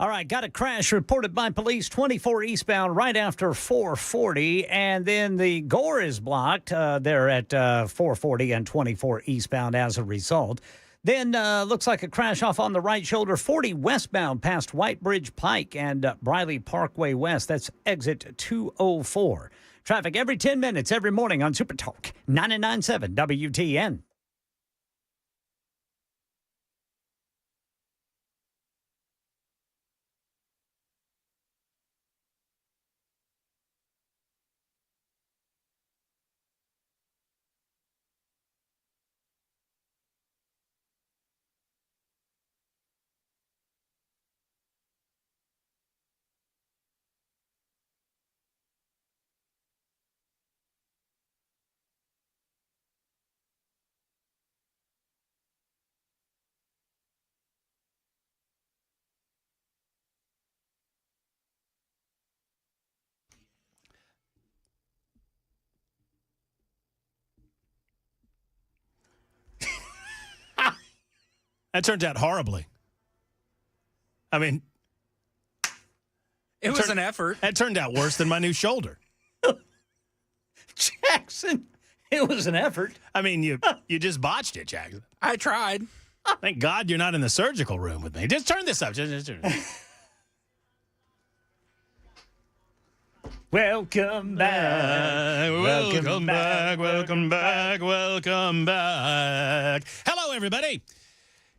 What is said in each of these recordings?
All right, got a crash reported by police 24 eastbound right after 440, and then the Gore is blocked there at 440 and 24 eastbound as a result. Then looks like a crash off on the right shoulder, 40 westbound past White Bridge Pike and Briley Parkway West. That's exit 204. Traffic every 10 minutes every morning on Supertalk 99.7 WTN. That turned out horribly. I mean, it was an effort. That turned out worse than my new shoulder. Jackson, it was an effort. I mean, you just botched it, Jackson. I tried. Thank God you're not in the surgical room with me. Just turn this up. Just turn it. Welcome back. Welcome back. Welcome back. Welcome back. Hello, everybody.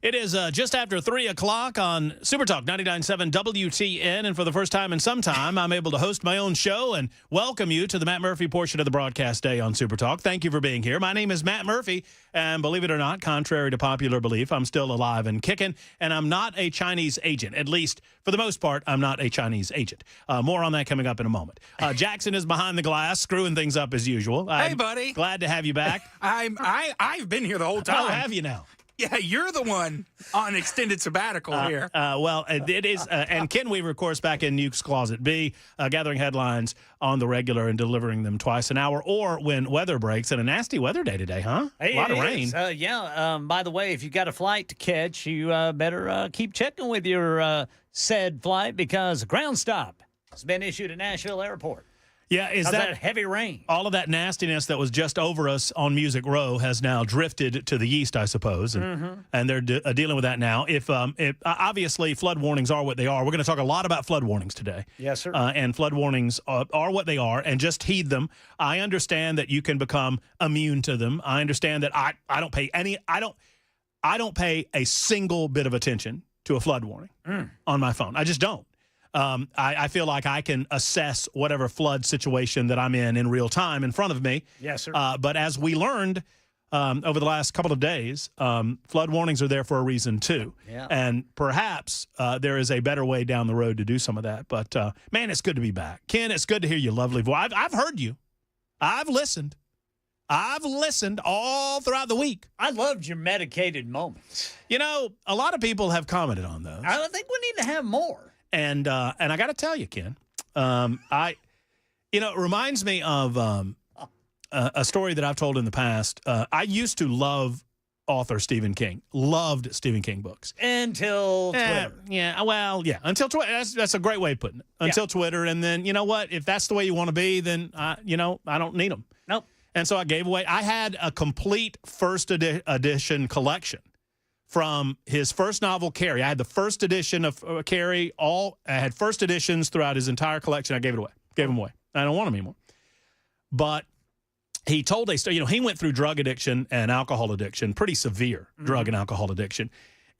It is just after 3 o'clock on Supertalk 99.7 WTN, and for the first time in some time, I'm able to host my own show and welcome you to the Matt Murphy portion of the broadcast day on Supertalk. Thank you for being here. My name is Matt Murphy, and believe it or not, contrary to popular belief, I'm still alive and kicking, and I'm not a Chinese agent. At least, for the most part, I'm not a Chinese agent. More on that coming up in a moment. Jackson is behind the glass, screwing things up as usual. Hey, buddy. Glad to have you back. I've been here the whole time. Oh, have you now? Yeah, you're the one on extended sabbatical here. Well, it is, and Ken Weaver, of course, back in Nuke's Closet B, gathering headlines on the regular and delivering them twice an hour, or when weather breaks. And a nasty weather day today, huh? Hey, a lot of rain. By the way, if you got a flight to catch, you better keep checking with your said flight, because a ground stop has been issued at Nashville Airport. Yeah, is that heavy rain? All of that nastiness that was just over us on Music Row has now drifted to the east, I suppose, and they're dealing with that now. If obviously flood warnings are what they are, we're going to talk a lot about flood warnings today. Yes, sir. And flood warnings are what they are, and just heed them. I understand that you can become immune to them. I understand that I don't pay a single bit of attention to a flood warning on my phone. I just don't. I feel like I can assess whatever flood situation that I'm in real time in front of me. Yes, sir. But as we learned over the last couple of days, flood warnings are there for a reason, too. Yeah. And perhaps there is a better way down the road to do some of that. But, man, it's good to be back. Ken, it's good to hear your lovely voice. I've heard you. I've listened. I've listened all throughout the week. I loved your medicated moments. You know, a lot of people have commented on those. I think we need to have more. And I got to tell you, Ken, it reminds me of a story that I've told in the past. I used to love author Stephen King. Loved Stephen King books. Until Twitter. Until Twitter. That's a great way of putting it. Until Twitter. And then, you know what? If that's the way you want to be, then, I don't need them. Nope. And so I gave away. I had a complete first edition collection from his first novel, Carrie. I had the first edition of Carrie. I had first editions throughout his entire collection. I gave them away. I don't want them anymore. But he told a story. He went through drug addiction and alcohol addiction, pretty severe drug and alcohol addiction.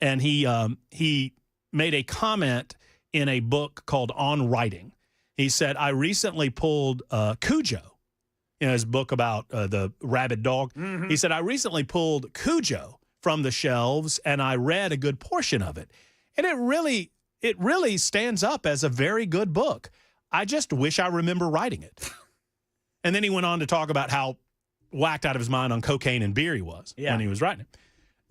And he made a comment in a book called On Writing. He said, I recently pulled Cujo, his book about the rabid dog. He said, I recently pulled Cujo from the shelves, and I read a good portion of it. And it really stands up as a very good book. I just wish I remember writing it. And then he went on to talk about how whacked out of his mind on cocaine and beer he was when he was writing it.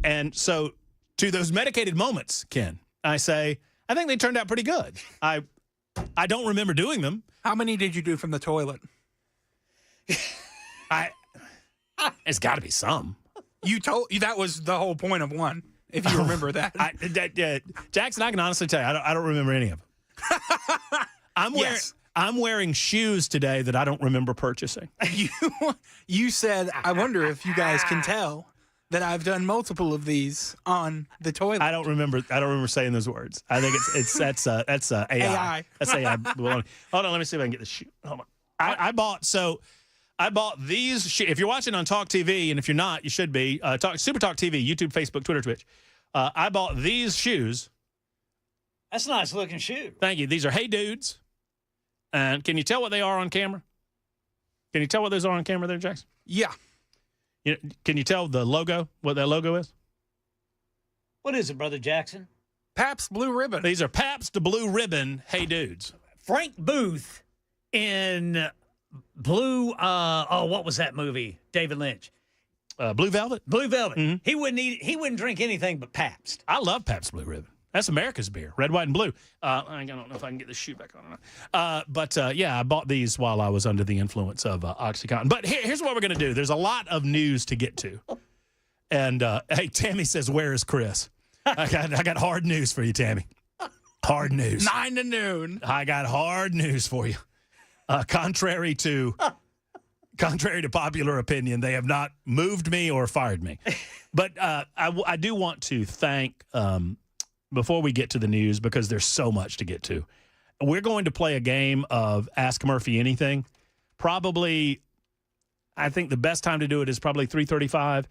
And so to those medicated moments, Ken, I say, I think they turned out pretty good. I don't remember doing them. How many did you do from the toilet? It's got to be some. That was the whole point of one. if you remember that. Jackson, I can honestly tell you, I don't remember any of them. I'm wearing shoes today that I don't remember purchasing. You said, I wonder if you guys can tell that I've done multiple of these on the toilet. I don't remember saying those words. I think that's AI. AI. That's AI. Hold on, let me see if I can get this shoe. Hold on. I bought these. If you're watching on Talk TV, and if you're not, you should be. Supertalk TV, YouTube, Facebook, Twitter, Twitch. I bought these shoes. That's a nice looking shoe. Thank you. These are Hey Dudes. And can you tell what they are on camera? Can you tell what those are on camera there, Jackson? Yeah. Can you tell the logo, what that logo is? What is it, Brother Jackson? Pabst Blue Ribbon. These are Pabst Blue Ribbon Hey Dudes. Frank Booth in Blue, what was that movie? David Lynch. Blue Velvet? Blue Velvet. Mm-hmm. He wouldn't drink anything but Pabst. I love Pabst Blue Ribbon. That's America's beer, red, white, and blue. I don't know if I can get this shoe back on or not. But I bought these while I was under the influence of OxyContin. But here's what we're going to do. There's a lot of news to get to. And, hey, Tammy says, where is Chris? I got hard news for you, Tammy. Hard news. 9 to noon. I got hard news for you. Contrary to popular opinion, they have not moved me or fired me. But I do want to thank... before we get to the news, because there's so much to get to, we're going to play a game of Ask Murphy Anything. Probably, I think the best time to do it is probably 3:35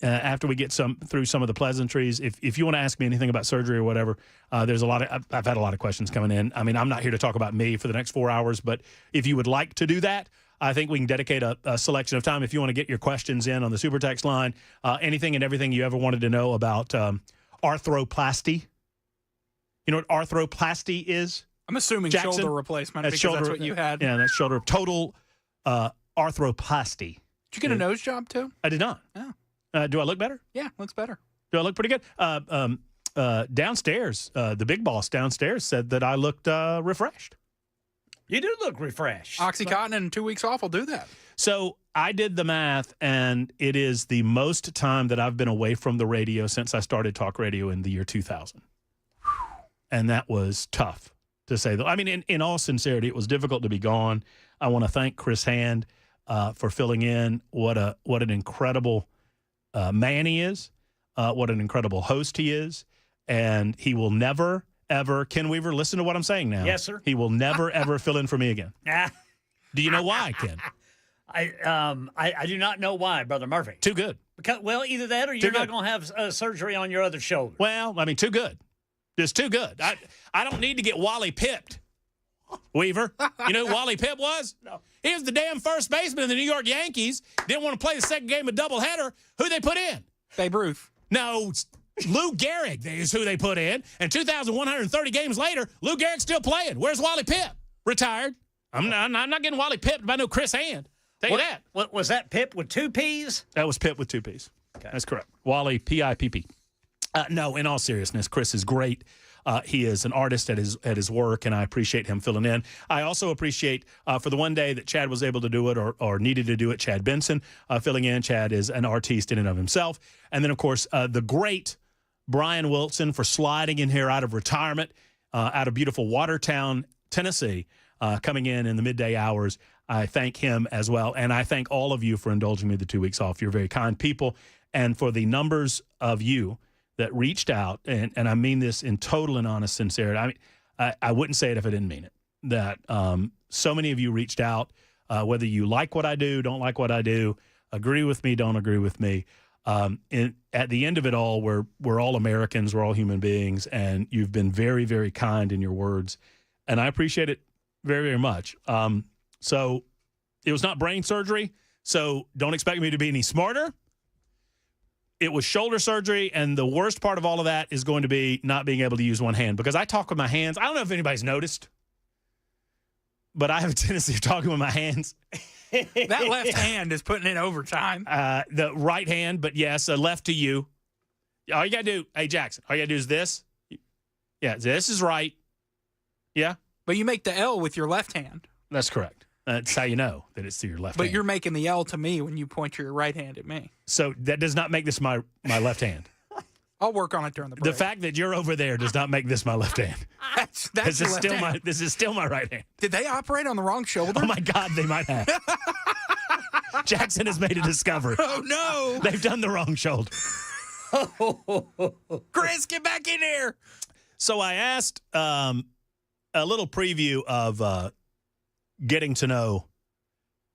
after we get through some of the pleasantries. If you want to ask me anything about surgery or whatever, there's a lot of I've had a lot of questions coming in. I mean, I'm not here to talk about me for the next 4 hours, but if you would like to do that, I think we can dedicate a selection of time. If you want to get your questions in on the super text line, anything and everything you ever wanted to know about arthroplasty. You know what arthroplasty is? I'm assuming Jackson? shoulder replacement That's because that's what you had. Yeah, that's shoulder. Total arthroplasty. Did you get a nose job too? I did not. Oh. Do I look better? Yeah, looks better. Do I look pretty good? Downstairs, the big boss downstairs said that I looked refreshed. You do look refreshed. OxyContin and 2 weeks off will do that. So I did the math, and it is the most time that I've been away from the radio since I started talk radio in the year 2000. And that was tough, to say. I mean, in all sincerity, it was difficult to be gone. I want to thank Chris Hand for filling in. What an incredible man he is. What an incredible host he is. And he will never, ever, Ken Weaver, listen to what I'm saying now. Yes, sir. He will never, ever fill in for me again. Do you know why, Ken? I do not know why, Brother Murphy. Too good. Because, well, either that or you're not going to have surgery on your other shoulder. Well, I mean, too good. Just too good. I don't need to get Wally pipped, Weaver. You know who Wally Pipp was? No. He was the damn first baseman of the New York Yankees. Didn't want to play the second game of doubleheader. Who they put in? Babe Ruth. No, Lou Gehrig is who they put in. And 2,130 games later, Lou Gehrig's still playing. Where's Wally Pipp? Retired. I'm not getting Wally pipped by no Chris Hand. Tell you that. What was that Pip with 2 P's? That was Pipp with 2 P's. Okay. That's correct. Wally, P-I-P-P. No, in all seriousness, Chris is great. He is an artist at his work, and I appreciate him filling in. I also appreciate, for the one day that Chad was able to do it or needed to do it, Chad Benson filling in. Chad is an artiste in and of himself. And then, of course, the great Brian Wilson for sliding in here out of retirement, out of beautiful Watertown, Tennessee, coming in the midday hours. I thank him as well. And I thank all of you for indulging me the 2 weeks off. You're very kind people. And for the numbers of you that reached out, and I mean this in total and honest sincerity. I mean, I wouldn't say it if I didn't mean it. That so many of you reached out, whether you like what I do, don't like what I do, agree with me, don't agree with me. At the end of it all, we're all Americans, we're all human beings, and you've been very, very kind in your words, and I appreciate it very, very much. So it was not brain surgery, so don't expect me to be any smarter. It was shoulder surgery, and the worst part of all of that is going to be not being able to use one hand, because I talk with my hands. I don't know if anybody's noticed, but I have a tendency of talking with my hands. That left hand is putting in overtime. The right hand, but yes, left to you. All you got to do, hey, Jackson, all you got to do is this. Yeah, this is right. Yeah? But you make the L with your left hand. That's correct. That's how you know that it's to your left hand. But you're making the L to me when you point your right hand at me. So that does not make this my left hand. I'll work on it during the break. The fact that you're over there does not make this my left hand. That's This your is left still hand. this is still my right hand. Did they operate on the wrong shoulder? Oh my God, they might have. Jackson has made a discovery. Oh, no. They've done the wrong shoulder. Chris, get back in there. So I asked a little preview of getting to know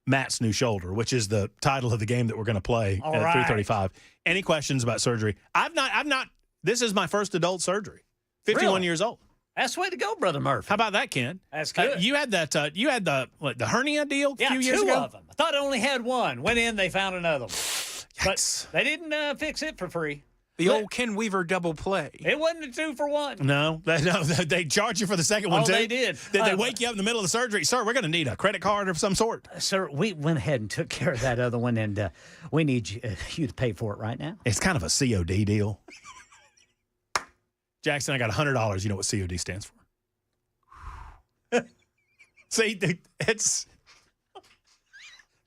Matt's new shoulder, which is the title of the game that we're going to play All at right. 3:35. Any questions about surgery? I've not. This is my first adult surgery. 51 Really? years old. That's the way to go, Brother Murphy. How about that, Ken? That's good. You had that. You had the hernia deal a Yeah, few years two ago. of them. I thought I only had one. Went in, they found another one. Yikes. But they didn't fix it for free. The old Ken Weaver double play. It wasn't a 2-for-1. No, they charge you for the second one Oh, too. they did. Did they wake you up in the middle of the surgery? Sir, we're going to need a credit card of some sort. Sir, we went ahead and took care of that other one, and we need you to pay for it right now. It's kind of a COD deal. Jackson, I got $100. You know what COD stands for? See, it's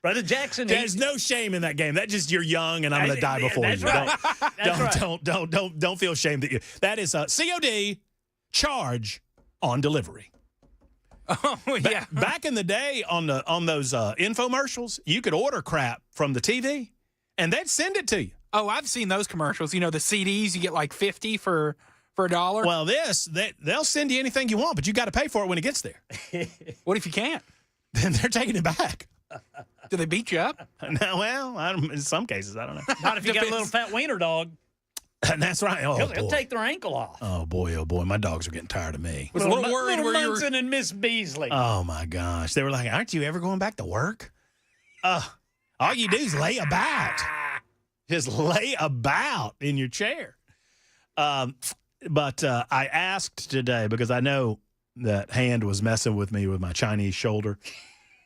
Brother Jackson, there's no shame in that game. That just you're young and I'm going to die before that's you. right. That's right. Don't feel ashamed that you. That is a COD charge on delivery. Oh, yeah. Back in the day on those infomercials, you could order crap from the TV and they'd send it to you. Oh, I've seen those commercials. You know, the CDs, you get like 50 for $1. Well, they'll send you anything you want, but you got to pay for it when it gets there. What if you can't? Then they're taking it back. Do they beat you up? No, well, in some cases, I don't know. Not if you got a Depends. little fat wiener dog. And that's right. Oh, He'll boy. take their ankle off. Oh, boy. My dogs are getting tired of me. Was a little worried Little where you were. Munson and Miss Beasley. Oh, my gosh. They were like, aren't you ever going back to work? All you do is lay about. Just lay about in your chair. But I asked today because I know that hand was messing with me with my Chinese shoulder.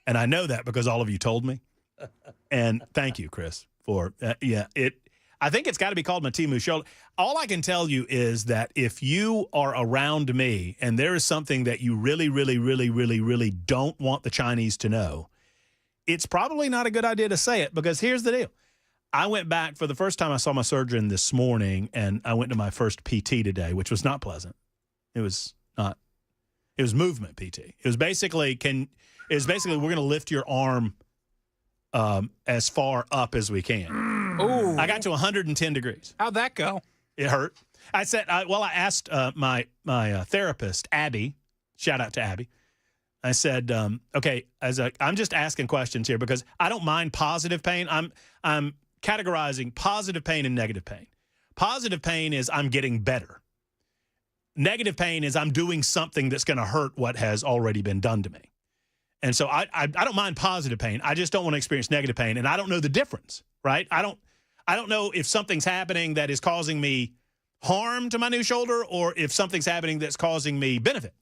And I know that because all of you told me. And thank you, Chris, for I think it's got to be called my Timu shoulder. All I can tell you is that if you are around me and there is something that you really, really, really, really, really don't want the Chinese to know, it's probably not a good idea to say it because here's the deal. I went back for the first time I saw my surgeon this morning, and I went to my first PT today, which was not pleasant. It was not. It was movement PT. It was basically we're going to lift your arm as far up as we can. Ooh. I got to 110 degrees. How'd that go? It hurt. I said, I asked my therapist, Abby, shout out to Abby. I said, okay, I'm just asking questions here because I don't mind positive pain. I'm categorizing positive pain and negative pain. Positive pain is I'm getting better. Negative pain is I'm doing something that's going to hurt what has already been done to me. And so I don't mind positive pain. I just don't want to experience negative pain, and I don't know the difference, right? I don't know if something's happening that is causing me harm to my new shoulder or if something's happening that's causing me benefit.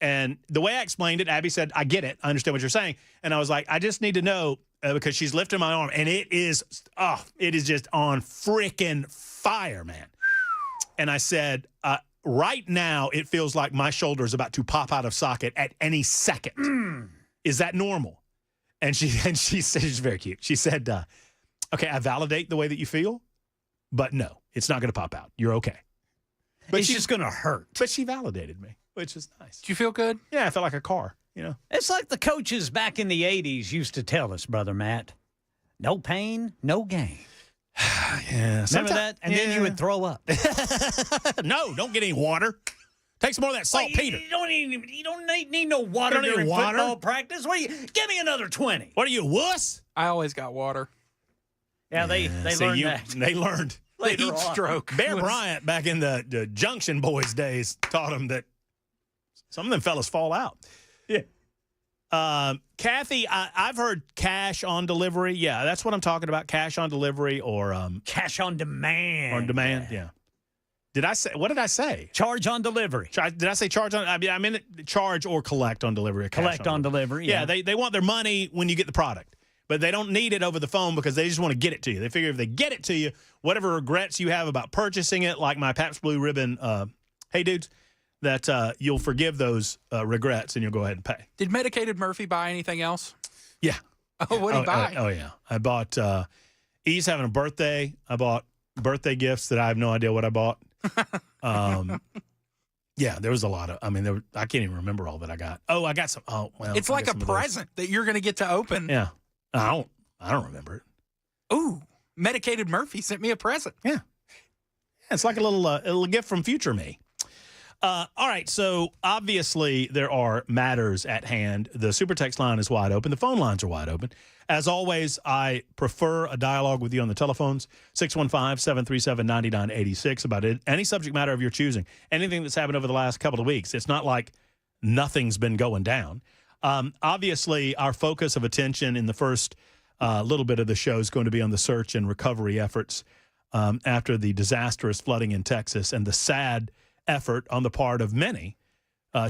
And the way I explained it, Abby said, I get it. I understand what you're saying. And I was like, I just need to know because she's lifting my arm, and it is just on freaking fire, man. And I said, right now, it feels like my shoulder is about to pop out of socket at any second. Is that normal? And she said, she's very cute. She said, okay, I validate the way that you feel, but no, it's not going to pop out. You're okay. But It's just going to hurt. But she validated me, which is nice. Did you feel good? Yeah, I felt like a car, you know. It's like the coaches back in the 80s used to tell us, Brother Matt, no pain, no gain. Yeah, Remember that? And then you would throw up. No, don't get any water. Take some more of that saltpeter. You don't need no water You don't need during water? football practice. Give me another 20. What are you, a wuss? I always got water. Yeah, they learned that. They learned. Later Heat on. stroke. Bear was- Bryant back in the Junction Boys days taught them that some of them fellas fall out. Yeah. Kathy, I've heard cash on delivery. Yeah, that's what I'm talking about. Cash on delivery or Cash on demand. on demand. Yeah. Did I say? What did I say? Charge on delivery. Did I say charge on? I mean charge or collect on delivery. Or cash Collect on delivery. Yeah, they want their money when you get the product, but they don't need it over the phone because they just want to get it to you. They figure if they get it to you, whatever regrets you have about purchasing it, like my Pabst Blue Ribbon, hey dudes, that you'll forgive those regrets and you'll go ahead and pay. Did Medicated Murphy buy anything else? Yeah. Oh, what did he buy? Oh yeah. I bought. E's having a birthday. I bought birthday gifts that I have no idea what I bought. Yeah, there was a lot of. I mean, I can't even remember all that I got. Oh, I got some. Oh, well, It's like a present that you're going to get to open. Yeah, I don't remember it. Ooh, Medicated Murphy sent me a present. Yeah, it's like a little gift from future me. All right, so obviously there are matters at hand. The super text line is wide open. The phone lines are wide open. As always, I prefer a dialogue with you on the telephones, 615-737-9986, about any subject matter of your choosing, anything that's happened over the last couple of weeks. It's not like nothing's been going down. Obviously, our focus of attention in the first little bit of the show is going to be on the search and recovery efforts after the disastrous flooding in Texas and the sad effort on the part of many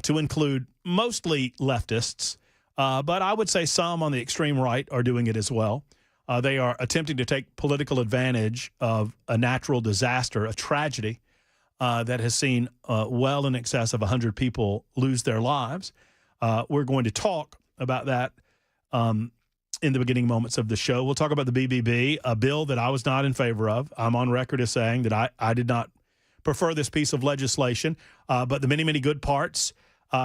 to include mostly leftists, but I would say some on the extreme right are doing it as well. They are attempting to take political advantage of a natural disaster, a tragedy that has seen well in excess of 100 people lose their lives. We're going to talk about that in the beginning moments of the show. We'll talk about the BBB, a bill that I was not in favor of. I'm on record as saying that I did not prefer this piece of legislation, but the many, many good parts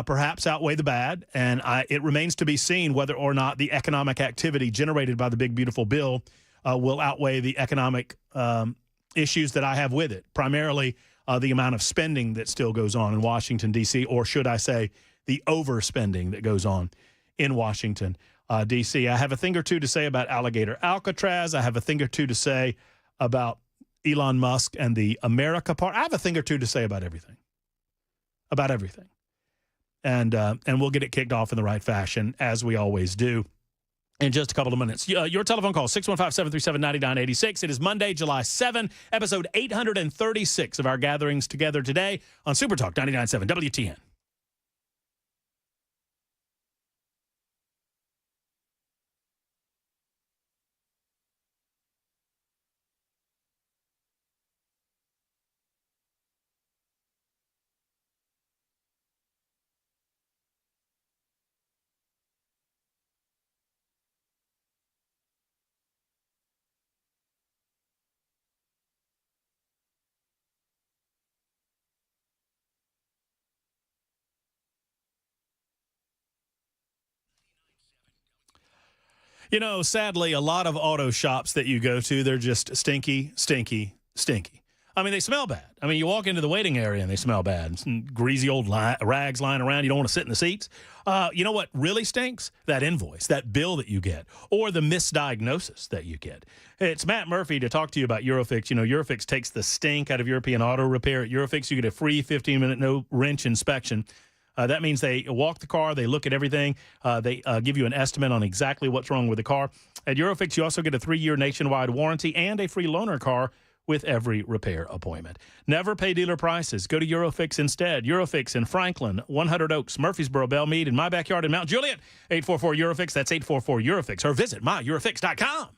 perhaps outweigh the bad, and it remains to be seen whether or not the economic activity generated by the big, beautiful bill will outweigh the economic issues that I have with it, primarily the amount of spending that still goes on in Washington, D.C., or should I say the overspending that goes on in Washington, D.C. I have a thing or two to say about alligator Alcatraz. I have a thing or two to say about Elon Musk and the America part. I have a thing or two to say about everything. And we'll get it kicked off in the right fashion, as we always do, in just a couple of minutes. Your telephone call, 615-737-9986. It is Monday, July 7, episode 836 of our gatherings together today on Supertalk 99.7 WTN. You know, sadly, a lot of auto shops that you go to, they're just stinky, stinky, stinky. I mean, they smell bad. I mean, you walk into the waiting area and they smell bad. Some greasy old rags lying around. You don't want to sit in the seats. You know what really stinks? That invoice, that bill that you get, or the misdiagnosis that you get. It's Matt Murphy to talk to you about Eurofix. You know, Eurofix takes the stink out of European auto repair. At Eurofix, you get a free 15-minute no-wrench inspection. That means they walk the car, they look at everything, they give you an estimate on exactly what's wrong with the car. At Eurofix, you also get a 3-year nationwide warranty and a free loaner car with every repair appointment. Never pay dealer prices. Go to Eurofix instead. Eurofix in Franklin, 100 Oaks, Murfreesboro, Belmead, in my backyard in Mount Juliet. 844-EUROFIX. That's 844-EUROFIX. Or visit myEurofix.com.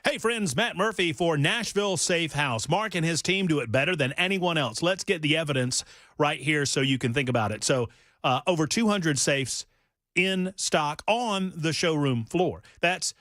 Hey, friends, Matt Murphy for Nashville Safe House. Mark and his team do it better than anyone else. Let's get the evidence right here so you can think about it. So over 200 safes in stock on the showroom floor. That's,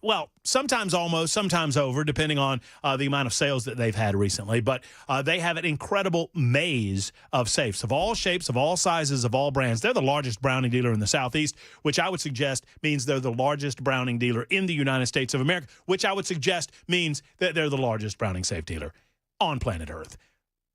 well, sometimes almost, sometimes over, depending on the amount of sales that they've had recently. But they have an incredible maze of safes of all shapes, of all sizes, of all brands. They're the largest Browning dealer in the Southeast, which I would suggest means they're the largest Browning dealer in the United States of America, which I would suggest means that they're the largest Browning safe dealer on planet Earth,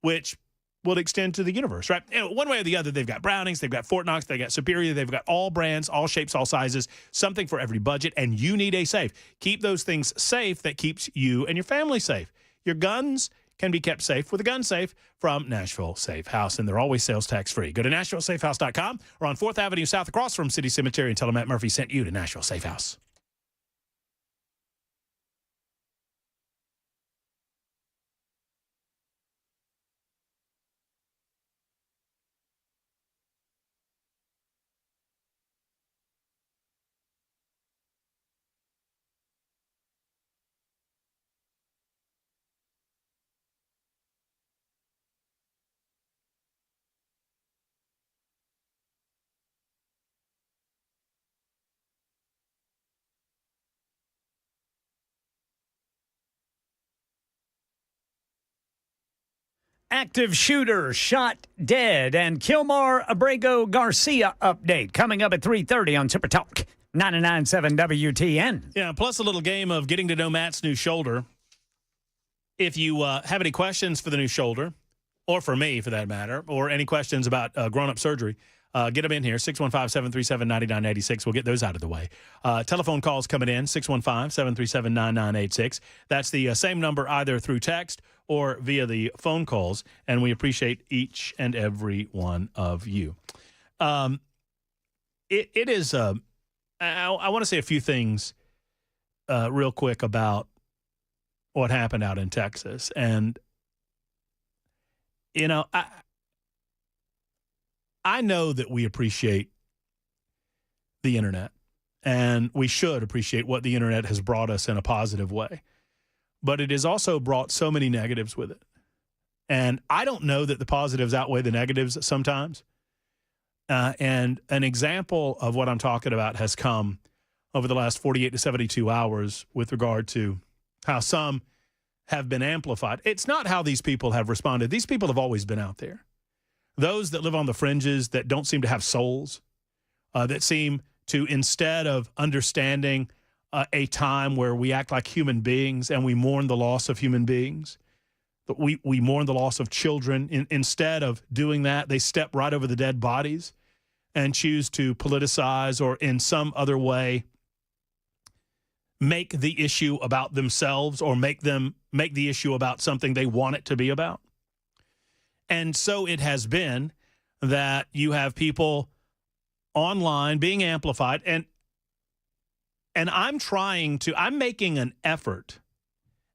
which will extend to the universe, right? You know, one way or the other, they've got Brownings, they've got Fort Knox, they've got Superior, they've got all brands, all shapes, all sizes, something for every budget, and you need a safe. Keep those things safe that keeps you and your family safe. Your guns can be kept safe with a gun safe from Nashville Safe House, and they're always sales tax free. Go to NashvilleSafeHouse.com or on 4th Avenue South across from City Cemetery and tell them Matt Murphy sent you to Nashville Safe House. Active shooter shot dead, and Kilmar Abrego Garcia update coming up at 3:30 on Supertalk 99.7 WTN. Yeah, plus a little game of getting to know Matt's new shoulder. If you have any questions for the new shoulder, or for me for that matter, or any questions about grown-up surgery, get them in here, 615-737-9986. We'll get those out of the way. Telephone calls coming in, 615-737-9986. That's the same number either through text or via the phone calls, and we appreciate each and every one of you. It is, I want to say a few things real quick about what happened out in Texas. And, you know, I know that we appreciate the internet, and we should appreciate what the internet has brought us in a positive way. But it has also brought so many negatives with it. And I don't know that the positives outweigh the negatives sometimes. And an example of what I'm talking about has come over the last 48 to 72 hours with regard to how some have been amplified. It's not how these people have responded. These people have always been out there. Those that live on the fringes that don't seem to have souls, that seem to, instead of understanding a time where we act like human beings and we mourn the loss of human beings, but we mourn the loss of children. Instead of doing that, they step right over the dead bodies and choose to politicize or in some other way make the issue about themselves or make the issue about something they want it to be about. And so it has been that you have people online being amplified, and I'm making an effort,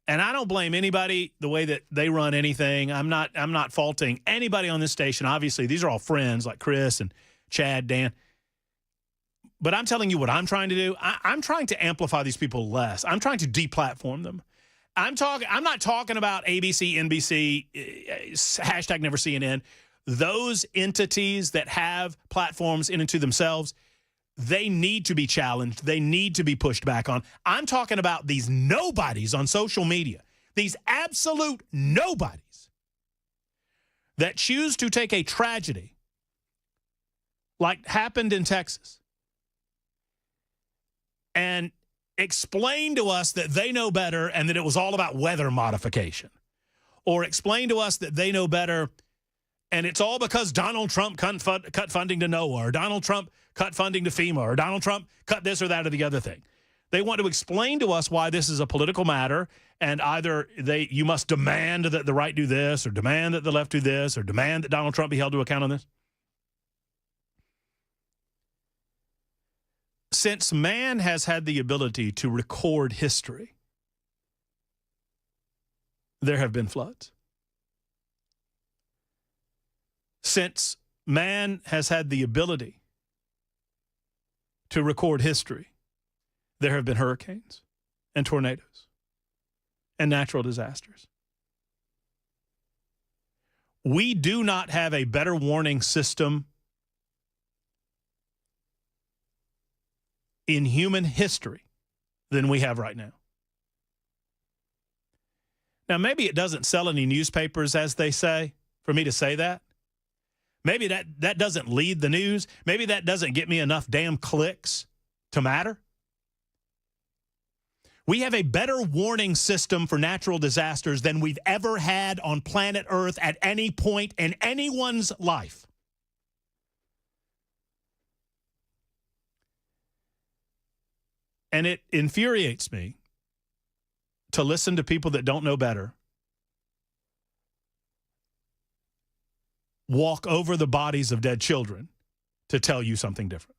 and I don't blame anybody the way that they run anything. I'm not faulting anybody on this station. Obviously, these are all friends like Chris and Chad, Dan. But I'm telling you what I'm trying to do. I'm trying to amplify these people less. I'm trying to deplatform them. I'm not talking about ABC, NBC, hashtag never CNN. Those entities that have platforms in and to themselves, they need to be challenged. They need to be pushed back on. I'm talking about these nobodies on social media, these absolute nobodies that choose to take a tragedy like happened in Texas and explain to us that they know better and that it was all about weather modification, or explain to us that they know better and it's all because Donald Trump cut funding to NOAA, or Donald Trump cut funding to FEMA, or Donald Trump cut this or that or the other thing. They want to explain to us why this is a political matter, and either you must demand that the right do this, or demand that the left do this, or demand that Donald Trump be held to account on this. Since man has had the ability to record history, there have been floods. Since man has had the ability to record history, there have been hurricanes and tornadoes and natural disasters. We do not have a better warning system in human history than we have right now. Now, maybe it doesn't sell any newspapers, as they say, for me to say that. Maybe that doesn't lead the news. Maybe that doesn't get me enough damn clicks to matter. We have a better warning system for natural disasters than we've ever had on planet Earth at any point in anyone's life. And it infuriates me to listen to people that don't know better walk over the bodies of dead children to tell you something different.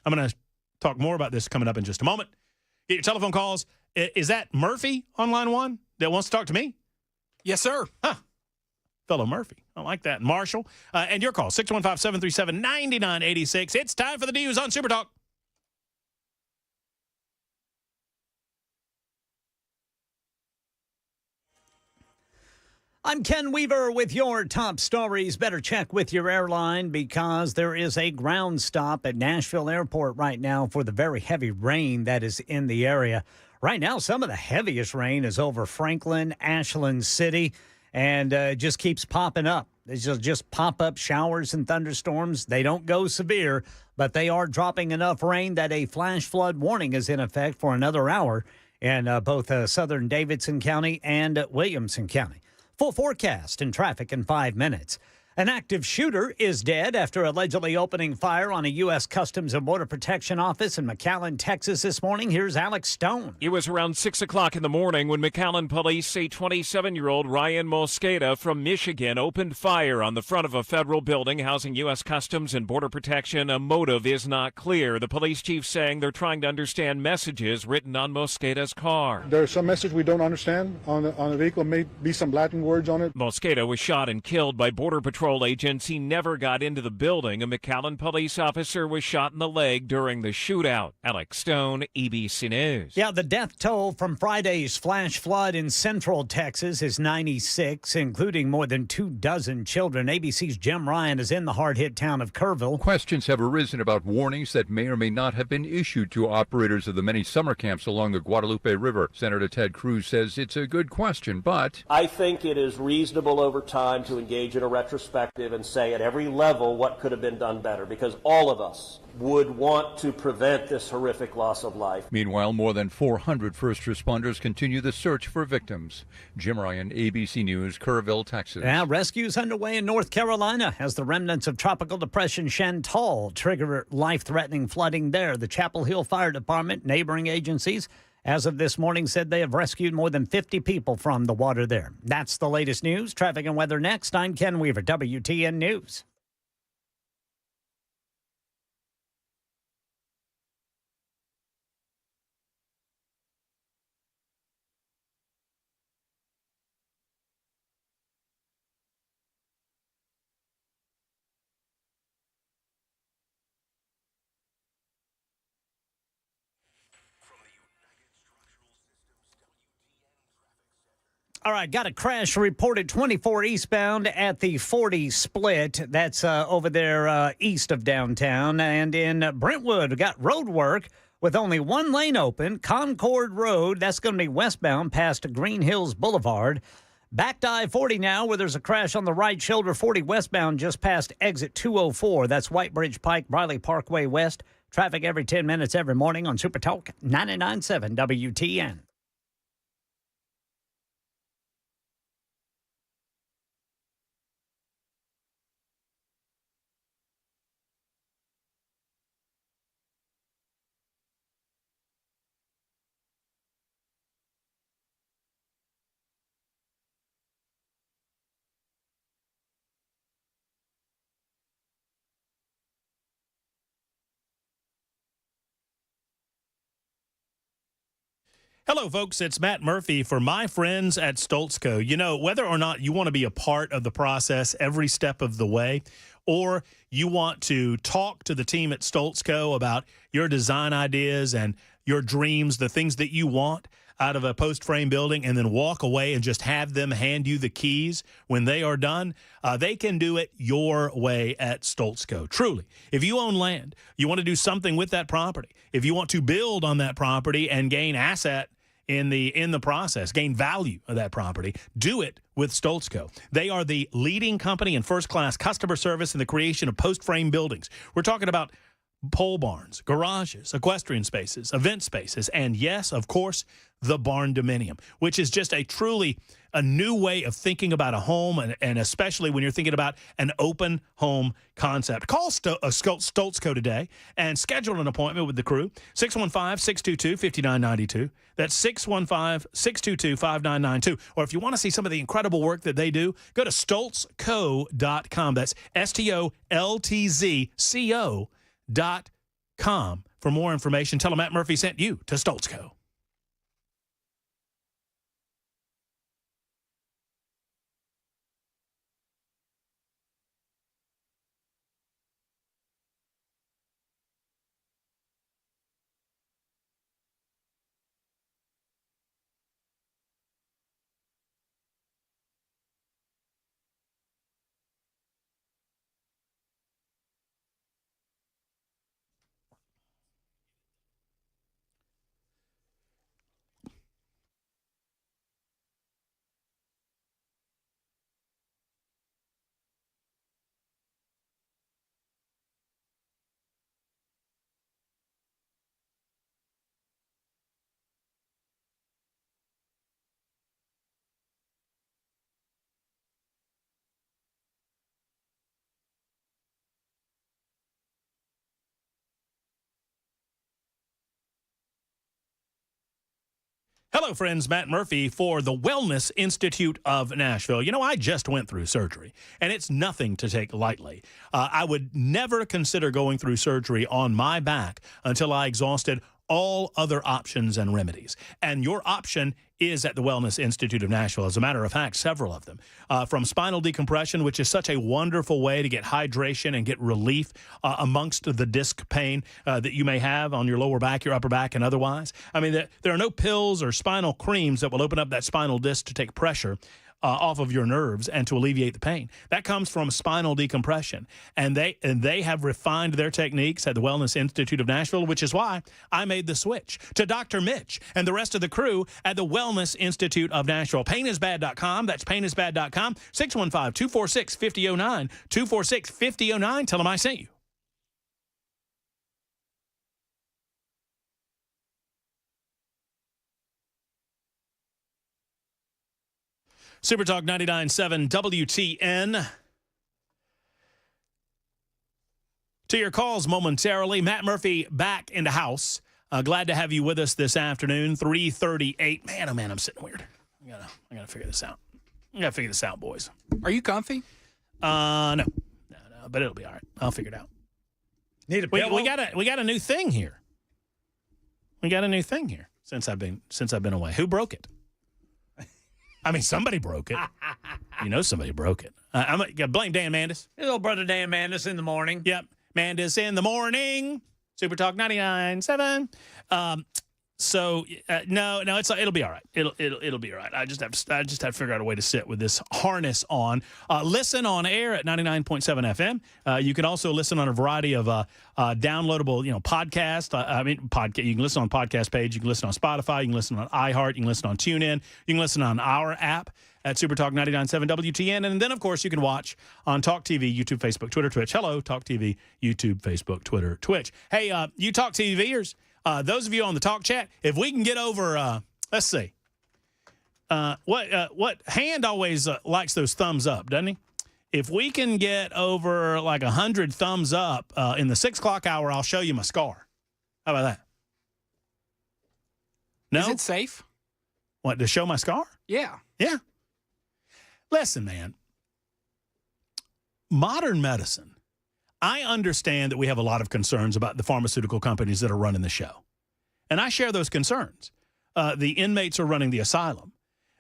I'm going to talk more about this coming up in just a moment. Get your telephone calls. Is that Murphy on line one that wants to talk to me? Yes, sir. Huh. Fellow Murphy. I like that. Marshall. And your call, 615-737-9986. It's time for the news on Supertalk. I'm Ken Weaver with your top stories. Better check with your airline because there is a ground stop at Nashville Airport right now for the very heavy rain that is in the area. Right now, some of the heaviest rain is over Franklin, Ashland City, and it just keeps popping up. It's just pop-up showers and thunderstorms. They don't go severe, but they are dropping enough rain that a flash flood warning is in effect for another hour in both southern Davidson County and Williamson County. Full forecast and traffic in 5 minutes. An active shooter is dead after allegedly opening fire on a U.S. Customs and Border Protection office in McAllen, Texas this morning. Here's Alex Stone. It was around 6 o'clock in the morning when McAllen police say 27-year-old Ryan Mosqueda from Michigan opened fire on the front of a federal building housing U.S. Customs and Border Protection. A motive is not clear. The police chief saying they're trying to understand messages written on Mosqueda's car. There's some message we don't understand on the vehicle. May be some Latin words on it. Mosqueda was shot and killed by Border Patrol agents. He never got into the building. A McAllen police officer was shot in the leg during the shootout. Alex Stone, ABC News. Yeah, the death toll from Friday's flash flood in central Texas is 96, including more than 24 children. ABC's Jim Ryan is in the hard-hit town of Kerrville. Questions have arisen about warnings that may or may not have been issued to operators of the many summer camps along the Guadalupe River. Senator Ted Cruz says it's a good question, but I think it is reasonable over time to engage in a retrospective and say at every level what could have been done better, because all of us would want to prevent this horrific loss of life. Meanwhile, more than 400 first responders continue the search for victims. Jim Ryan, ABC News, Kerrville, Texas. Now, rescues underway in North Carolina as the remnants of Tropical Depression Chantal trigger life-threatening flooding there. The Chapel Hill Fire Department, neighboring agencies, as of this morning, said they have rescued more than 50 people from the water there. That's the latest news. Traffic and weather next. I'm Ken Weaver, WTN News. All right, got a crash reported 24 eastbound at the 40 split. That's over there east of downtown. And in Brentwood, we got road work with only one lane open. Concord Road, that's going to be westbound past Green Hills Boulevard. Back to I-40 now, where there's a crash on the right shoulder, 40 westbound just past exit 204. That's White Bridge Pike, Briley Parkway West. Traffic every 10 minutes every morning on Supertalk 99.7 WTN. Hello, folks. It's Matt Murphy for my friends at Stoltzco. You know, whether or not you want to be a part of the process every step of the way, or you want to talk to the team at Stoltzco about your design ideas and your dreams, the things that you want, out of a post-frame building and then walk away and just have them hand you the keys when they are done, they can do it your way at Stoltzco. Truly, if you own land, you want to do something with that property, if you want to build on that property and gain asset in the process, gain value of that property, do it with Stoltzco. They are the leading company in first-class customer service in the creation of post-frame buildings. We're talking about pole barns, garages, equestrian spaces, event spaces, and yes, of course, the barn dominium, which is just a new way of thinking about a home, and especially when you're thinking about an open home concept. Call Stoltzco today and schedule an appointment with the crew, 615-622-5992. That's 615-622-5992. Or if you want to see some of the incredible work that they do, go to stoltzco.com. That's STOLTZCO.com for more information. Tell them Matt Murphy sent you to Stoltzco. Hello, friends. Matt Murphy for the Wellness Institute of Nashville. You know, I just went through surgery, and it's nothing to take lightly. I would never consider going through surgery on my back until I exhausted all other options and remedies. And your option is at the Wellness Institute of Nashville. As a matter of fact, several of them. From spinal decompression, which is such a wonderful way to get hydration and get relief amongst the disc pain that you may have on your lower back, your upper back, and otherwise. I mean, there are no pills or spinal creams that will open up that spinal disc to take pressure off of your nerves and to alleviate the pain. That comes from spinal decompression. And they have refined their techniques at the Wellness Institute of Nashville, which is why I made the switch to Dr. Mitch and the rest of the crew at the Wellness Institute of Nashville. Painisbad.com. That's painisbad.com. 615-246-5009. 246-5009. Tell them I sent you. Supertalk 99.7 WTN. To your calls momentarily. Matt Murphy back in the house. Glad to have you with us this afternoon. 3:38. Man, oh man, I'm sitting weird. I gotta figure this out. I gotta figure this out, boys. Are you comfy? No, but it'll be all right. I'll figure it out. Need a pillow? We got a new thing here. We got a new thing here since I've been away. Who broke it? I mean, somebody broke it. You know somebody broke it. I'm going to blame Dan Mandis. His old brother Dan Mandis in the morning. Yep. Mandis in the morning. Supertalk 99.7. No, it'll be all right. It'll be all right. I just have to figure out a way to sit with this harness on. Listen on air at 99.7 FM. You can also listen on a variety of downloadable, podcasts. Podcast. You can listen on podcast page. You can listen on Spotify. You can listen on iHeart. You can listen on TuneIn. You can listen on our app at Supertalk 99.7 WTN. And then, of course, you can watch on Talk TV, YouTube, Facebook, Twitter, Twitch. Hello, Talk TV, YouTube, Facebook, Twitter, Twitch. Hey, you Talk TVers. Those of you on the talk chat, if we can get over, let's see, what Hand always likes those thumbs up, doesn't he? If we can get over like 100 thumbs up in the 6 o'clock hour, I'll show you my scar. How about that? No? Is it safe? What, to show my scar? Yeah. Yeah. Listen, man, modern medicine. I understand that we have a lot of concerns about the pharmaceutical companies that are running the show. And I share those concerns. The inmates are running the asylum.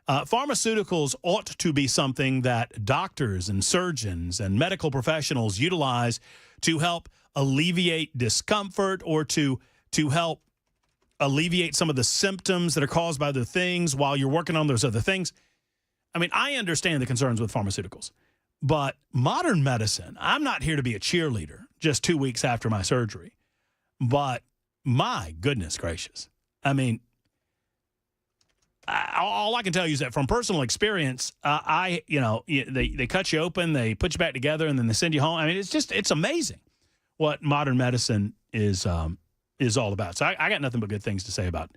Pharmaceuticals ought to be something that doctors and surgeons and medical professionals utilize to help alleviate discomfort or to help alleviate some of the symptoms that are caused by the things while you're working on those other things. I mean, I understand the concerns with pharmaceuticals, but modern medicine, I'm not here to be a cheerleader just 2 weeks after my surgery, but my goodness gracious. I mean, all I can tell you is that from personal experience, they cut you open, they put you back together, and then they send you home. I mean, it's amazing what modern medicine is all about. So I got nothing but good things to say about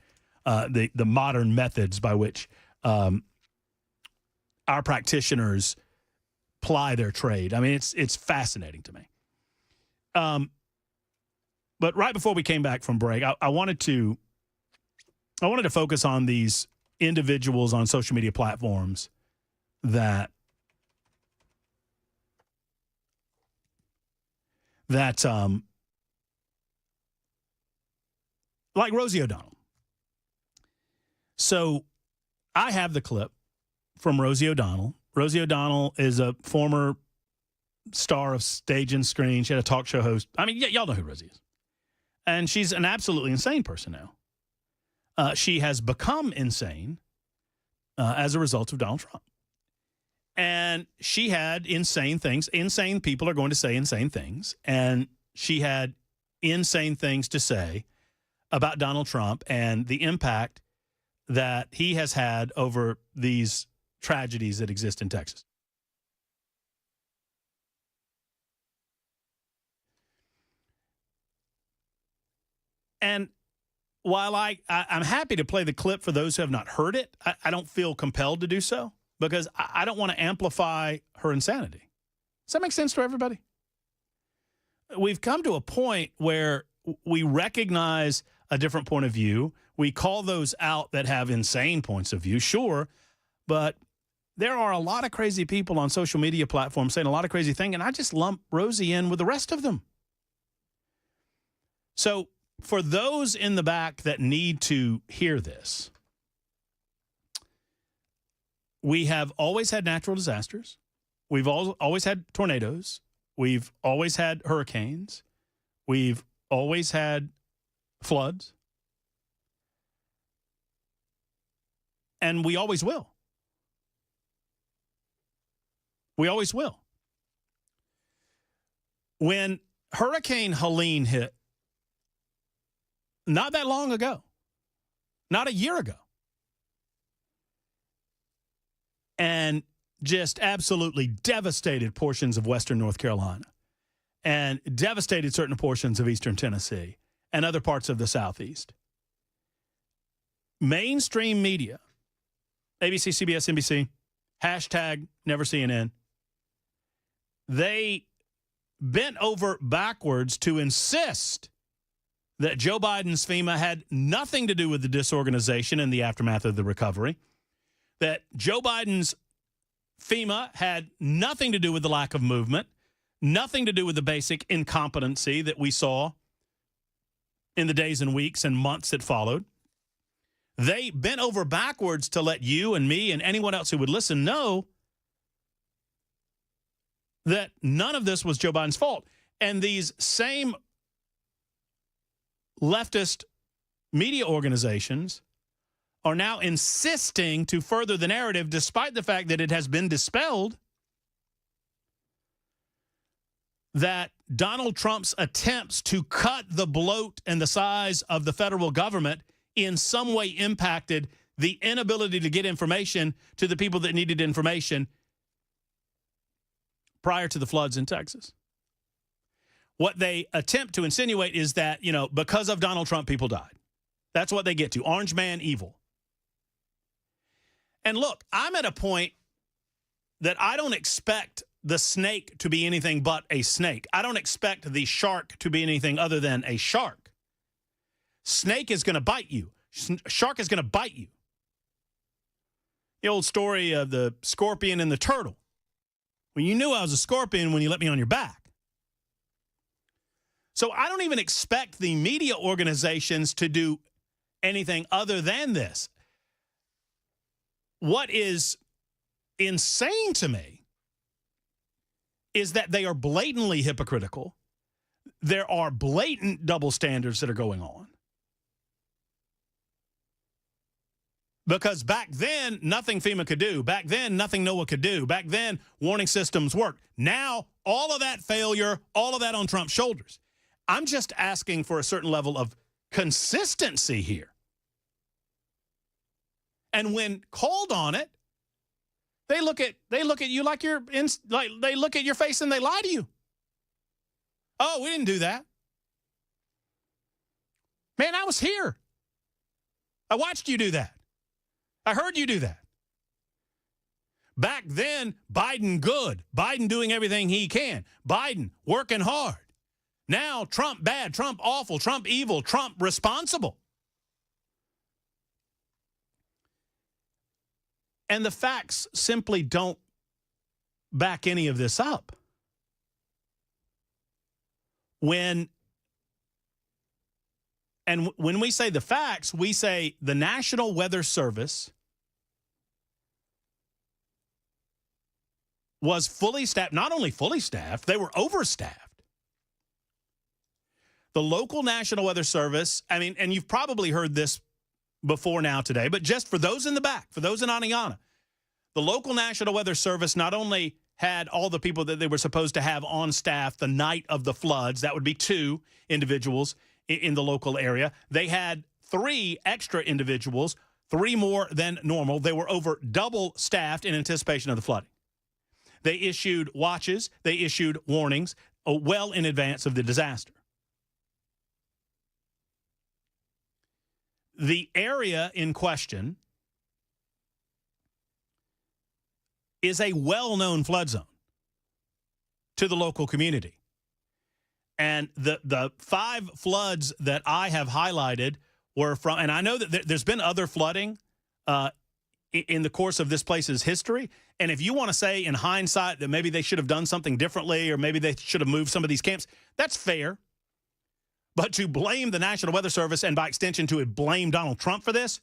the modern methods by which our practitioners ply their trade. I mean, it's fascinating to me. But right before we came back from break, I wanted to focus on these individuals on social media platforms that like Rosie O'Donnell. So I have the clip from Rosie O'Donnell. Rosie O'Donnell is a former star of stage and screen. She had a talk show host. I mean, y'all know who Rosie is. And she's an absolutely insane person now. She has become insane as a result of Donald Trump. And she had insane things. Insane people are going to say insane things. And she had insane things to say about Donald Trump and the impact that he has had over these tragedies that exist in Texas. And while I'm happy to play the clip for those who have not heard it, I don't feel compelled to do so because I don't want to amplify her insanity. Does that make sense to everybody? We've come to a point where we recognize a different point of view. We call those out that have insane points of view, sure, but there are a lot of crazy people on social media platforms saying a lot of crazy things, and I just lump Rosie in with the rest of them. So for those in the back that need to hear this, we have always had natural disasters. We've always had tornadoes. We've always had hurricanes. We've always had floods. And we always will. We always will. When Hurricane Helene hit, not that long ago, not a year ago, and just absolutely devastated portions of western North Carolina and devastated certain portions of eastern Tennessee and other parts of the Southeast. Mainstream media, ABC, CBS, NBC, hashtag never CNN, they bent over backwards to insist that Joe Biden's FEMA had nothing to do with the disorganization and the aftermath of the recovery, that Joe Biden's FEMA had nothing to do with the lack of movement, nothing to do with the basic incompetency that we saw in the days and weeks and months that followed. They bent over backwards to let you and me and anyone else who would listen know that none of this was Joe Biden's fault. And these same leftist media organizations are now insisting to further the narrative, despite the fact that it has been dispelled, that Donald Trump's attempts to cut the bloat and the size of the federal government in some way impacted the inability to get information to the people that needed information prior to the floods in Texas. What they attempt to insinuate is that, because of Donald Trump, people died. That's what they get to. Orange man evil. And look, I'm at a point that I don't expect the snake to be anything but a snake. I don't expect the shark to be anything other than a shark. Snake is going to bite you. Shark is going to bite you. The old story of the scorpion and the turtle. Well, you knew I was a scorpion when you let me on your back. So I don't even expect the media organizations to do anything other than this. What is insane to me is that they are blatantly hypocritical. There are blatant double standards that are going on. Because back then, nothing FEMA could do. Back then, nothing NOAA could do. Back then, warning systems worked. Now, all of that failure, all of that on Trump's shoulders. I'm just asking for a certain level of consistency here. And when called on it, they look at you like they look at your face and they lie to you. Oh, we didn't do that. Man, I was here. I watched you do that. I heard you do that. Back then, Biden good. Biden doing everything he can. Biden working hard. Now, Trump bad, Trump awful, Trump evil, Trump responsible. And the facts simply don't back any of this up. When we say the facts, we say the National Weather Service was fully staffed, not only fully staffed, they were overstaffed. The local National Weather Service, I mean, and you've probably heard this before now today, but just for those in the back, for those in Aniana, the local National Weather Service not only had all the people that they were supposed to have on staff the night of the floods, that would be 2 individuals in the local area. They had 3 extra individuals, 3 more than normal. They were over double staffed in anticipation of the flooding. They issued watches, they issued warnings well in advance of the disaster. The area in question is a well-known flood zone to the local community. And the 5 floods that I have highlighted were from, and I know that there's been other flooding in the course of this place's history. And if you want to say in hindsight that maybe they should have done something differently or maybe they should have moved some of these camps, that's fair. But to blame the National Weather Service and by extension to blame Donald Trump for this,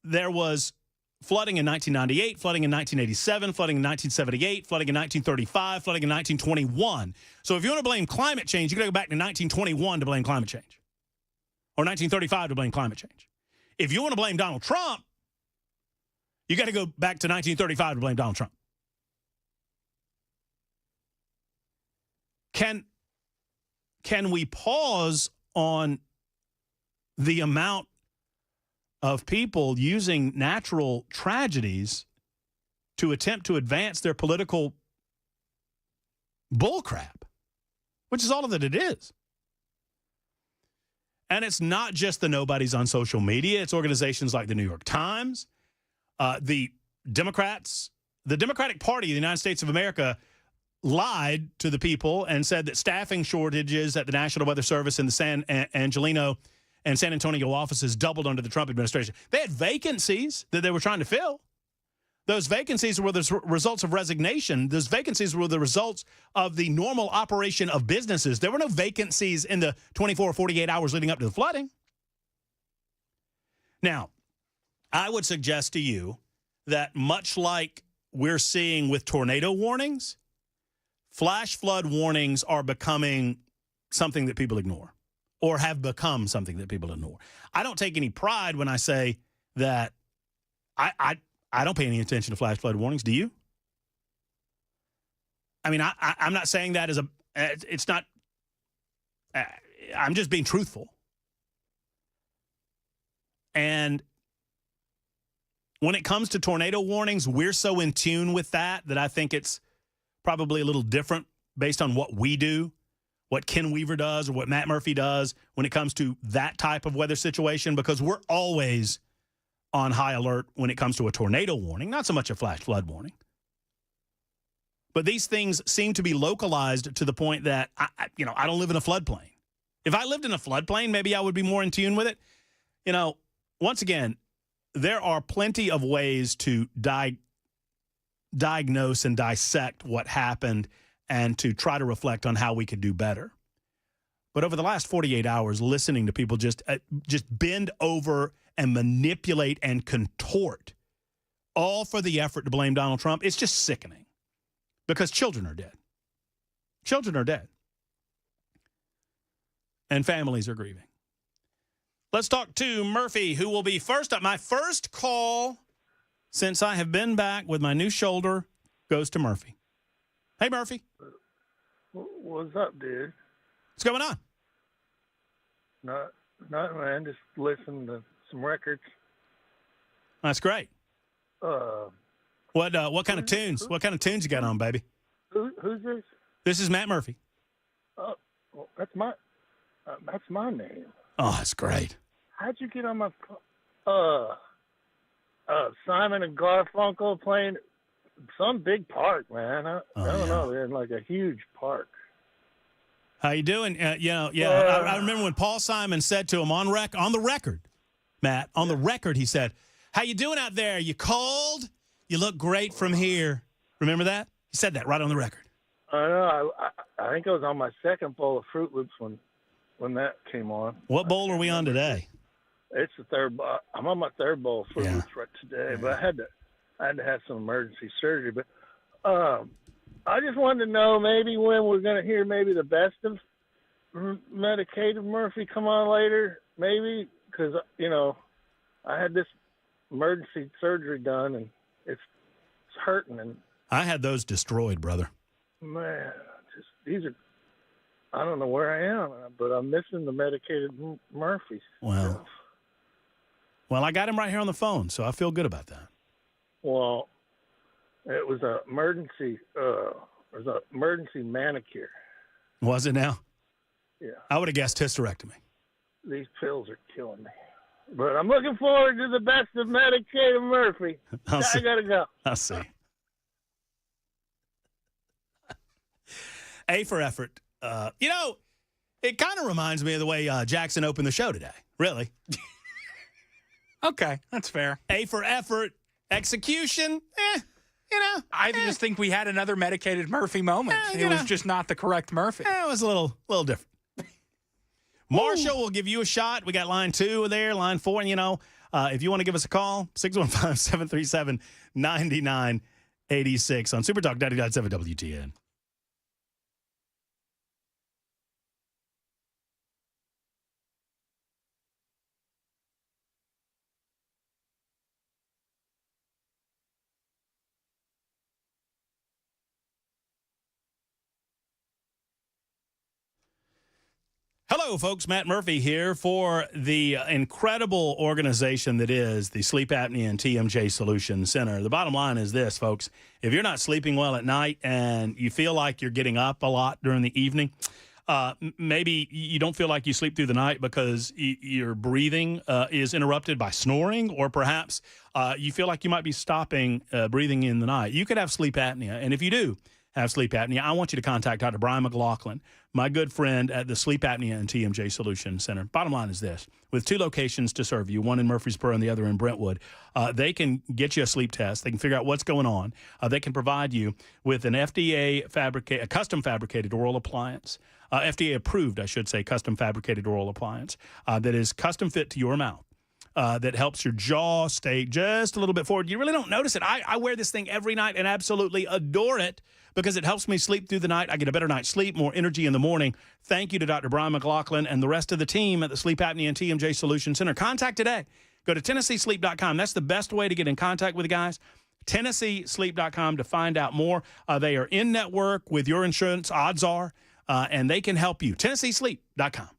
there was flooding in 1998, flooding in 1987, flooding in 1978, flooding in 1935, flooding in 1921. So if you want to blame climate change, you got to go back to 1921 to blame climate change. Or 1935 to blame climate change. If you want to blame Donald Trump, you got to go back to 1935 to blame Donald Trump. Can we pause on the amount of people using natural tragedies to attempt to advance their political bullcrap, which is all that it is? And it's not just the nobodies on social media. It's organizations like the New York Times, the Democrats, the Democratic Party of the United States of America lied to the people and said that staffing shortages at the National Weather Service in the San Angelino and San Antonio offices doubled under the Trump administration. They had vacancies that they were trying to fill. Those vacancies were the results of resignation. Those vacancies were the results of the normal operation of businesses. There were no vacancies in the 24 or 48 hours leading up to the flooding. Now, I would suggest to you that much like we're seeing with tornado warnings, flash flood warnings are becoming something that people ignore or have become something that people ignore. I don't take any pride when I say that I don't pay any attention to flash flood warnings. Do you? I mean, I'm not saying that as a, it's not, I'm just being truthful. And when it comes to tornado warnings, we're so in tune with that I think it's probably a little different based on what we do, what Ken Weaver does or what Matt Murphy does when it comes to that type of weather situation, because we're always on high alert when it comes to a tornado warning, not so much a flash flood warning. But these things seem to be localized to the point that, I don't live in a floodplain. If I lived in a floodplain, maybe I would be more in tune with it. Once again, there are plenty of ways to diagnose and dissect what happened and to try to reflect on how we could do better. But over the last 48 hours, listening to people just bend over and manipulate and contort, all for the effort to blame Donald Trump, it's just sickening because children are dead. Children are dead. And families are grieving. Let's talk to Murphy, who will be first up. My first call since I have been back with my new shoulder goes to Murphy. Hey, Murphy. What's up, dude? What's going on? Not man. Just listening to some records. That's great. What kind of tunes? What kind of tunes you got on, baby? Who's this? This is Matt Murphy. Well, that's my name. Oh, that's great. How'd you get on my? Simon and Garfunkel playing some big park, man. I don't know. They're in like a huge park. How you doing? I remember when Paul Simon said to him on the record, Matt, on the record, he said, "How you doing out there? You cold? You look great from here." Remember that? He said that right on the record. I know. I think I was on my second bowl of Fruit Loops when that came on. What bowl are we on today? It's the third. I'm on my third bowl of Fruit Loops right today, but I had to have some emergency surgery. But I just wanted to know maybe when we're going to hear maybe the best of Medicated Murphy come on later, maybe because I had this emergency surgery done and it's hurting, and I had those destroyed, brother. Man, these are. I don't know where I am, but I'm missing the Medicated Murphy. Well, I got him right here on the phone, so I feel good about that. Well, it was an emergency. It was an emergency manicure. Was it now? Yeah. I would have guessed hysterectomy. These pills are killing me, but I'm looking forward to the best of Medicated Murphy. I gotta go. I'll see. A for effort. It kind of reminds me of the way Jackson opened the show today. Really. Okay, that's fair. A for effort. Execution. I just think we had another Medicated Murphy moment. It was just not the correct Murphy. It was a little different. Marshall will give you a shot. We got line 2 there, line 4. And, if you want to give us a call, 615-737-9986 on Supertalk 90.7 WTN. Hello, folks. Matt Murphy here for the incredible organization that is the Sleep Apnea and TMJ Solutions Center. The bottom line is this, folks. If you're not sleeping well at night and you feel like you're getting up a lot during the evening, maybe you don't feel like you sleep through the night because your breathing is interrupted by snoring, or perhaps you feel like you might be stopping breathing in the night. You could have sleep apnea, and if you do have sleep apnea, I want you to contact Dr. Brian McLaughlin, my good friend at the Sleep Apnea and TMJ Solutions Center. Bottom line is this. With 2 locations to serve you, one in Murfreesboro and the other in Brentwood, they can get you a sleep test. They can figure out what's going on. They can provide you with an a custom fabricated oral appliance, FDA approved, I should say, custom fabricated oral appliance that is custom fit to your mouth. That helps your jaw stay just a little bit forward. You really don't notice it. I wear this thing every night and absolutely adore it because it helps me sleep through the night. I get a better night's sleep, more energy in the morning. Thank you to Dr. Brian McLaughlin and the rest of the team at the Sleep Apnea and TMJ Solutions Center. Contact today. Go to TennesseeSleep.com. That's the best way to get in contact with the guys. TennesseeSleep.com to find out more. They are in network with your insurance, odds are, and they can help you. TennesseeSleep.com.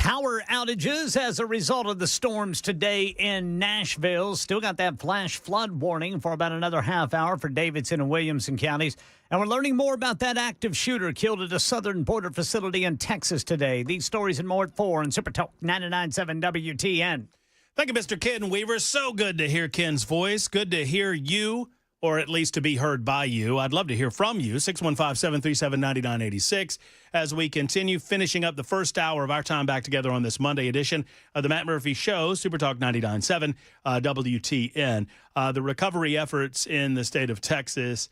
Power outages as a result of the storms today in Nashville. Still got that flash flood warning for about another half hour for Davidson and Williamson counties. And we're learning more about that active shooter killed at a southern border facility in Texas today. These stories and more at 4 on Supertalk 99.7 WTN. Thank you, Mr. Ken Weaver. So good to hear Ken's voice. Good to hear you, or at least to be heard by you. I'd love to hear from you. 615-737-9986 as we continue finishing up the first hour of our time back together on this Monday edition of the Matt Murphy Show, Supertalk 99.7 WTN. The recovery efforts in the state of Texas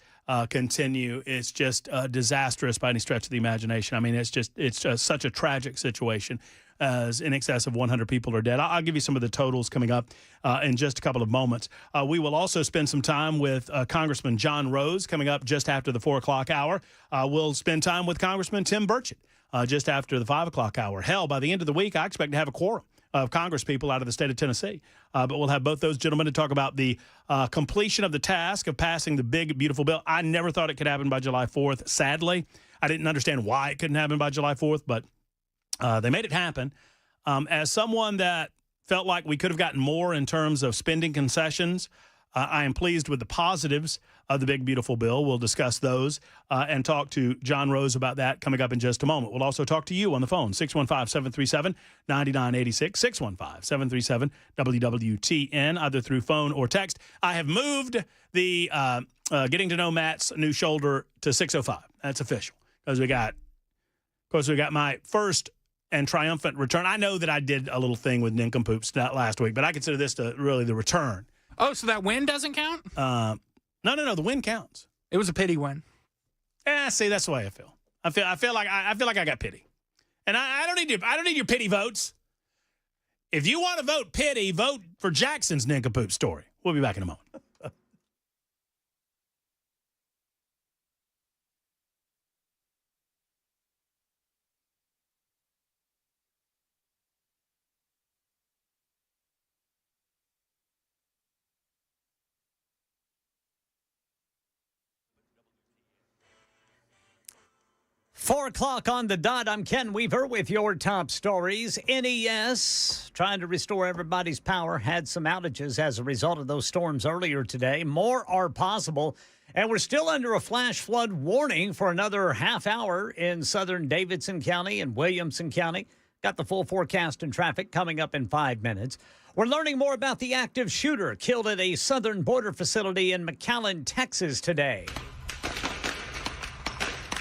continue. It's just disastrous by any stretch of the imagination. I mean, it's just such a tragic situation. As in excess of 100 people are dead. I'll give you some of the totals coming up in just a couple of moments. We will also spend some time with Congressman John Rose coming up just after the 4 o'clock hour. We'll spend time with Congressman Tim Burchett just after the 5 o'clock hour. Hell, by the end of the week, I expect to have a quorum of Congress people out of the state of Tennessee. But we'll have both those gentlemen to talk about the completion of the task of passing the big, beautiful bill. I never thought it could happen by July 4th. Sadly, I didn't understand why it couldn't happen by July 4th, but they made it happen. As someone that felt like we could have gotten more in terms of spending concessions, I am pleased with the positives of the big, beautiful bill. We'll discuss those and talk to John Rose about that coming up in just a moment. We'll also talk to you on the phone, 615-737-9986, 615-737-WWTN, either through phone or text. I have moved the getting to know Matt's new shoulder to 605. That's official because we got my first and triumphant return. I know that I did a little thing with nincompoops last week, but I consider this really the return. Oh, so that win doesn't count? No, the win counts. It was a pity win. See, that's the way I feel. I feel like I got pity, and I don't need your pity votes. If you want to vote pity, vote for Jackson's nincompoop story. We'll be back in a moment. 4 o'clock on the dot. I'm Ken Weaver with your top stories. NES trying to restore everybody's power. Had some outages as a result of those storms earlier today. More are possible. And we're still under a flash flood warning for another half hour in southern Davidson County and Williamson County. Got the full forecast and traffic coming up in 5 minutes. We're learning more about the active shooter killed at a southern border facility in McAllen, Texas today.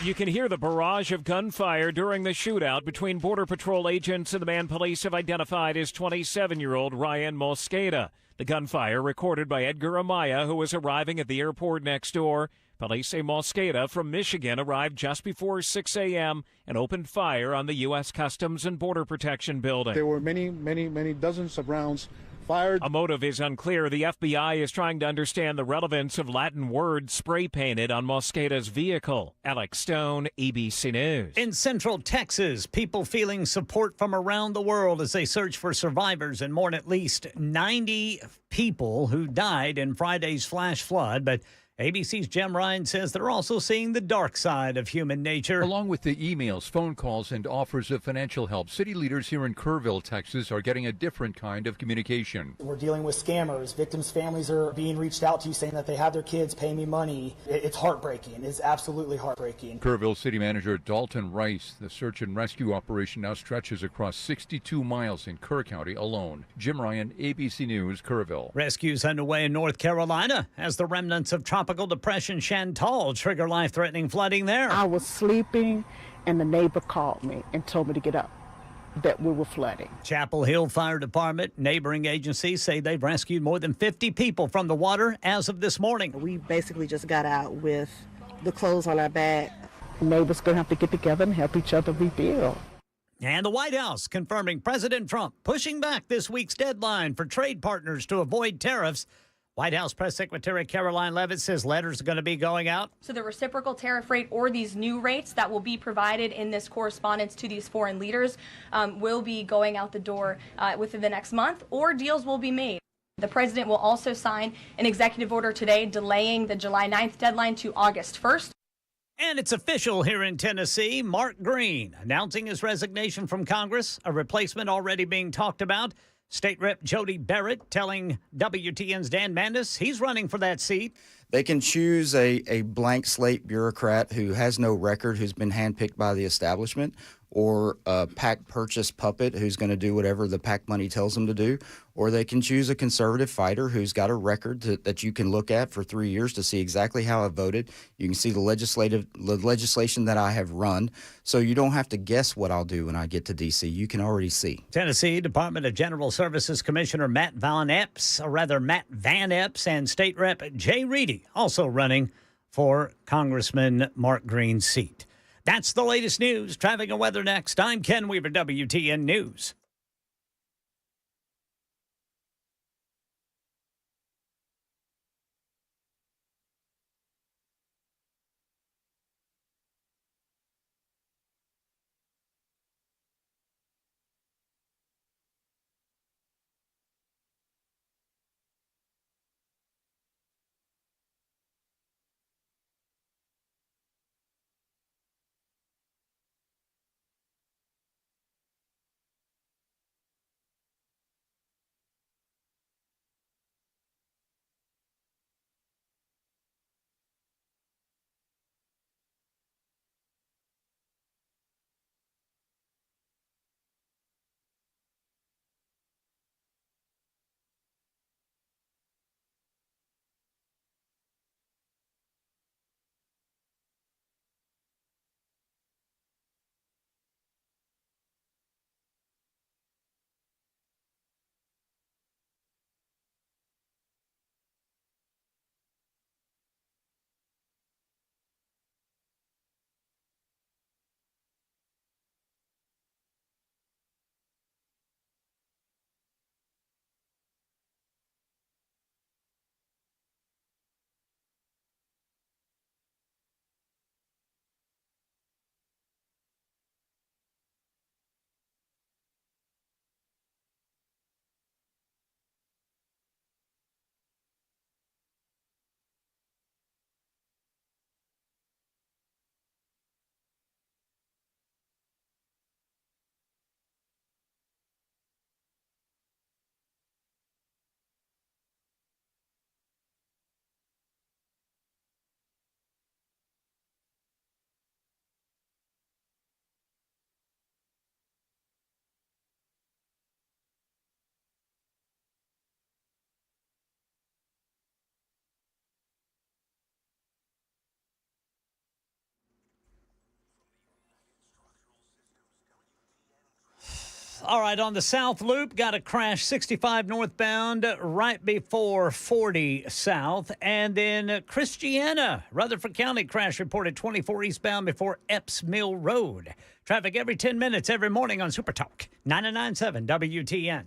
You can hear the barrage of gunfire during the shootout between Border Patrol agents and the man police have identified as 27-year-old Ryan Mosqueda. The gunfire recorded by Edgar Amaya, who was arriving at the airport next door. Police say Mosqueda from Michigan arrived just before 6 a.m. and opened fire on the U.S. Customs and Border Protection building. There were many dozens of rounds fired. A motive is unclear. The FBI is trying to understand the relevance of Latin words spray-painted on Mosqueda's vehicle. Alex Stone, ABC News. In Central Texas, people feeling support from around the world as they search for survivors and mourn at least 90 people who died in Friday's flash flood. But ABC's Jim Ryan says they're also seeing the dark side of human nature. Along with the emails, phone calls, and offers of financial help, city leaders here in Kerrville, Texas, are getting a different kind of communication. We're dealing with scammers. Victims' families are being reached out to saying that they have their kids pay me money. It's heartbreaking. It's absolutely heartbreaking. Kerrville City Manager Dalton Rice, the search and rescue operation now stretches across 62 miles in Kerr County alone. Jim Ryan, ABC News, Kerrville. Rescues underway in North Carolina as the remnants of tropical depression Chantal trigger life-threatening flooding there. I was sleeping and the neighbor called me and told me to get up, that we were flooding. Chapel Hill Fire Department, neighboring agencies say they've rescued more than 50 people from the water as of this morning. We basically just got out with the clothes on our back. Neighbors going to have to get together and help each other rebuild. And the White House confirming President Trump pushing back this week's deadline for trade partners to avoid tariffs. White House Press Secretary Caroline Leavitt says letters are going to be going out. So the reciprocal tariff rate or these new rates that will be provided in this correspondence to these foreign leaders will be going out the door within the next month, or deals will be made. The president will also sign an executive order today delaying the July 9th deadline to August 1st. And it's official here in Tennessee. Mark Green announcing his resignation from Congress, a replacement already being talked about. State Rep Jody Barrett telling WTN's Dan Mandis he's running for that seat. They can choose a blank slate bureaucrat who has no record, who's been handpicked by the establishment, or a PAC purchase puppet who's going to do whatever the PAC money tells them to do, or they can choose a conservative fighter who's got a record that you can look at for 3 years to see exactly how I voted. You can see the legislation that I have run, so you don't have to guess what I'll do when I get to D.C. You can already see. Tennessee Department of General Services Commissioner Matt Van Epps, and State Rep Jay Reedy also running for Congressman Mark Green's seat. That's the latest news. Traffic and weather next. I'm Ken Weaver, WTN News. All right, on the South Loop, got a crash 65 northbound right before 40 south. And then Christiana, Rutherford County crash reported 24 eastbound before Epps Mill Road. Traffic every 10 minutes every morning on Supertalk 99.7 WTN.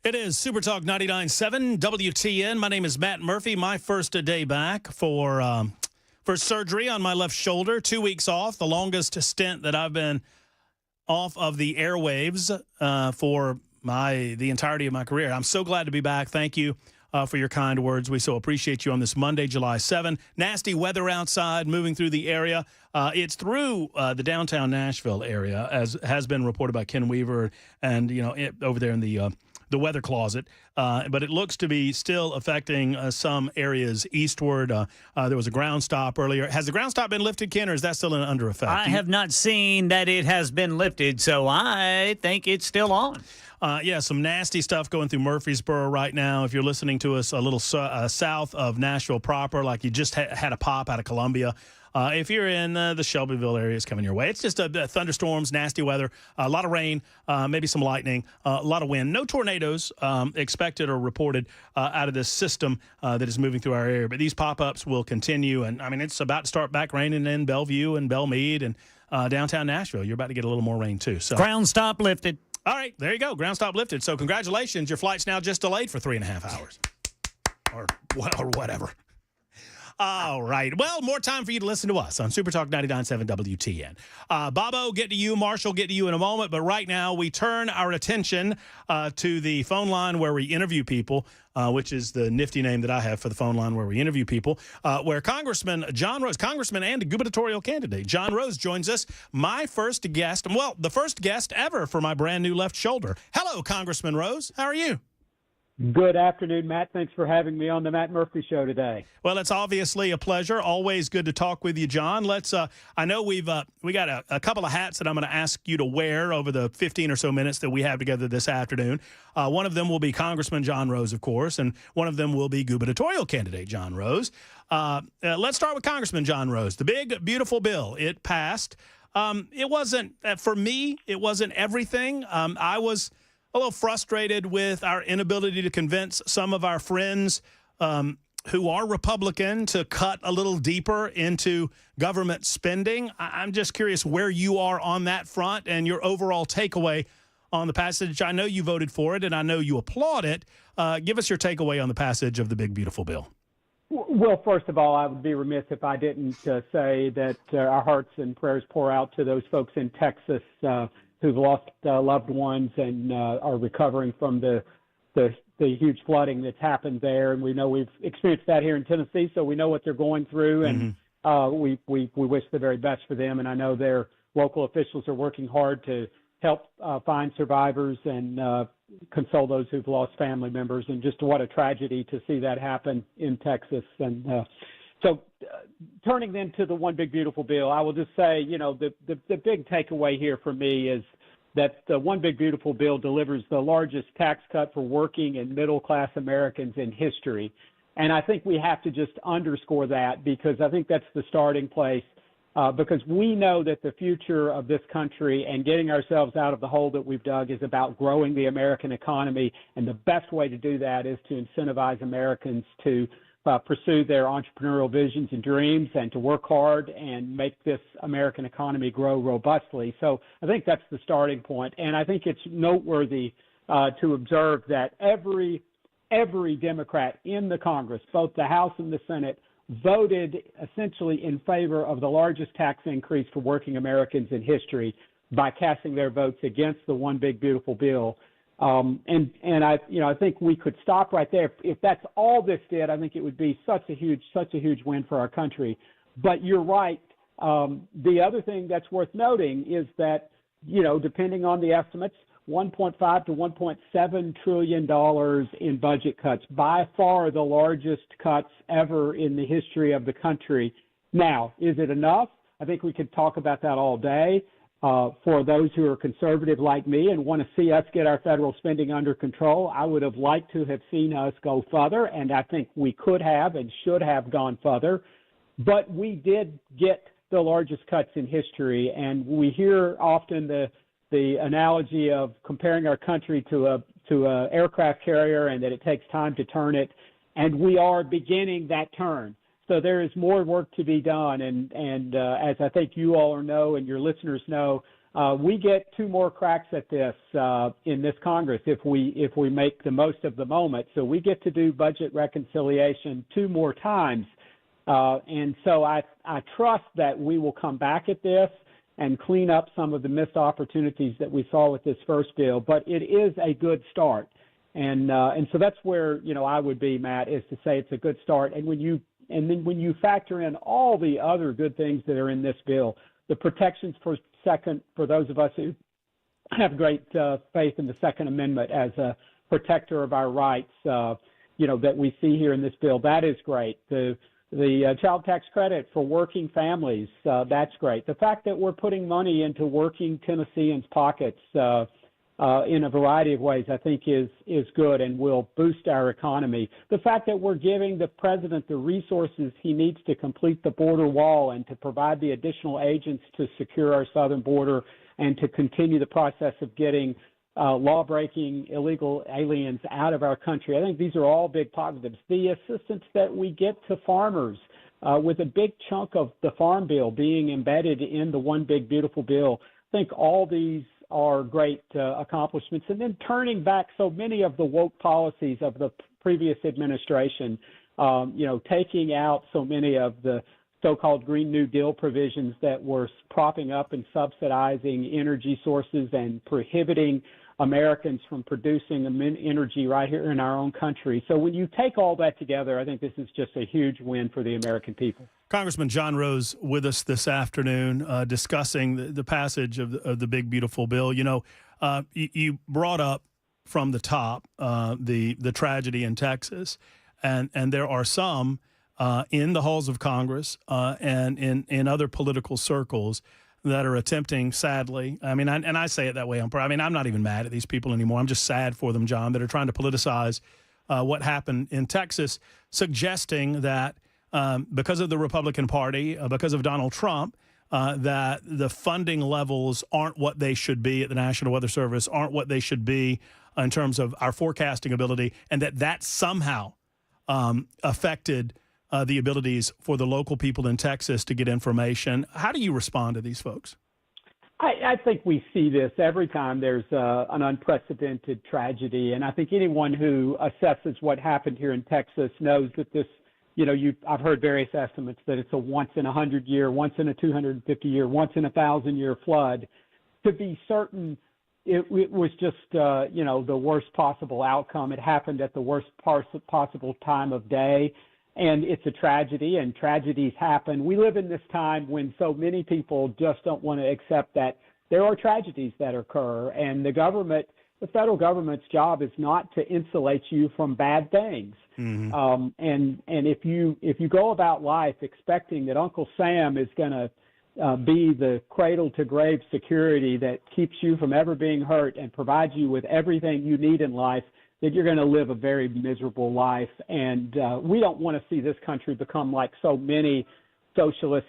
It is Super Talk 99.7 WTN. My name is Matt Murphy. My first day back for surgery on my left shoulder. 2 weeks off, the longest stint that I've been off of the airwaves for the entirety of my career. I'm so glad to be back. Thank you for your kind words. We so appreciate you on this Monday, July 7. Nasty weather outside, moving through the area. It's through the downtown Nashville area, as has been reported by Ken Weaver and over there in the the weather closet, but it looks to be still affecting some areas eastward. There was a ground stop earlier. Has the ground stop been lifted, Ken, or is that still under effect? I have not seen that it has been lifted, so I think it's still on. Some nasty stuff going through Murfreesboro right now. If you're listening to us a little south of Nashville proper, like you just had a pop out of Columbia, if you're in the Shelbyville area, it's coming your way. It's just thunderstorms, nasty weather, a lot of rain, maybe some lightning, a lot of wind. No tornadoes expected or reported out of this system that is moving through our area. But these pop-ups will continue. And, I mean, it's about to start back raining in Bellevue and Belmead and downtown Nashville. You're about to get a little more rain, too. So ground stop lifted. All right, there you go. Ground stop lifted. So congratulations. Your flight's now just delayed for 3.5 hours or whatever. All right. Well, more time for you to listen to us on Supertalk 99.7 WTN. Bobo, get to you. Marshall, get to you in a moment. But right now, we turn our attention to the phone line where we interview people, which is the nifty name that I have for the phone line where we interview people, where Congressman John Rose, Congressman and gubernatorial candidate John Rose joins us, my first guest, well, the first guest ever for my brand new left shoulder. Hello, Congressman Rose. How are you? Good afternoon, Matt. Thanks for having me on the Matt Murphy Show today. Well, it's obviously a pleasure. Always good to talk with you, John. Let's. I know we got a couple of hats that I'm going to ask you to wear over the 15 or so minutes that we have together this afternoon. One of them will be Congressman John Rose, of course, and one of them will be gubernatorial candidate John Rose. Let's start with Congressman John Rose. The big, beautiful bill. It passed. It wasn't, for me, it wasn't everything. I was a little frustrated with our inability to convince some of our friends who are Republican to cut a little deeper into government spending. I'm just curious where you are on that front and your overall takeaway on the passage. I know you voted for it, and I know you applaud it. Give us your takeaway on the passage of the big, beautiful bill. Well, first of all, I would be remiss if I didn't say that our hearts and prayers pour out to those folks in Texas who've lost loved ones and are recovering from the huge flooding that's happened there. And we know we've experienced that here in Tennessee, so we know what they're going through. And we wish the very best for them. And I know their local officials are working hard to help find survivors and console those who've lost family members. And just what a tragedy to see that happen in Texas. And so turning then to the one big beautiful bill, I will just say, the big takeaway here for me is that the one big beautiful bill delivers the largest tax cut for working and middle class Americans in history. And I think we have to just underscore that, because I think that's the starting place, because we know that the future of this country and getting ourselves out of the hole that we've dug is about growing the American economy. And the best way to do that is to incentivize Americans to pursue their entrepreneurial visions and dreams and to work hard and make this American economy grow robustly. So I think that's the starting point. And I think it's noteworthy to observe that every Democrat in the Congress, both the House and the Senate, voted essentially in favor of the largest tax increase for working Americans in history by casting their votes against the one big beautiful bill. And I think we could stop right there. If that's all this did, I think it would be such a huge win for our country. But you're right. The other thing that's worth noting is that, depending on the estimates, $1.5 to $1.7 trillion in budget cuts, by far the largest cuts ever in the history of the country. Now, is it enough? I think we could talk about that all day. For those who are conservative like me and want to see us get our federal spending under control, I would have liked to have seen us go further, and I think we could have and should have gone further. But we did get the largest cuts in history, and we hear often the analogy of comparing our country to a aircraft carrier and that it takes time to turn it, and we are beginning that turn. So there is more work to be done, and as I think you all know and your listeners know, we get two more cracks at this in this Congress if we make the most of the moment. So we get to do budget reconciliation two more times, and so I trust that we will come back at this and clean up some of the missed opportunities that we saw with this first bill. But it is a good start, and so that's where I would be, Matt, is to say it's a good start. And then when you factor in all the other good things that are in this bill, the protections for those of us who have great faith in the Second Amendment as a protector of our rights, that we see here in this bill. That is great. The child tax credit for working families, that's great. The fact that we're putting money into working Tennesseans' pockets in a variety of ways, I think is good and will boost our economy. The fact that we're giving the president the resources he needs to complete the border wall and to provide the additional agents to secure our southern border and to continue the process of getting law-breaking illegal aliens out of our country. I think these are all big positives. The assistance that we get to farmers with a big chunk of the farm bill being embedded in the one big beautiful bill, I think all these are great accomplishments. And then turning back so many of the woke policies of the previous administration, taking out so many of the so-called Green New Deal provisions that were propping up and subsidizing energy sources and prohibiting Americans from producing energy right here in our own country. So when you take all that together, I think this is just a huge win for the American people. Congressman John Rose with us this afternoon discussing the passage of the big, beautiful bill. You brought up from the top the tragedy in Texas, and there are some in the halls of Congress and in other political circles that are attempting, sadly, and I say it that way. I'm not even mad at these people anymore. I'm just sad for them, John, that are trying to politicize what happened in Texas, suggesting that because of the Republican Party, because of Donald Trump, that the funding levels aren't what they should be at the National Weather Service, aren't what they should be in terms of our forecasting ability, and that somehow affected the abilities for the local people in Texas to get information. How do you respond to these folks? I think we see this every time there's an unprecedented tragedy, and I think anyone who assesses what happened here in Texas knows that this, I've heard various estimates that it's a once in 100-year, once in a 250-year, once in a 1,000-year flood. To be certain, it was just, the worst possible outcome. It happened at the worst possible time of day. And it's a tragedy, and tragedies happen. We live in this time when so many people just don't want to accept that there are tragedies that occur, and the federal government's job is not to insulate you from bad things. Mm-hmm. And if you go about life expecting that Uncle Sam is going to be the cradle to grave security that keeps you from ever being hurt and provides you with everything you need in life, that you're going to live a very miserable life. And we don't want to see this country become like so many socialist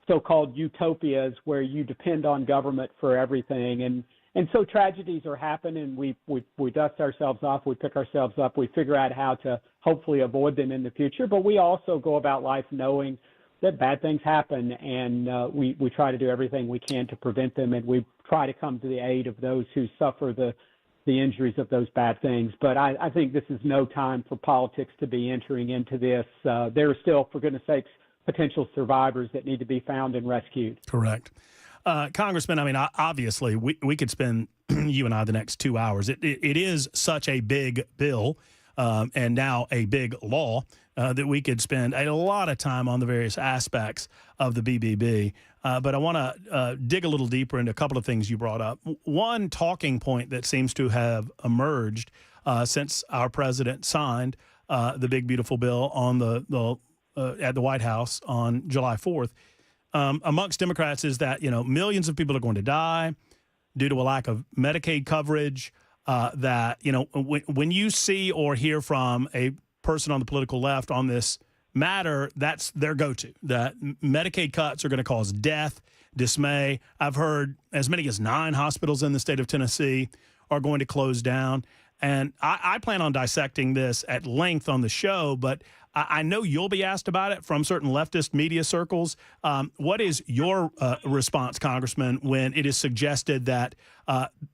so-called utopias where you depend on government for everything. And so tragedies are happening. We dust ourselves off, we pick ourselves up, we figure out how to hopefully avoid them in the future. But we also go about life knowing that bad things happen, and we try to do everything we can to prevent them, and we try to come to the aid of those who suffer the injuries of those bad things. But I think this is no time for politics to be entering into this. There are still, for goodness sakes, potential survivors that need to be found and rescued. Correct. Congressman, obviously, we could spend, you and I, the next 2 hours. It is such a big bill and now a big law that we could spend a lot of time on the various aspects of the BBB. But I want to dig a little deeper into a couple of things you brought up. One talking point that seems to have emerged since our president signed the big, beautiful bill on at the White House on July 4th amongst Democrats is that, millions of people are going to die due to a lack of Medicaid coverage, that, when you see or hear from a person on the political left on this matter, that's their go-to, that Medicaid cuts are going to cause death, dismay. I've heard as many as 9 hospitals in the state of Tennessee are going to close down. And I plan on dissecting this at length on the show, but I know you'll be asked about it from certain leftist media circles. What is your response, Congressman, when it is suggested that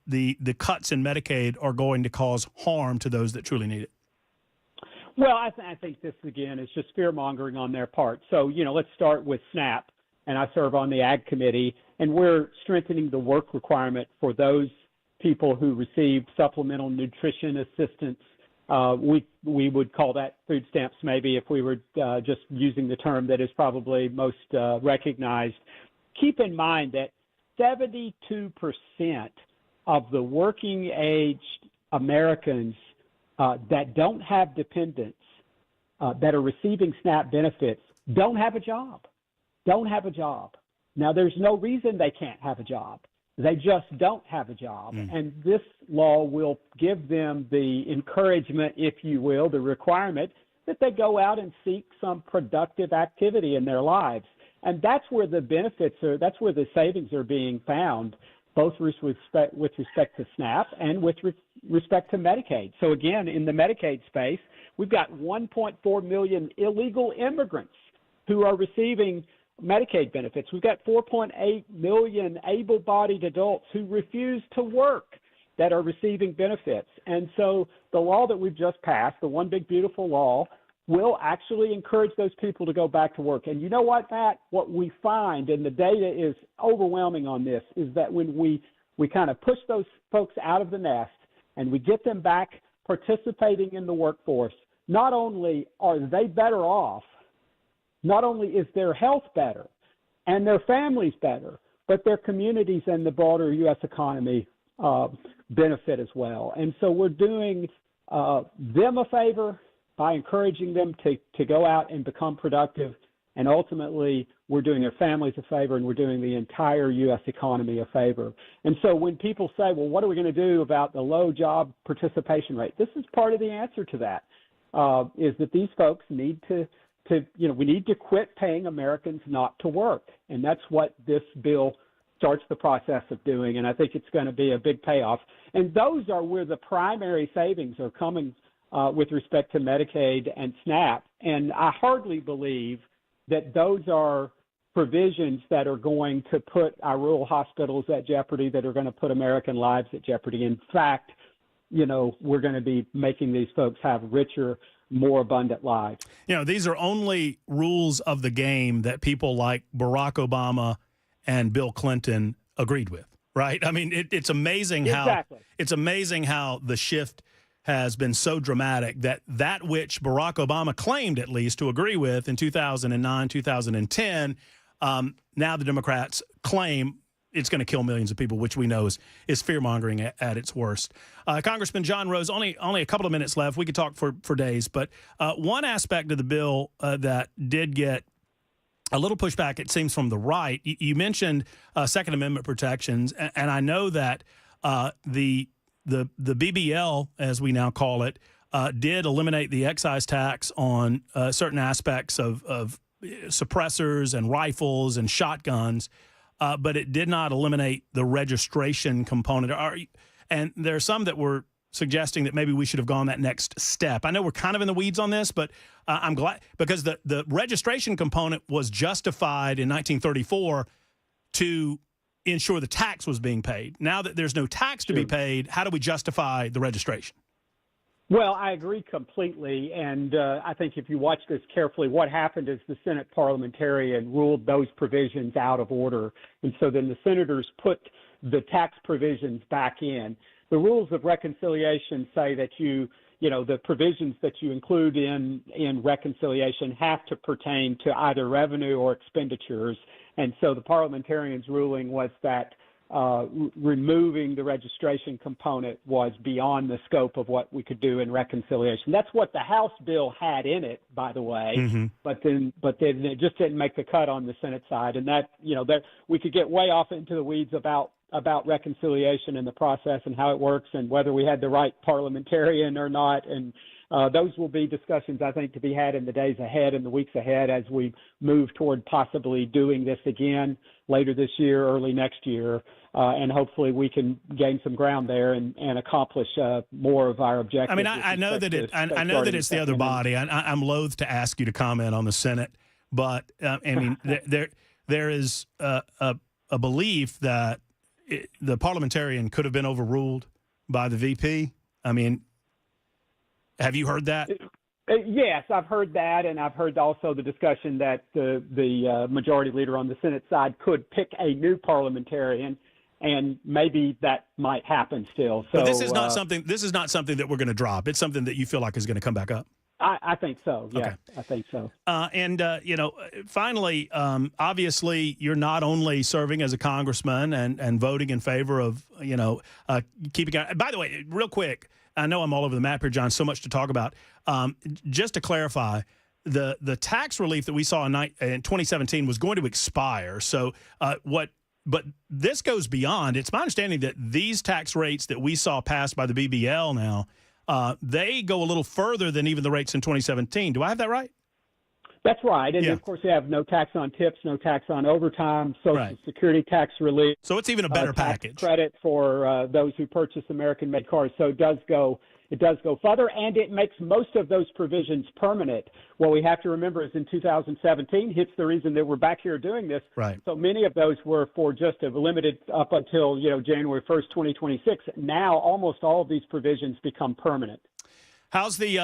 the cuts in Medicaid are going to cause harm to those that truly need it? Well, I think this, again, is just fear-mongering on their part. So, let's start with SNAP, and I serve on the Ag Committee, and we're strengthening the work requirement for those people who receive supplemental nutrition assistance. We would call that food stamps maybe if we were just using the term that is probably most recognized. Keep in mind that 72% of the working-age Americans that don't have dependents that are receiving SNAP benefits don't have a job. Now, there's no reason they can't have a job. They just don't have a job. And this law will give them the encouragement, if you will, the requirement that they go out and seek some productive activity in their lives. And that's where the benefits are, that's where the savings are being found, both with respect to SNAP and with respect to Medicaid. So again, in the Medicaid space, we've got 1.4 million illegal immigrants who are receiving Medicaid benefits. We've got 4.8 million able-bodied adults who refuse to work that are receiving benefits. And so the law that we've just passed, the One Big Beautiful Law, will actually encourage those people to go back to work. And you know what, Matt? What we find, and the data is overwhelming on this, is that when we kind of push those folks out of the nest and we get them back participating in the workforce, not only are they better off, not only is their health better and their families better, but their communities and the broader U.S. economy benefit as well. And so we're doing them a favor by encouraging them to go out and become productive. And ultimately, we're doing their families a favor, and we're doing the entire U.S. economy a favor. And so when people say, well, what are we going to do about the low job participation rate? This is part of the answer to that, is that these folks need we need to quit paying Americans not to work. And that's what this bill starts the process of doing. And I think it's going to be a big payoff. And those are where the primary savings are coming with respect to Medicaid and SNAP. And I hardly believe that those are provisions that are going to put our rural hospitals at jeopardy, that are going to put American lives at jeopardy. In fact, we're going to be making these folks have richer, more abundant lives. These are only rules of the game that people like Barack Obama and Bill Clinton agreed with, right? I mean, it's amazing how the shift has been so dramatic that which Barack Obama claimed at least to agree with in 2009, 2010, now the Democrats claim it's going to kill millions of people, which we know is fear-mongering at its worst. Congressman John Rose, only a couple of minutes left. We could talk for days, but one aspect of the bill that did get a little pushback, it seems, from the right. You mentioned Second Amendment protections, and I know that the BBL, as we now call it, did eliminate the excise tax on certain aspects of suppressors and rifles and shotguns. But it did not eliminate the registration component. And there are some that were suggesting that maybe we should have gone that next step. I know we're kind of in the weeds on this, but I'm glad, because the registration component was justified in 1934 to ensure the tax was being paid. Now that there's no tax to be paid, how do we justify the registration? Well, I agree completely, and I think if you watch this carefully, what happened is the Senate parliamentarian ruled those provisions out of order, and so then the senators put the tax provisions back in. The rules of reconciliation say that the provisions that you include in reconciliation have to pertain to either revenue or expenditures, and so the parliamentarian's ruling was that removing the registration component was beyond the scope of what we could do in reconciliation. That's what the House bill had in it, by the way, but then it just didn't make the cut on the Senate side. And that we could get way off into the weeds about reconciliation and the process and how it works and whether we had the right parliamentarian or not. And those will be discussions, I think, to be had in the days ahead and the weeks ahead as we move toward possibly doing this again later this year, early next year. And hopefully we can gain some ground there and accomplish more of our objectives. I mean, I know that it's the other body. I'm loath to ask you to comment on the Senate, but I mean, there is a belief that the parliamentarian could have been overruled by the VP. I mean, have you heard that? Yes, I've heard that, and I've heard also the discussion that the majority leader on the Senate side could pick a new parliamentarian, and maybe that might happen still. So but this is not something. This is not something that we're going to drop. It's something that you feel like is going to come back up. I think so. Yeah, Okay. I think so. Finally, obviously, you're not only serving as a congressman and voting in favor of, keeping. By the way, real quick, I know I'm all over the map here, John. So much to talk about. Just to clarify, the tax relief that we saw in 2017 was going to expire. So But this goes beyond. It's my understanding that these tax rates that we saw passed by the BBL now, they go a little further than even the rates in 2017. Do I have that right? That's right. And, of course, you have no tax on tips, no tax on overtime, Social Security tax relief. So it's even a better package. Credit for those who purchase American-made cars. So it does go further, and it makes most of those provisions permanent. What we have to remember is in 2017, hits the reason that we're back here doing this. Right. So many of those were for just a limited up until, January 1st, 2026. Now almost all of these provisions become permanent. How's the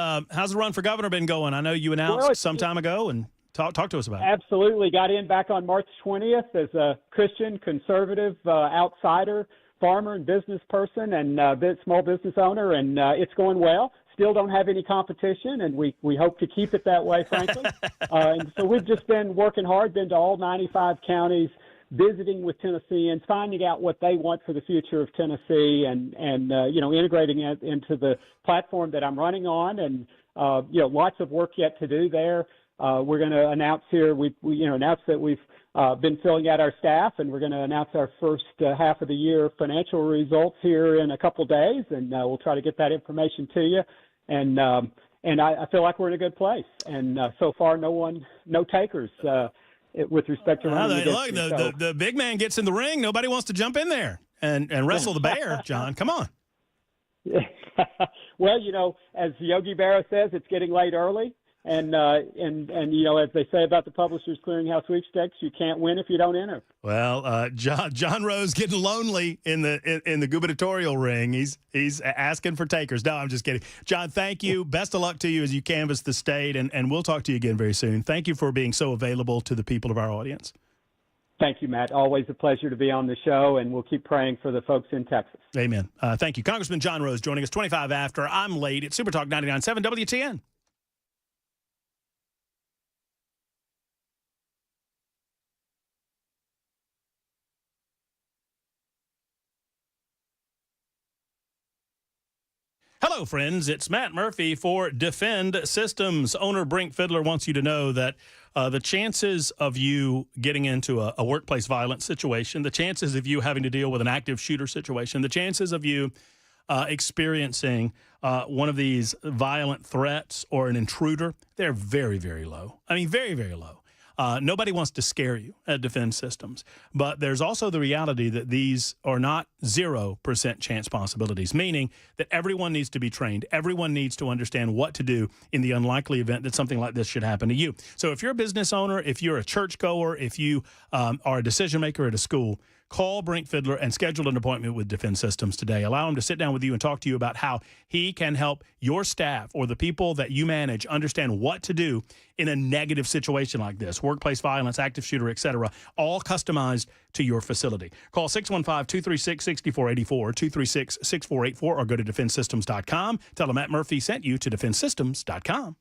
run for governor been going? I know you announced some time ago, and talk to us about it. Absolutely. Got in back on March 20th as a Christian, conservative, outsider, farmer and business person and small business owner, and it's going well. Still don't have any competition, and we hope to keep it that way, frankly. And so we've just been working hard, been to all 95 counties, visiting with Tennesseans, finding out what they want for the future of Tennessee, and integrating it into the platform that I'm running on, and lots of work yet to do there. We're going to announce here. We announced that we've been filling out our staff, and we're going to announce our first half of the year financial results here in a couple days, and we'll try to get that information to you. And I feel like we're in a good place. And so far, no takers with respect to running against me. Look, the big man gets in the ring. Nobody wants to jump in there and wrestle the bear. John, come on. Well, as Yogi Berra says, it's getting late early. And as they say about the Publishers Clearinghouse sweepstakes, you can't win if you don't enter. Well, John Rose getting lonely in the gubernatorial ring. He's asking for takers. No, I'm just kidding. John, thank you. Best of luck to you as you canvass the state, and we'll talk to you again very soon. Thank you for being so available to the people of our audience. Thank you, Matt. Always a pleasure to be on the show, and we'll keep praying for the folks in Texas. Amen. Thank you. Congressman John Rose joining us 25 after. I'm late at Supertalk 99.7 WTN. Hello, friends. It's Matt Murphy for Defend Systems. Owner Brink Fiddler wants you to know that the chances of you getting into a workplace violence situation, the chances of you having to deal with an active shooter situation, the chances of you experiencing one of these violent threats or an intruder, they're very, very low. I mean, very, very low. Nobody wants to scare you at Defend Systems, but there's also the reality that these are not 0% chance possibilities, meaning that everyone needs to be trained. Everyone needs to understand what to do in the unlikely event that something like this should happen to you. So if you're a business owner, if you're a churchgoer, if you are a decision maker at a school, call Brink Fiddler and schedule an appointment with Defend Systems today. Allow him to sit down with you and talk to you about how he can help your staff or the people that you manage understand what to do in a negative situation like this. Workplace violence, active shooter, etc., all customized to your facility. Call 615-236-6484, 236-6484, or go to defendsystems.com. Tell them Matt Murphy sent you to defendsystems.com.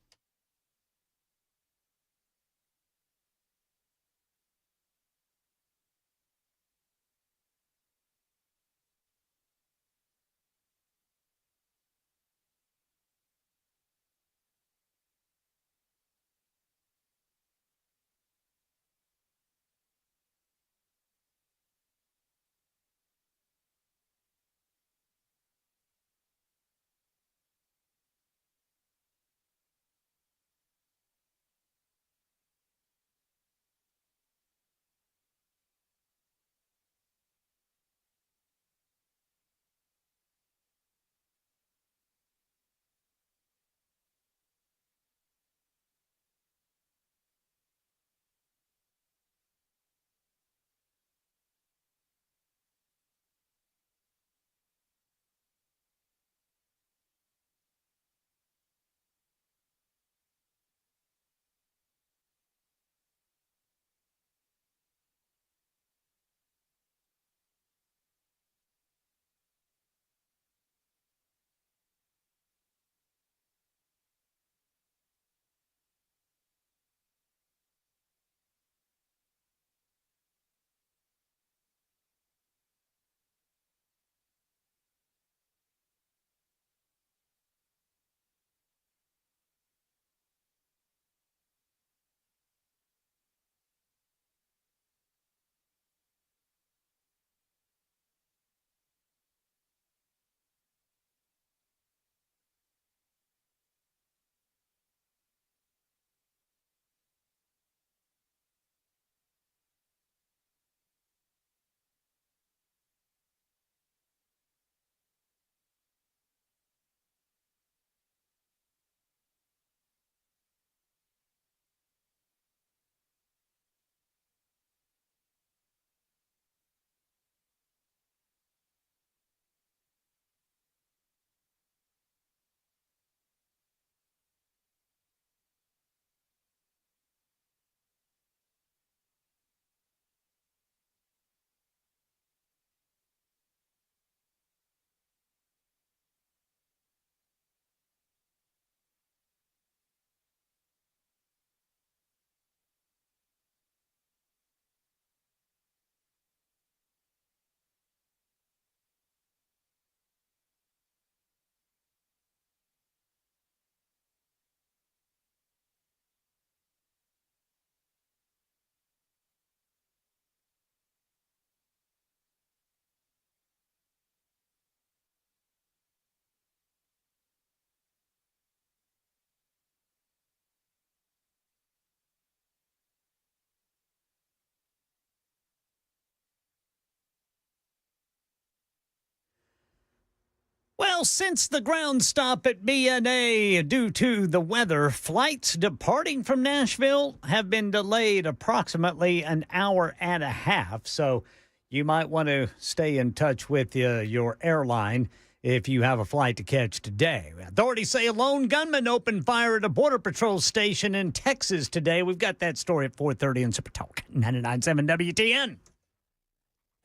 Well, since the ground stop at BNA due to the weather, flights departing from Nashville have been delayed approximately an hour and a half. So you might want to stay in touch with your airline if you have a flight to catch today. Authorities say a lone gunman opened fire at a Border Patrol station in Texas today. We've got that story at 4:30 in Supertalk, 99.7 WTN.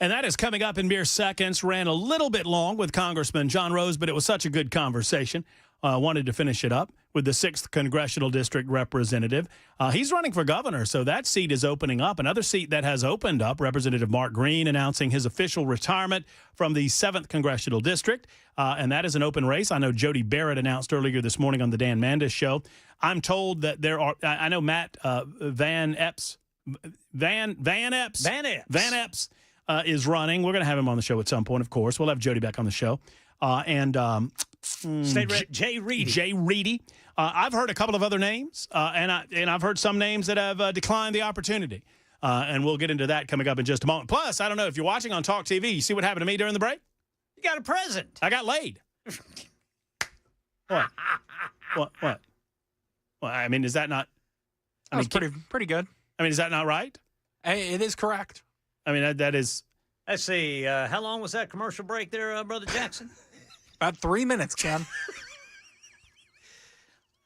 And that is coming up in mere seconds. Ran a little bit long with Congressman John Rose, but it was such a good conversation. Wanted to finish it up with the 6th Congressional District Representative. He's running for governor, so that seat is opening up. Another seat that has opened up, Representative Mark Green announcing his official retirement from the 7th Congressional District, and that is an open race. I know Jody Barrett announced earlier this morning on the Dan Mandis Show. I'm told that there are, I know Matt Van Epps is running. We're going to have him on the show at some point, of course. We'll have Jody back on the show. Jay Reedy. Jay Reedy. I've heard a couple of other names, and I've heard some names that have declined the opportunity. And we'll get into that coming up in just a moment. Plus, I don't know, if you're watching on Talk TV, you see what happened to me during the break? You got a present. I got laid. What? What? Well, I mean, is that not... That's pretty good. I mean, is that not right? It is correct. I mean, that is... Let's see. How long was that commercial break there, Brother Jackson? About 3 minutes, Ken.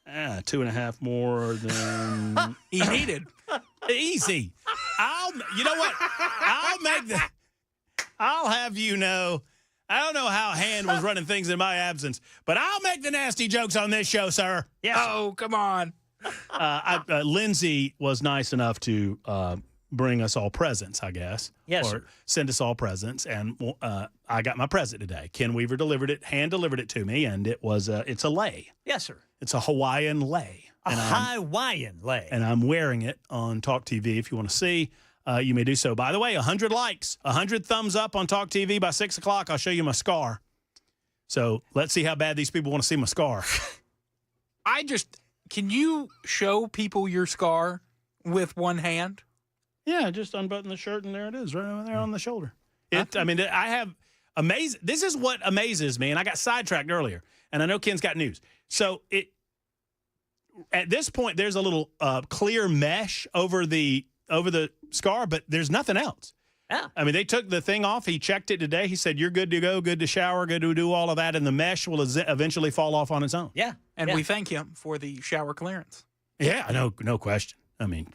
2.5 more than he needed. Easy. You know what? I'll have you know. I don't know how Hand was running things in my absence, but I'll make the nasty jokes on this show, sir. Yes. Oh, come on. Lindsay was nice enough to bring us all presents, I guess. Yes, or sir. Send us all presents, and I got my present today. Ken Weaver delivered it, hand delivered it to me, and it's a lei. Yes, sir. It's a Hawaiian lei. A Hawaiian lei. And I'm wearing it on Talk TV. If you want to see, you may do so. By the way, 100 likes, 100 thumbs up on Talk TV. By 6 o'clock, I'll show you my scar. So let's see how bad these people want to see my scar. Can you show people your scar with one hand? Yeah, just unbutton the shirt, and there it is, right over there on the shoulder. I have amazing. This is what amazes me, and I got sidetracked earlier, and I know Ken's got news. So at this point, there's a little clear mesh over the scar, but there's nothing else. Yeah. I mean, they took the thing off. He checked it today. He said, "You're good to go, good to shower, good to do all of that," and the mesh will eventually fall off on its own. Yeah, and we thank him for the shower clearance. Yeah, no question. I mean,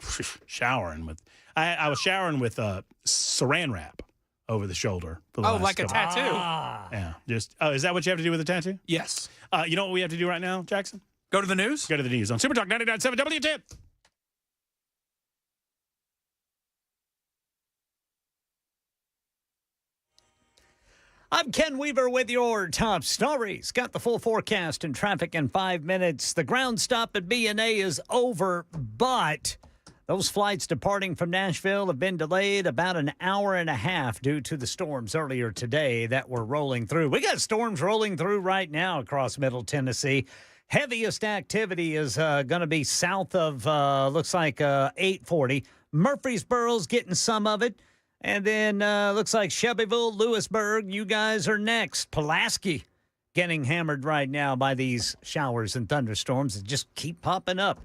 showering with. I was showering with saran wrap over the shoulder. For the last like a tattoo. Yeah. Just. Oh, is that what you have to do with a tattoo? Yes. You know what we have to do right now, Jackson? Go to the news. Go to the news on Supertalk 99.7 WTN. I'm Ken Weaver with your top stories. Got the full forecast and traffic in 5 minutes. The ground stop at BNA is over, but those flights departing from Nashville have been delayed about an hour and a half due to the storms earlier today that were rolling through. We got storms rolling through right now across Middle Tennessee. Heaviest activity is going to be south of, looks like 840. Murfreesboro's getting some of it. And then looks like Shelbyville, Lewisburg, you guys are next. Pulaski getting hammered right now by these showers and thunderstorms that just keep popping up.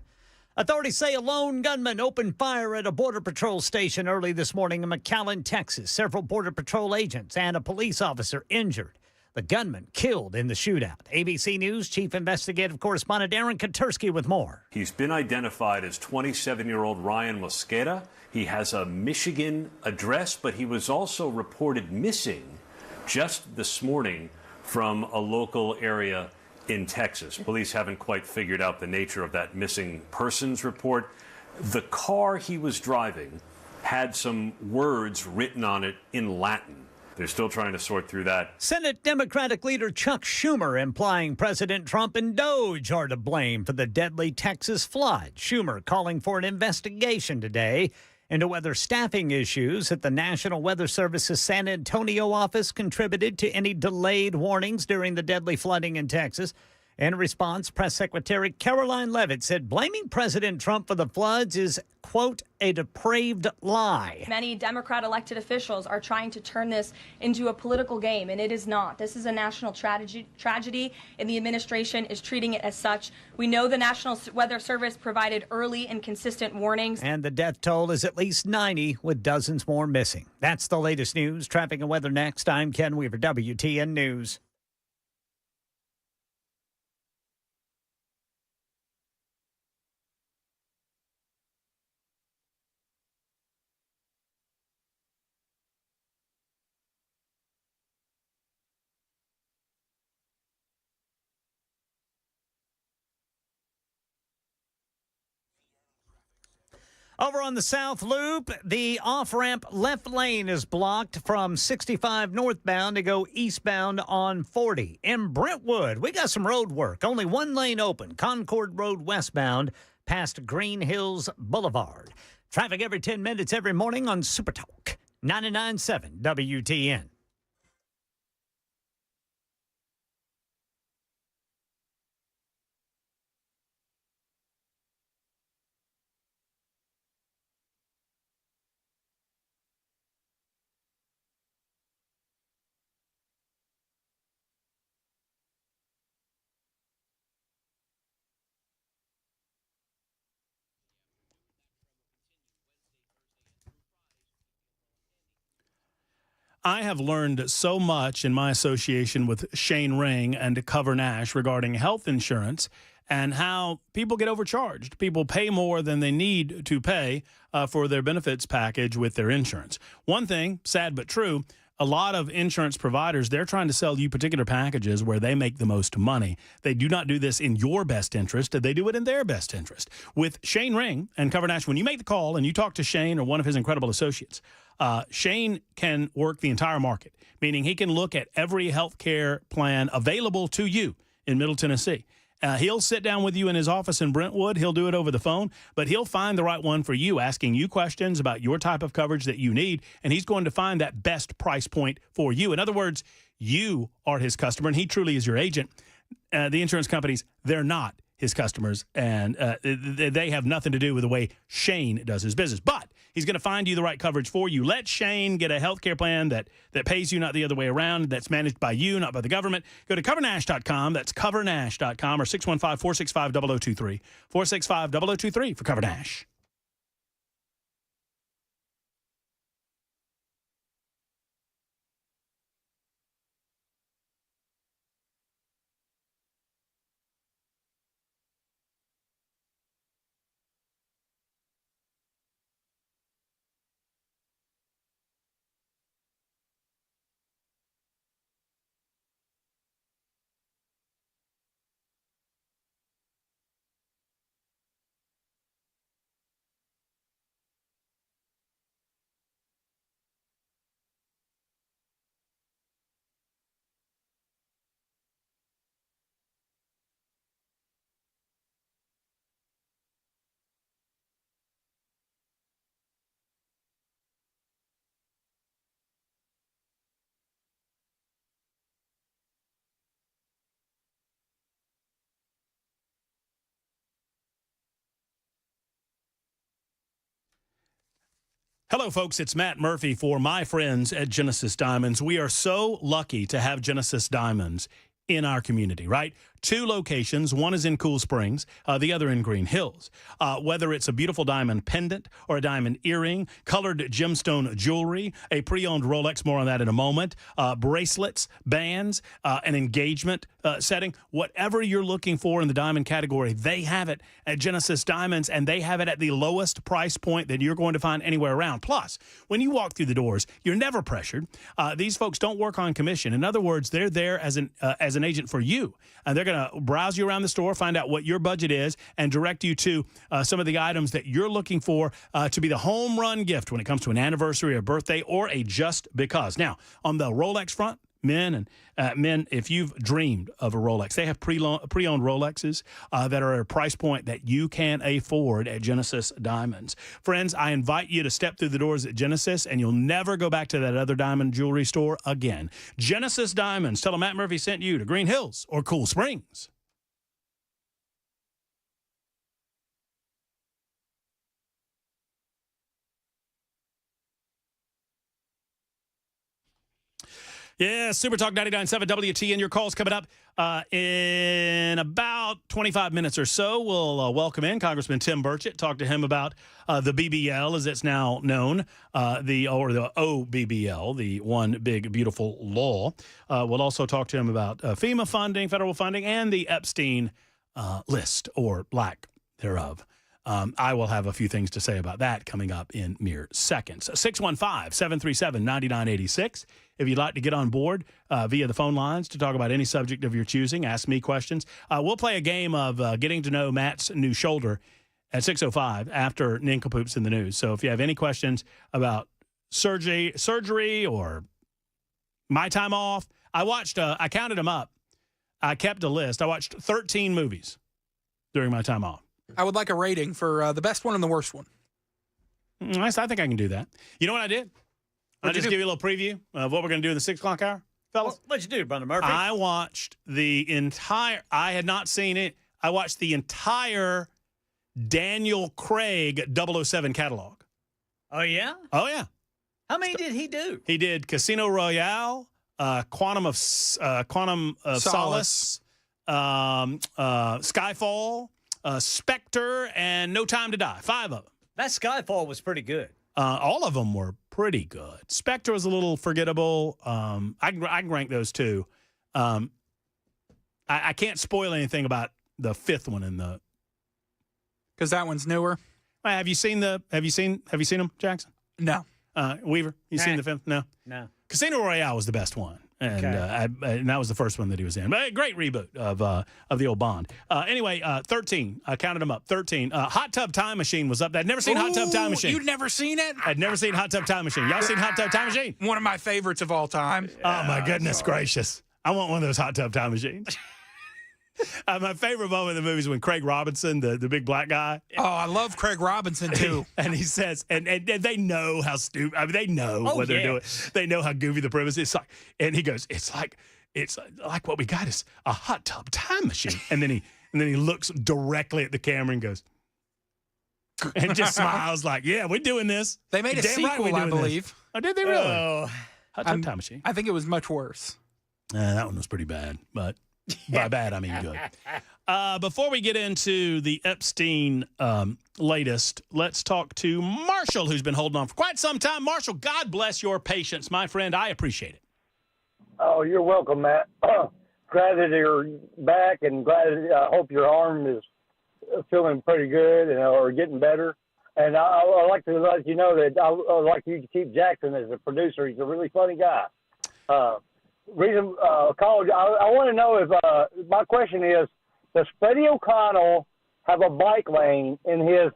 Authorities say a lone gunman opened fire at a Border Patrol station early this morning in McAllen, Texas. Several Border Patrol agents and a police officer injured. The gunman killed in the shootout. ABC News Chief Investigative Correspondent Aaron Katersky with more. He's been identified as 27-year-old Ryan Mosqueda. He has a Michigan address, but he was also reported missing just this morning from a local area in Texas. Police haven't quite figured out the nature of that missing persons report. The car he was driving had some words written on it in Latin. They're still trying to sort through that. Senate Democratic leader Chuck Schumer implying President Trump and Doge are to blame for the deadly Texas flood. Schumer calling for an investigation today into whether staffing issues at the National Weather Service's San Antonio office contributed to any delayed warnings during the deadly flooding in Texas. In response, Press Secretary Caroline Leavitt said blaming President Trump for the floods is, quote, a depraved lie. Many Democrat elected officials are trying to turn this into a political game, and it is not. This is a national tragedy, and the administration is treating it as such. We know the National Weather Service provided early and consistent warnings. And the death toll is at least 90, with dozens more missing. That's the latest news. Traffic and weather next. I'm Ken Weaver, WTN News. Over on the South Loop, the off-ramp left lane is blocked from 65 northbound to go eastbound on 40. In Brentwood, we got some road work. Only one lane open, Concord Road westbound past Green Hills Boulevard. Traffic every 10 minutes every morning on Supertalk 99.7 WTN. I have learned so much in my association with Shane Ring and Cover Nash regarding health insurance and how people get overcharged. People pay more than they need to pay for their benefits package with their insurance. One thing, sad but true, a lot of insurance providers, they're trying to sell you particular packages where they make the most money. They do not do this in your best interest. They do it in their best interest. With Shane Ring and Cover Nash, when you make the call and you talk to Shane or one of his incredible associates, Shane can work the entire market, meaning he can look at every health care plan available to you in Middle Tennessee. He'll sit down with you in his office in Brentwood. He'll do it over the phone, but he'll find the right one for you, asking you questions about your type of coverage that you need, and he's going to find that best price point for you. In other words, you are his customer, and he truly is your agent. The insurance companies, they're not his customers, and they have nothing to do with the way Shane does his business. But he's going to find you the right coverage for you. Let Shane get a health care plan that pays you, not the other way around, that's managed by you, not by the government. Go to covernash.com. That's covernash.com or 615-465-0023. 465-0023 for Cover Nash. Hello, folks. It's Matt Murphy for my friends at Genesis Diamonds. We are so lucky to have Genesis Diamonds in our community, right? 2 locations. One is in Cool Springs, the other in Green Hills. Whether it's a beautiful diamond pendant or a diamond earring, colored gemstone jewelry, a pre-owned Rolex, more on that in a moment, bracelets, bands, an engagement setting, whatever you're looking for in the diamond category, they have it at Genesis Diamonds, and they have it at the lowest price point that you're going to find anywhere around. Plus, when you walk through the doors, you're never pressured. These folks don't work on commission. In other words, they're there as an agent for you, and they're going to browse you around the store, find out what your budget is, and direct you to some of the items that you're looking for to be the home run gift when it comes to an anniversary, a birthday, or a just because. Now, on the Rolex front, men, if you've dreamed of a Rolex, they have pre-owned Rolexes that are at a price point that you can afford at Genesis Diamonds. Friends, I invite you to step through the doors at Genesis, and you'll never go back to that other diamond jewelry store again. Genesis Diamonds. Tell them Matt Murphy sent you to Green Hills or Cool Springs. Yeah, Supertalk 99.7 WTN. Your call's coming up in about 25 minutes or so. We'll welcome in Congressman Tim Burchett, talk to him about the BBL, as it's now known, the OBBL, the One Big Beautiful Law. We'll also talk to him about FEMA funding, federal funding, and the Epstein list, or lack thereof. I will have a few things to say about that coming up in mere seconds. 615-737-9986. If you'd like to get on board via the phone lines to talk about any subject of your choosing, ask me questions. We'll play a game of getting to know Matt's new shoulder at 6:05 after Nincompoops in the News. So if you have any questions about surgery or my time off, I counted them up. I kept a list. I watched 13 movies during my time off. I would like a rating for the best one and the worst one. I think I can do that. You know what I did? I'll just give you a little preview of what we're going to do in the 6 o'clock hour, fellas. What'd you do, Brother Murphy? I watched I had not seen it. I watched the entire Daniel Craig 007 catalog. Oh, yeah? Oh, yeah. How many did he do? He did Casino Royale, Quantum of Solace, Skyfall, Spectre, and No Time to Die. 5 of them. That Skyfall was pretty good. All of them were pretty good. Spectre was a little forgettable. I can rank those two. I can't spoil anything about the 5th one because that one's newer. Have you seen them, Jackson? No. Weaver, you seen the 5th? No. Casino Royale was the best one. And, and that was the first one that he was in. But a great reboot of the old Bond. Anyway, 13. I counted them up. 13. Hot Tub Time Machine was up there. I'd never seen Hot Tub Time Machine. You'd never seen it? I'd never seen Hot Tub Time Machine. Y'all seen Hot Tub Time Machine? One of my favorites of all time. Oh, my goodness gracious. I want one of those Hot Tub Time Machines. My favorite moment in the movie is when Craig Robinson, the big black guy. Oh, I love Craig Robinson, too. And he says, and they know how stupid, I mean, they know what they're doing. They know how goofy the premise is. And he goes, it's like what we got is a hot tub time machine. And then he looks directly at the camera and goes, and just smiles like, yeah, we're doing this. They made a sequel, I believe. This. Oh, did they really? Hot Tub Time Machine. I think it was much worse. That one was pretty bad, but by bad, I mean good. Before we get into the Epstein latest, let's talk to Marshall, who's been holding on for quite some time. Marshall, God bless your patience, my friend. I appreciate it. Oh, you're welcome, Matt. Glad that you're back, and I hope your arm is feeling pretty good or getting better. And I'd like to let you know that I'd like you to keep Jackson as a producer. He's a really funny guy. Reason called. I want to know if my question is: does Freddie O'Connell have a bike lane in his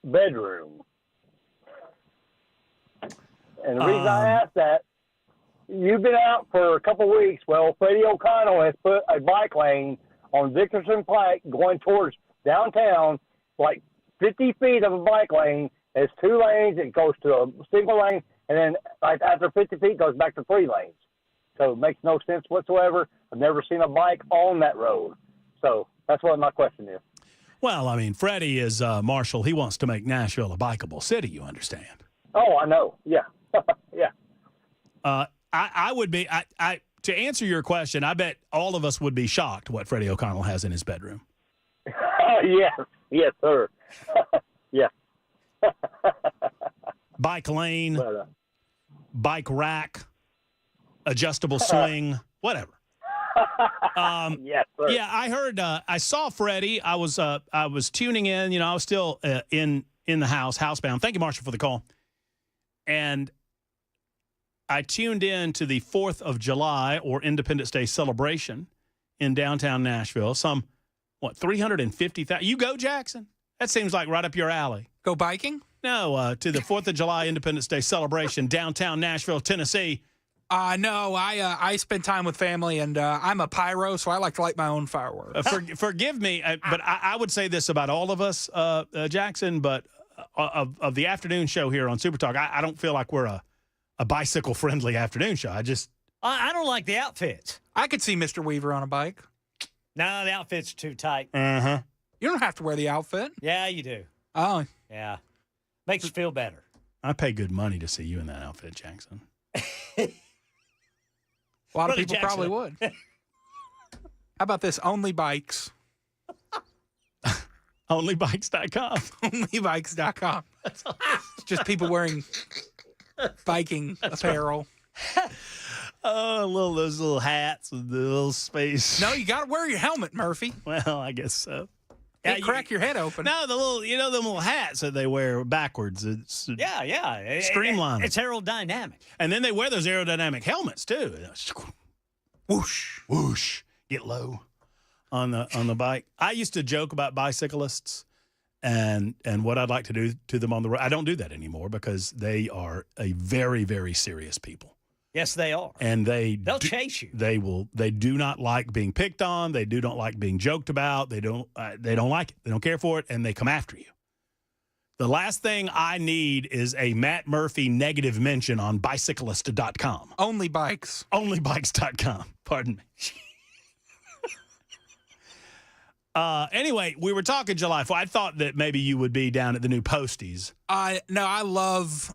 bedroom? And the reason I ask that, you've been out for a couple of weeks. Well, Freddie O'Connell has put a bike lane on Dickerson Pike going towards downtown, like 50 feet of a bike lane. It's 2 lanes. It goes to a single lane, and then like after 50 feet, it goes back to 3 lanes. So it makes no sense whatsoever. I've never seen a bike on that road. So that's what my question is. Well, I mean, Freddie is Marshall. He wants to make Nashville a bikeable city, you understand. Oh, I know. Yeah. Yeah. I would be, to answer your question, I bet all of us would be shocked what Freddie O'Connell has in his bedroom. Yes, sir. Yeah. Bike lane, bike rack, adjustable swing, whatever. Yes, sir. Yeah, I heard. I saw Freddie. I was tuning in. I was still in the housebound. Thank you, Marshall, for the call. And I tuned in to the 4th of July or Independence Day celebration in downtown Nashville. 350,000. You go, Jackson? That seems like right up your alley. Go biking? No, to the 4th of July Independence Day celebration, downtown Nashville, Tennessee. No, I spend time with family, and I'm a pyro, so I like to light my own fireworks. Forgive me, but I would say this about all of us, Jackson, but of the afternoon show here on Supertalk, I don't feel like we're a bicycle-friendly afternoon show. I don't like the outfits. I could see Mr. Weaver on a bike. No, the outfits are too tight. Uh-huh. You don't have to wear the outfit. Yeah, you do. Oh. Yeah. Makes you feel better. I pay good money to see you in that outfit, Jackson. A lot of Brother people Jackson. probably would. How about this? Only Bikes. Onlybikes.com. Onlybikes.com. It's just people wearing biking apparel. Oh, those little hats with the little space. No, you got to wear your helmet, Murphy. Well, I guess so. Can't crack your head open. No, the little, them little hats that they wear backwards. It's Yeah. streamlined. It's aerodynamic. And then they wear those aerodynamic helmets too. Whoosh, whoosh, get low on the bike. I used to joke about bicyclists and what I'd like to do to them on the road. I don't do that anymore because they are a very, very serious people. Yes, they are. And they'll chase you. They do not like being picked on. They do not like being joked about. They don't like it. They don't care for it, and they come after you. The last thing I need is a Matt Murphy negative mention on bicyclist.com. Only Bikes. Onlybikes.com. Pardon me. Anyway, we were talking July 4th. I thought that maybe you would be down at the new Posties. No, I love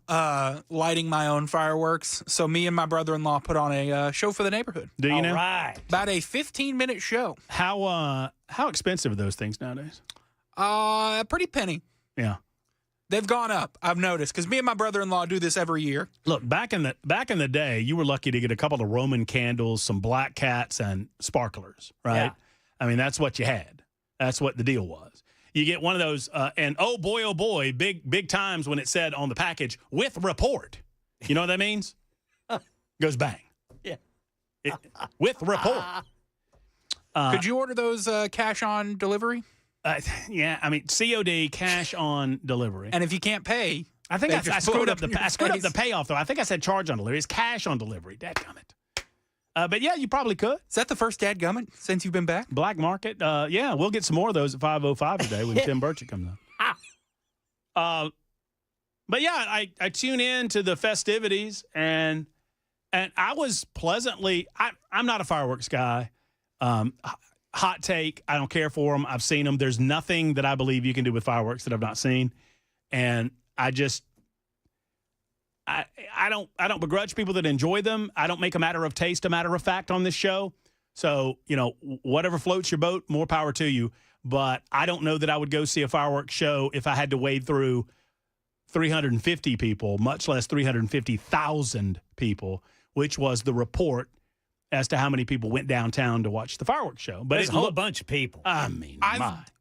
lighting my own fireworks. So me and my brother-in-law put on a show for the neighborhood. Do you know? All right. About a 15-minute show. How expensive are those things nowadays? A pretty penny. Yeah. They've gone up, I've noticed, because me and my brother-in-law do this every year. Look, back in the day, you were lucky to get a couple of Roman candles, some black cats, and sparklers, right? Yeah. I mean, that's what you had. That's what the deal was. You get one of those, and oh boy, big times when it said on the package, with report. You know what that means? Goes bang. Yeah. With report. Could you order those cash on delivery? Yeah, I mean, COD, cash on delivery. And if you can't pay, I think I screwed up the pay. payoff, though. I think I said charge on delivery. It's cash on delivery. Dadgummit. But yeah, you probably could. Is that the first dadgummit since you've been back? Black market. Yeah, we'll get some more of those at 5:05 today when Tim Burchett comes on. But yeah, I tune in to the festivities and I was pleasantly. I'm not a fireworks guy. Hot take. I don't care for them. I've seen them. There's nothing that I believe you can do with fireworks that I've not seen, and I don't begrudge people that enjoy them. I don't make a matter of taste a matter of fact on this show. So, whatever floats your boat, more power to you. But I don't know that I would go see a fireworks show if I had to wade through 350 people, much less 350,000 people, which was the report as to how many people went downtown to watch the fireworks show. But it's a whole bunch of people. I mean,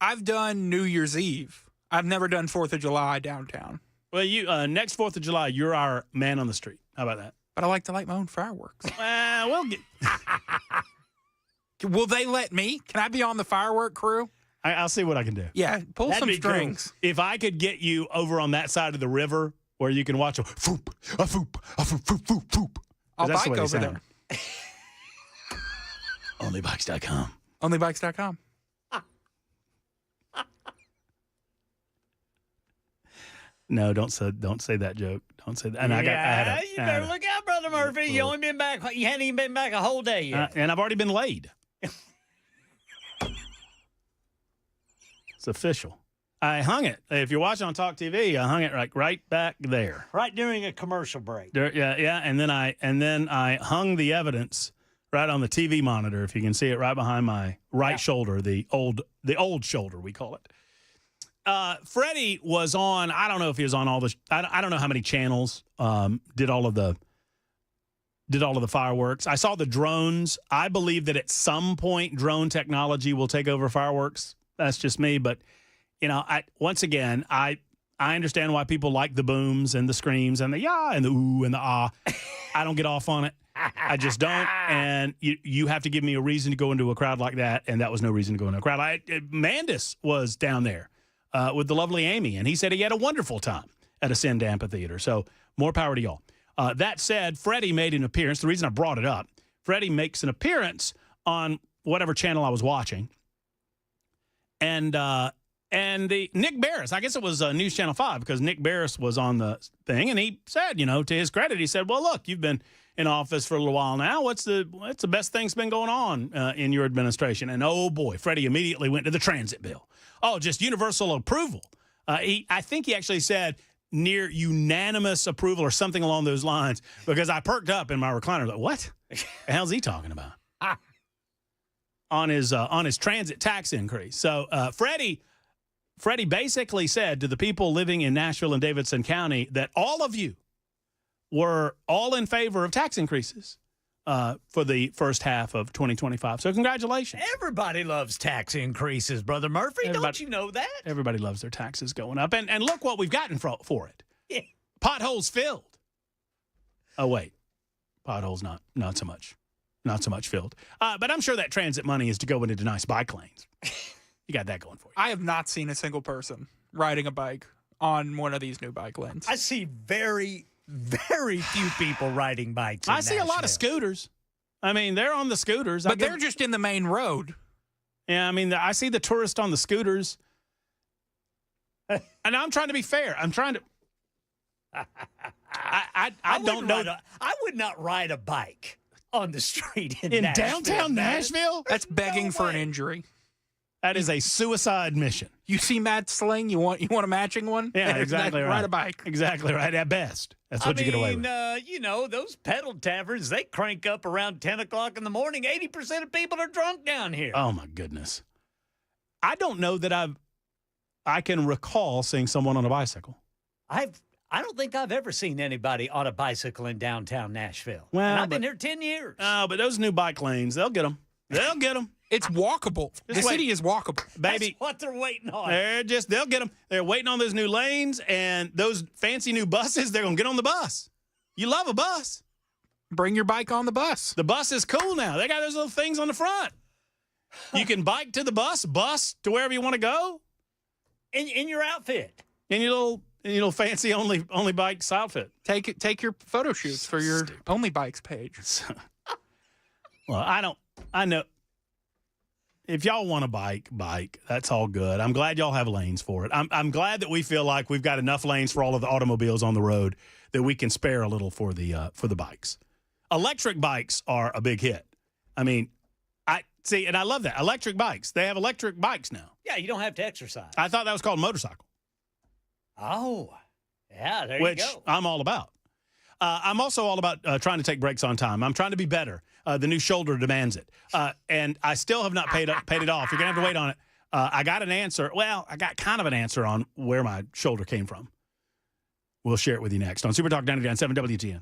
I've done New Year's Eve. I've never done 4th of July downtown. Well, you next 4th of July, you're our man on the street. How about that? But I like to light my own fireworks. We'll get. Will they let me? Can I be on the firework crew? I'll see what I can do. Yeah, pull That'd some be strings. Cool. If I could get you over on that side of the river where you can watch a foop, a foop, a foop, foop, foop, foop. I'll bike over there. Onlybikes.com. Onlybikes.com. No, don't say that joke. Don't say that. And you better look out, Brother Murphy. You only been back. You hadn't even been back a whole day yet. And I've already been laid. It's official. I hung it. If you're watching on Talk TV, I hung it right back there. Right during a commercial break. Yeah. And then I hung the evidence right on the TV monitor. If you can see it right behind my right shoulder, the old shoulder we call it. Freddie was on. I don't know if he was on all the. I don't know how many channels did all of the fireworks. I saw the drones. I believe that at some point drone technology will take over fireworks. That's just me, but once again, I understand why people like the booms and the screams and the yah and the ooh and the ah. I don't get off on it. I just don't. And you have to give me a reason to go into a crowd like that, and that was no reason to go into a crowd. Mandis was down there with the lovely Amy, and he said he had a wonderful time at Ascend Amphitheater. So more power to y'all. That said, Freddie made an appearance. The reason I brought it up, Freddie makes an appearance on whatever channel I was watching. And the Nick Barris, I guess it was News Channel 5 because Nick Barris was on the thing, and he said, to his credit, he said, well, look, you've been in office for a little while now. What's the best thing's been going on in your administration? And oh boy, Freddie immediately went to the transit bill. Oh, just universal approval. I think he actually said near unanimous approval or something along those lines because I perked up in my recliner. Like, what? The hell's he talking about? On his transit tax increase. So Freddie basically said to the people living in Nashville and Davidson County that all of you were all in favor of tax increases for the first half of 2025. So congratulations. Everybody loves tax increases, Brother Murphy. Don't you know that? Everybody loves their taxes going up. And look what we've gotten for it. Yeah. Potholes filled. Oh, wait. Potholes not so much. Not so much filled. But I'm sure that transit money is to go into nice bike lanes. You got that going for you. I have not seen a single person riding a bike on one of these new bike lanes. I see very, very few people riding bikes. I see a lot of scooters. I mean, they're on the scooters. But they're just in the main road. Yeah, I mean, I see the tourists on the scooters. And I'm trying to be fair. I'm trying to. I don't know. I would not ride a bike on the street in downtown Nashville? That's begging for an injury. That is a suicide mission. You see Matt Sling? You want a matching one? Yeah, exactly right. Ride a bike. Exactly right. At best, that's what you get away with. You know, those pedal taverns, they crank up around 10 o'clock in the morning. 80% of people are drunk down here. Oh, my goodness. I don't know that I can recall seeing someone on a bicycle. I don't think I've ever seen anybody on a bicycle in downtown Nashville. Well, and I've been here 10 years. Oh, but those new bike lanes, they'll get them. They'll get them. It's walkable. The city is walkable. Baby. That's what they're waiting on. They'll get them. They're waiting on those new lanes and those fancy new buses. They're going to get on the bus. You love a bus. Bring your bike on the bus. The bus is cool now. They got those little things on the front. You can bike to the bus to wherever you want to go. In your outfit. In your little fancy only bikes outfit. Take your photo shoots for your Only Bikes page. Well, I know. If y'all want to bike, that's all good. I'm glad y'all have lanes for it. I'm glad that we feel like we've got enough lanes for all of the automobiles on the road that we can spare a little for the bikes. Electric bikes are a big hit. I mean, and I love that. Electric bikes. They have electric bikes now. Yeah, you don't have to exercise. I thought that was called motorcycle. Oh, yeah, there Which you go. I'm all about. I'm also all about trying to take breaks on time. I'm trying to be better. The new shoulder demands it. And I still have not paid it off. You're going to have to wait on it. I got an answer. Well, I got kind of an answer on where my shoulder came from. We'll share it with you next on Supertalk 99.7 WTN.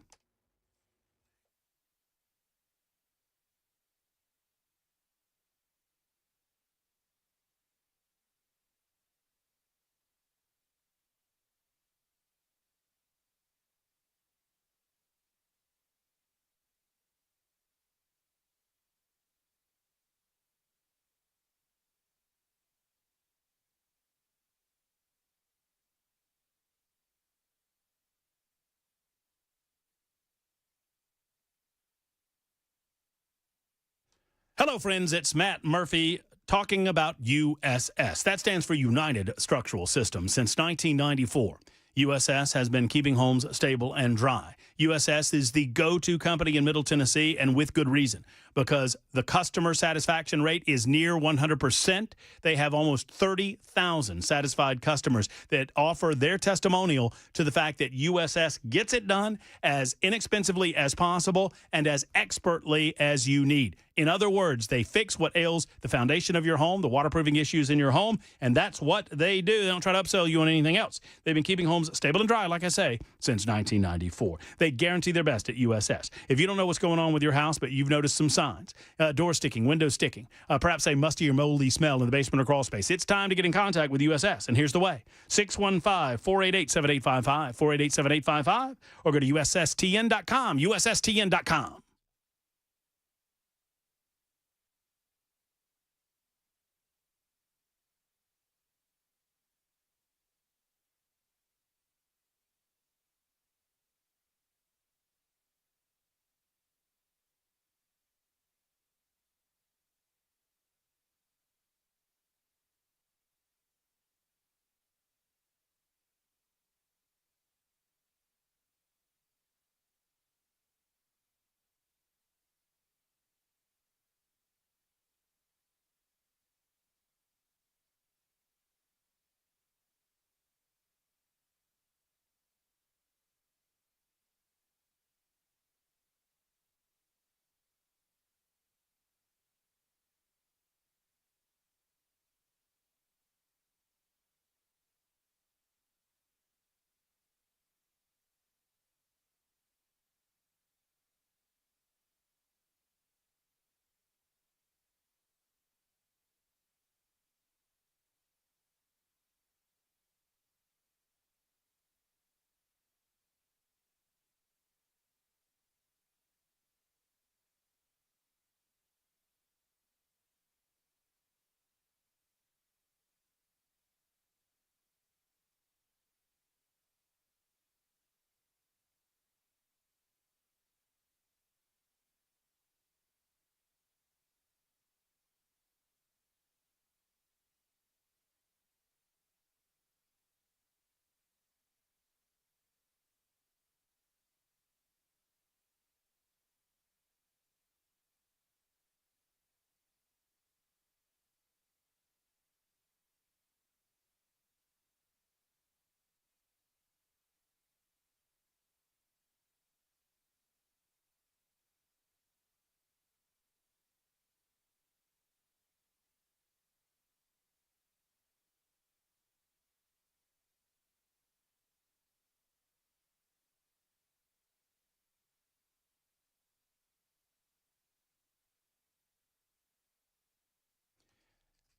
Hello, friends. It's Matt Murphy talking about USS. That stands for United Structural Systems. Since 1994, USS has been keeping homes stable and dry. USS is the go-to company in Middle Tennessee, and with good reason, because the customer satisfaction rate is near 100%. They have almost 30,000 satisfied customers that offer their testimonial to the fact that USS gets it done as inexpensively as possible and as expertly as you need. In other words, they fix what ails the foundation of your home, the waterproofing issues in your home, and that's what they do. They don't try to upsell you on anything else. They've been keeping homes stable and dry, like I say, since 1994. They guarantee their best at USS. If you don't know what's going on with your house, but you've noticed some signs, door sticking, window sticking, perhaps a musty or moldy smell in the basement or crawl space, it's time to get in contact with USS, and here's the way. 615-488-7855, 488-7855, or go to USSTN.com, USSTN.com.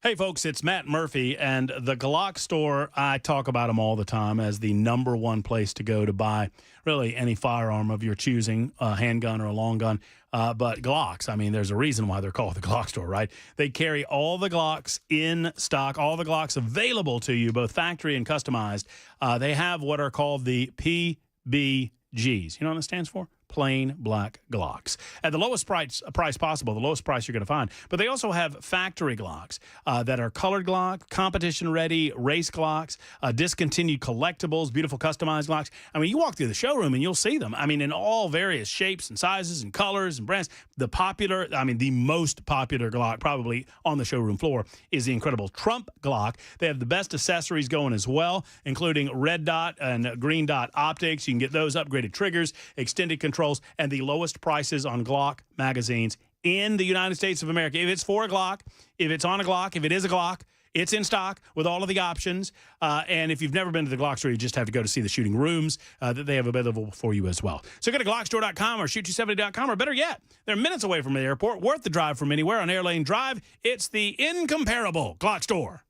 Hey, folks, it's Matt Murphy, and the Glock store, I talk about them all the time as the #1 place to go to buy really any firearm of your choosing, a handgun or a long gun. But Glocks, I mean, there's a reason why they're called the Glock store, right? They carry all the Glocks in stock, all the Glocks available to you, both factory and customized. They have what are called the PBGs. You know what that stands for? Plain black Glocks at the lowest price possible, the lowest price you're going to find. But they also have factory Glocks that are colored Glock, competition ready, race Glocks, discontinued collectibles, beautiful customized Glocks. I mean, you walk through the showroom and you'll see them. I mean, in all various shapes and sizes and colors and brands. The most popular Glock probably on the showroom floor is the incredible Trump Glock. They have the best accessories going as well, including red dot and green dot optics. You can get those, upgraded triggers, extended controls, and the lowest prices on Glock magazines in the United States of America. If it's for a Glock, if it's on a Glock, if it is a Glock, it's in stock with all of the options. And if you've never been to the Glock store, you just have to go to see the shooting rooms that they have available for you as well. So go to GlockStore.com or Shoot270.com, or better yet, they're minutes away from the airport, worth the drive from anywhere on Airlane Drive. It's the incomparable Glock store.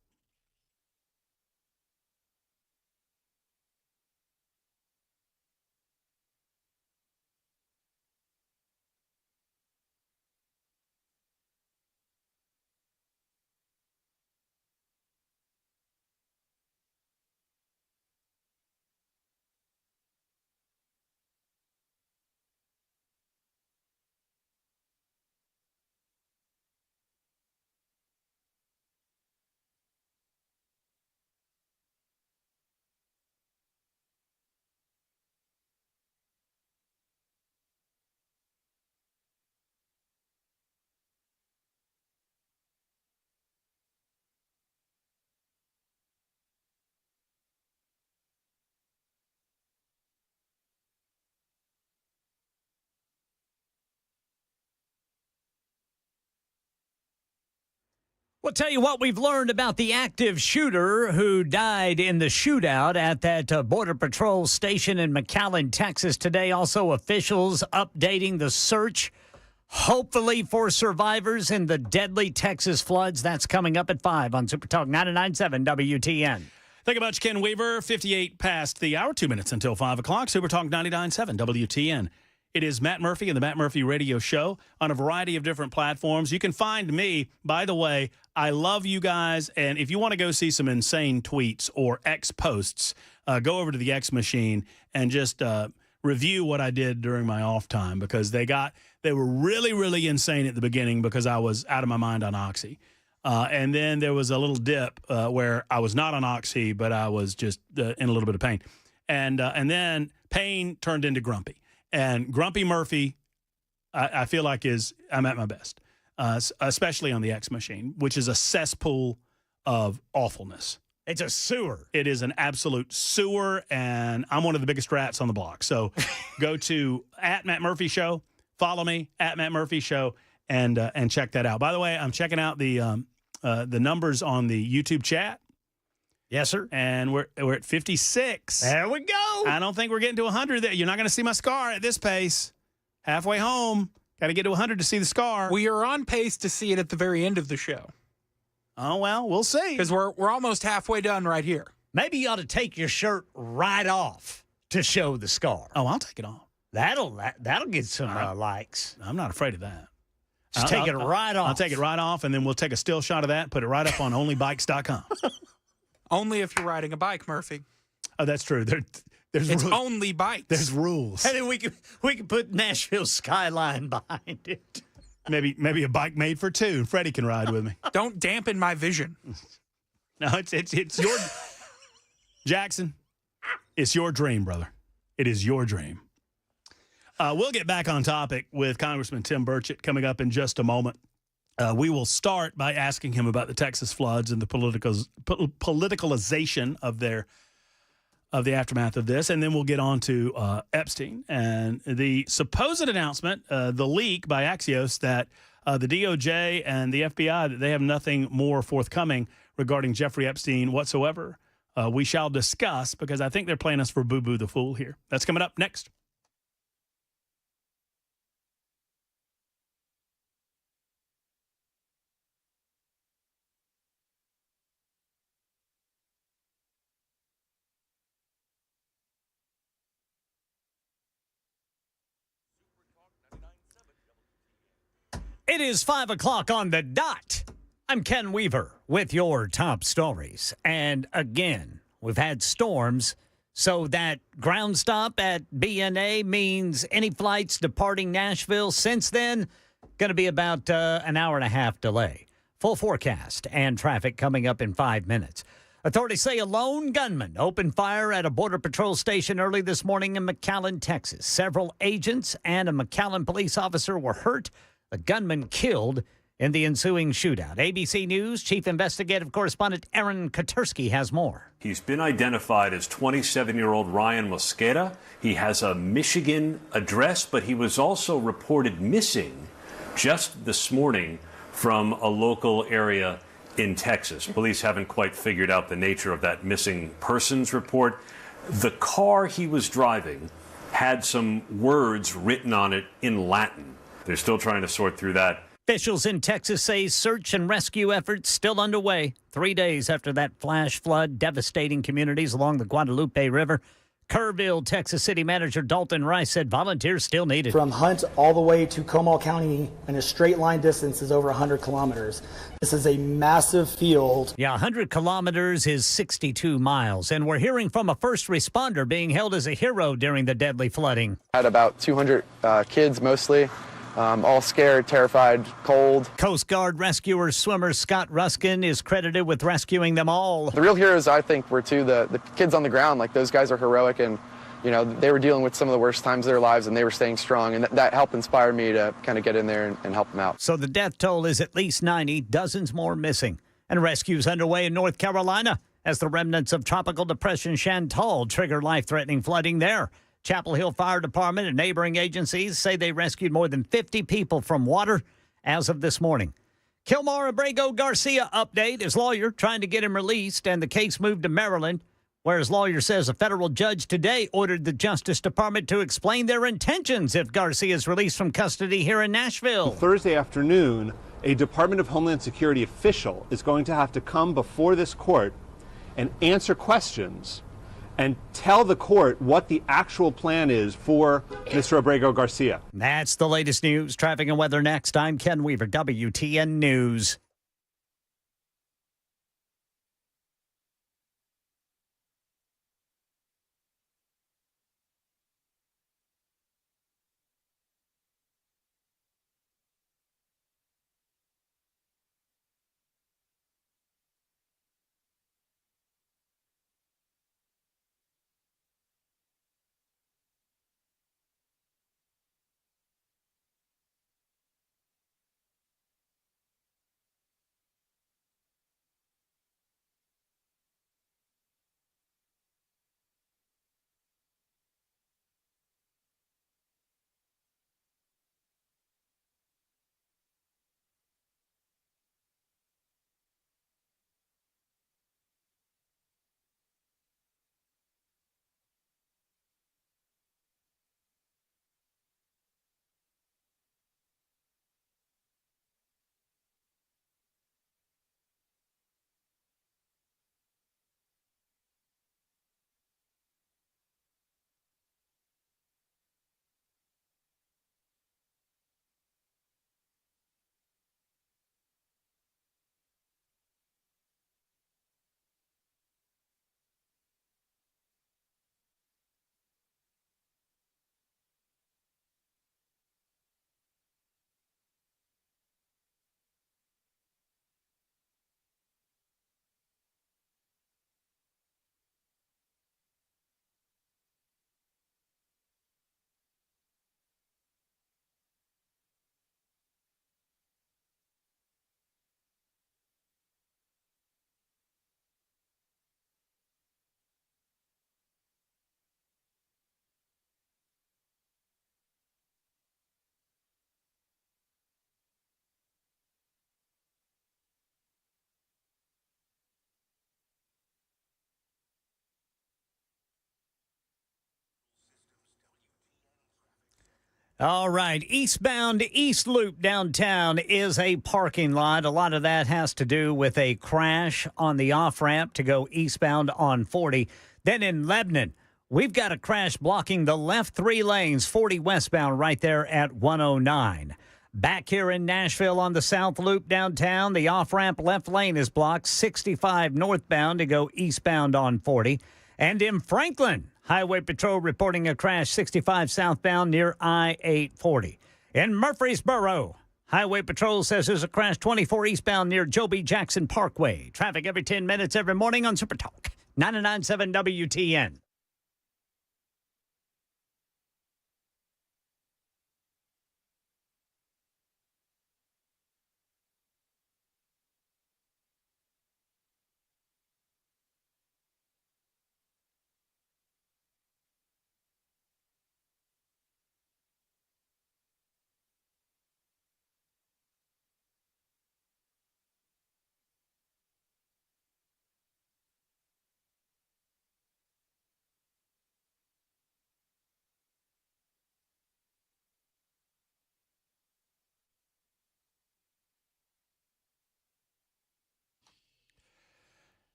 We'll tell you what we've learned about the active shooter who died in the shootout at that Border Patrol station in McAllen, Texas today. Also, officials updating the search, hopefully for survivors in the deadly Texas floods. That's coming up at 5 on Supertalk 99.7 WTN. Thank you much, Ken Weaver. 58 past the hour, 2 minutes until 5 o'clock. Supertalk 99.7 WTN. It is Matt Murphy and the Matt Murphy Radio Show on a variety of different platforms. You can find me, by the way, I love you guys, and if you want to go see some insane tweets or X posts, go over to the X machine and just review what I did during my off time, because they were really, really insane at the beginning because I was out of my mind on Oxy. And then there was a little dip where I was not on Oxy, but I was just in a little bit of pain. And then pain turned into grumpy. And Grumpy Murphy, I feel like I'm at my best, especially on the X machine, which is a cesspool of awfulness. It's a sewer. It is an absolute sewer, and I'm one of the biggest rats on the block. So go to @MattMurphy Show, follow me @MattMurphy Show, and check that out. By the way, I'm checking out the numbers on the YouTube chat. Yes, sir. And we're at 56. There we go. I don't think we're getting to 100 there. You're not going to see my scar at this pace. Halfway home. Got to get to 100 to see the scar. We are on pace to see it at the very end of the show. Oh, well, we'll see. Because we're almost halfway done right here. Maybe you ought to take your shirt right off to show the scar. Oh, I'll take it off. That'll get some likes. I'm not afraid of that. Just take it right off. I'll take it right off, and then we'll take a still shot of that and put it right up on onlybikes.com. Only if you're riding a bike, Murphy. Oh, that's true. There's it's rules. only bikes. There's rules. And then we can put Nashville skyline behind it. Maybe a bike made for two. Freddie can ride with me. Don't dampen my vision. No, it's your Jackson. It's your dream, brother. It is your dream. We'll get back on topic with Congressman Tim Burchett coming up in just a moment. We will start by asking him about the Texas floods and the politicalization of the aftermath of this, and then we'll get on to Epstein and the supposed announcement, the leak by Axios that the DOJ and the FBI, that they have nothing more forthcoming regarding Jeffrey Epstein whatsoever. We shall discuss, because I think they're playing us for Boo Boo the Fool here. That's coming up next. It is 5 o'clock on the dot. I'm Ken Weaver with your top stories. And again, we've had storms, so that ground stop at BNA means any flights departing Nashville since then, going to be about an hour and a half delay. Full forecast and traffic coming up in 5 minutes. Authorities say a lone gunman opened fire at a Border Patrol station early this morning in McAllen, Texas. Several agents and a McAllen police officer were hurt. The gunman killed in the ensuing shootout. ABC News Chief Investigative Correspondent Aaron Katersky has more. He's been identified as 27-year-old Ryan Mosqueda. He has a Michigan address, but he was also reported missing just this morning from a local area in Texas. Police haven't quite figured out the nature of that missing persons report. The car he was driving had some words written on it in Latin. They're still trying to sort through that. Officials in Texas say search and rescue efforts still underway 3 days after that flash flood devastating communities along the Guadalupe River. Kerrville, Texas City Manager Dalton Rice said volunteers still needed. From Hunt all the way to Comal County in a straight line distance is over 100 kilometers. This is a massive field. Yeah, 100 kilometers is 62 miles. And we're hearing from a first responder being held as a hero during the deadly flooding. Had about 200 kids mostly. All scared, terrified, cold. Coast Guard rescuer swimmer Scott Ruskin is credited with rescuing them all. The real heroes, I think, were the kids on the ground. Like, those guys are heroic, and, you know, they were dealing with some of the worst times of their lives, and they were staying strong, and that helped inspire me to kind of get in there and help them out. So the death toll is at least 90, dozens more missing. And rescues underway in North Carolina as the remnants of Tropical Depression Chantal trigger life-threatening flooding there. Chapel Hill Fire Department and neighboring agencies say they rescued more than 50 people from water as of this morning. Kilmar Abrego Garcia update. His lawyer trying to get him released, and the case moved to Maryland, where his lawyer says a federal judge today ordered the Justice Department to explain their intentions if Garcia is released from custody here in Nashville. Thursday afternoon, a Department of Homeland Security official is going to have to come before this court and answer questions and tell the court what the actual plan is for Mr. Abrego Garcia. That's the latest news. Traffic and weather next. I'm Ken Weaver, WTN News. All right, eastbound East Loop downtown is a parking lot. A lot of that has to do with a crash on the off-ramp to go eastbound on 40. Then in Lebanon, we've got a crash blocking the left 3 lanes, 40 westbound right there at 109. Back here in Nashville on the South Loop downtown, the off-ramp left lane is blocked 65 northbound to go eastbound on 40. And in Franklin, Highway Patrol reporting a crash 65 southbound near I-840. In Murfreesboro, Highway Patrol says there's a crash 24 eastbound near Joby Jackson Parkway. Traffic every 10 minutes every morning on Supertalk 99.7 WTN.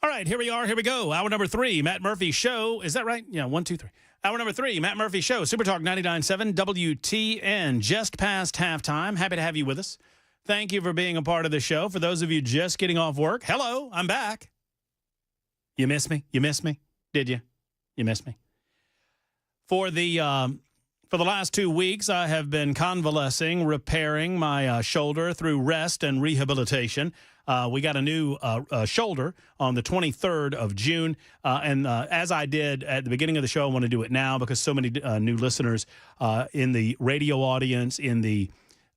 All right, here we are. Here we go. Hour number 3, Matt Murphy Show. Is that right? Yeah, 1, 2, 3. Hour number 3, Matt Murphy Show. Supertalk 99.7 WTN. Just past halftime. Happy to have you with us. Thank you for being a part of the show. For those of you just getting off work, hello, I'm back. You missed me? You missed me? Did you? You missed me? For the last 2 weeks, I have been convalescing, repairing my shoulder through rest and rehabilitation. We got a new shoulder on the 23rd of June. And as I did at the beginning of the show, I want to do it now because so many new listeners in the radio audience, in the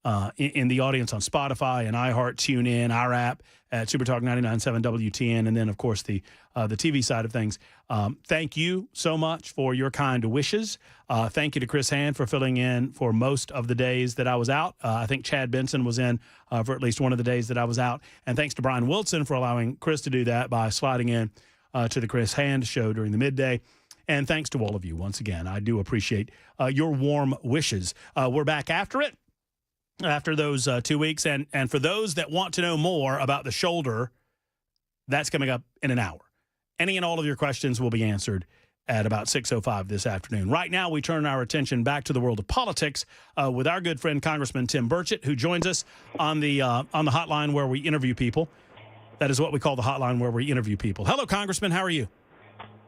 audience on Spotify and iHeart, TuneIn, our app at Supertalk 99.7 WTN, and then, of course, the TV side of things. Thank you so much for your kind wishes. Thank you to Chris Hand for filling in for most of the days that I was out. I think Chad Benson was in for at least one of the days that I was out. And thanks to Brian Wilson for allowing Chris to do that by sliding in to the Chris Hand show during the midday. And thanks to all of you once again. I do appreciate your warm wishes. We're back after it. After those 2 weeks. And for those that want to know more about the shoulder, that's coming up in an hour. Any and all of your questions will be answered at about 6:05 this afternoon. Right now, we turn our attention back to the world of politics with our good friend, Congressman Tim Burchett, who joins us on the hotline where we interview people. That is what we call the hotline where we interview people. Hello, Congressman. How are you?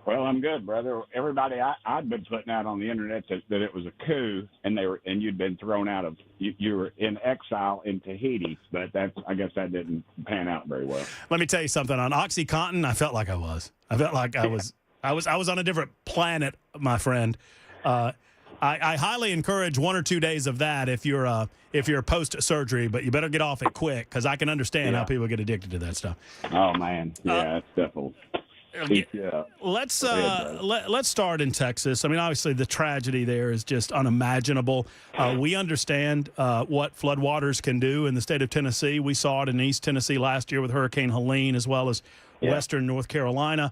Well, I'm good, brother. Everybody, I'd been putting out on the internet that it was a coup, and you'd been thrown out of. You were in exile in Tahiti, but I guess that didn't pan out very well. Let me tell you something. On OxyContin, I felt like I was. I felt like I was on a different planet, my friend. I highly encourage 1 or 2 days of that if you're post surgery, but you better get off it quick because I can understand how people get addicted to that stuff. Oh man, yeah, it's definitely. Yeah. Let's start in Texas. I mean, obviously, the tragedy there is just unimaginable. We understand what floodwaters can do in the state of Tennessee. We saw it in East Tennessee last year with Hurricane Helene, as well as Western North Carolina.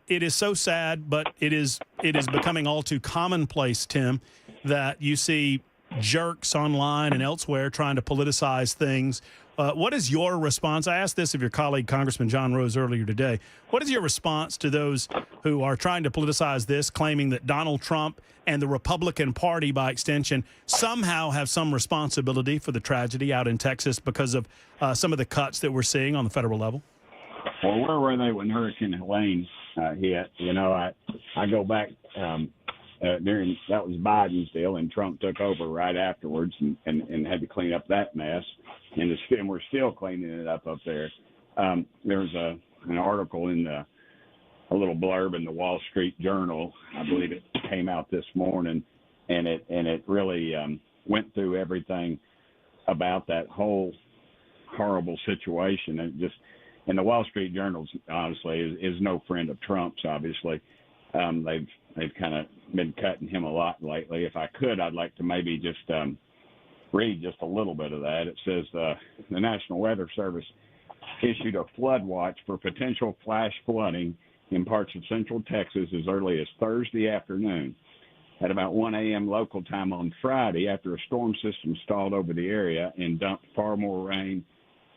It is so sad, but it is becoming all too commonplace, Tim, that you see jerks online and elsewhere trying to politicize things. What is your response? I asked this of your colleague, Congressman John Rose, earlier today. What is your response to those who are trying to politicize this, claiming that Donald Trump and the Republican Party, by extension, somehow have some responsibility for the tragedy out in Texas because of some of the cuts that we're seeing on the federal level? Well, where were they when Hurricane Helene hit? You know, I go back during that was Biden's deal, and Trump took over right afterwards and had to clean up that mess. And we're still cleaning it up there. There was an article in a little blurb in the Wall Street Journal. I believe it came out this morning, and it really went through everything about that whole horrible situation. And the Wall Street Journal, honestly, is no friend of Trump's. Obviously, they've kind of been cutting him a lot lately. If I could, I'd like to maybe just read just a little bit of that. It says the National Weather Service issued a flood watch for potential flash flooding in parts of central Texas as early as Thursday afternoon at about 1 a.m. local time on Friday after a storm system stalled over the area and dumped far more rain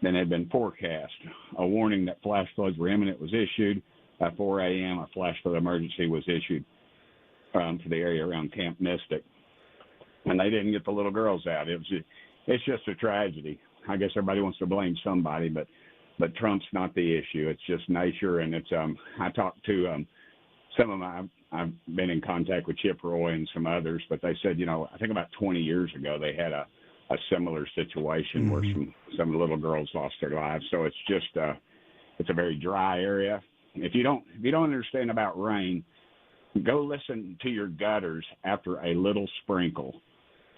than had been forecast. A warning that flash floods were imminent was issued. By 4 a.m., a flash flood emergency was issued to the area around Camp Mystic. And they didn't get the little girls out. It it's just a tragedy. I guess everybody wants to blame somebody, but Trump's not the issue. It's just nature, and it's I talked to some of my. I've been in contact with Chip Roy and some others, but they said, I think about 20 years ago they had a similar situation where some little girls lost their lives. So it's just it's a very dry area. If you don't understand about rain, go listen to your gutters after a little sprinkle,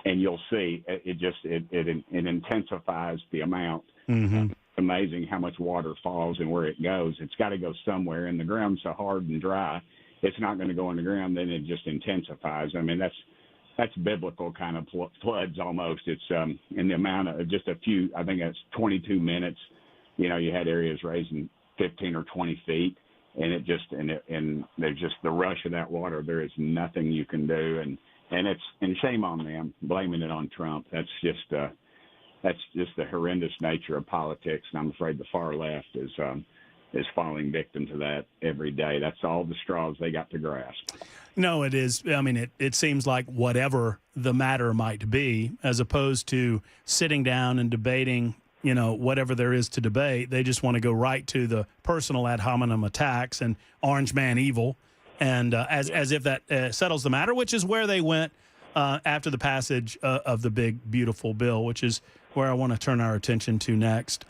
and you'll see it intensifies the amount. Mm-hmm. Amazing how much water falls and where it goes. It's got to go somewhere, and the ground's so hard and dry, it's not going to go in the ground. Then it just intensifies. I mean, that's biblical kind of floods almost. It's in the amount of just a few. I think that's 22 minutes. You had areas raising 15 or 20 feet, and it just and there's just the rush of that water. There is nothing you can do, and shame on them blaming it on Trump. That's just the horrendous nature of politics, and I'm afraid the far left is falling victim to that every day. That's all the straws they got to grasp. No, it is. I mean, it seems like whatever the matter might be, as opposed to sitting down and debating, whatever there is to debate, they just want to go right to the personal ad hominem attacks and orange man evil, and as if that settles the matter, which is where they went after the passage of the big, beautiful bill, which is where I want to turn our attention to next.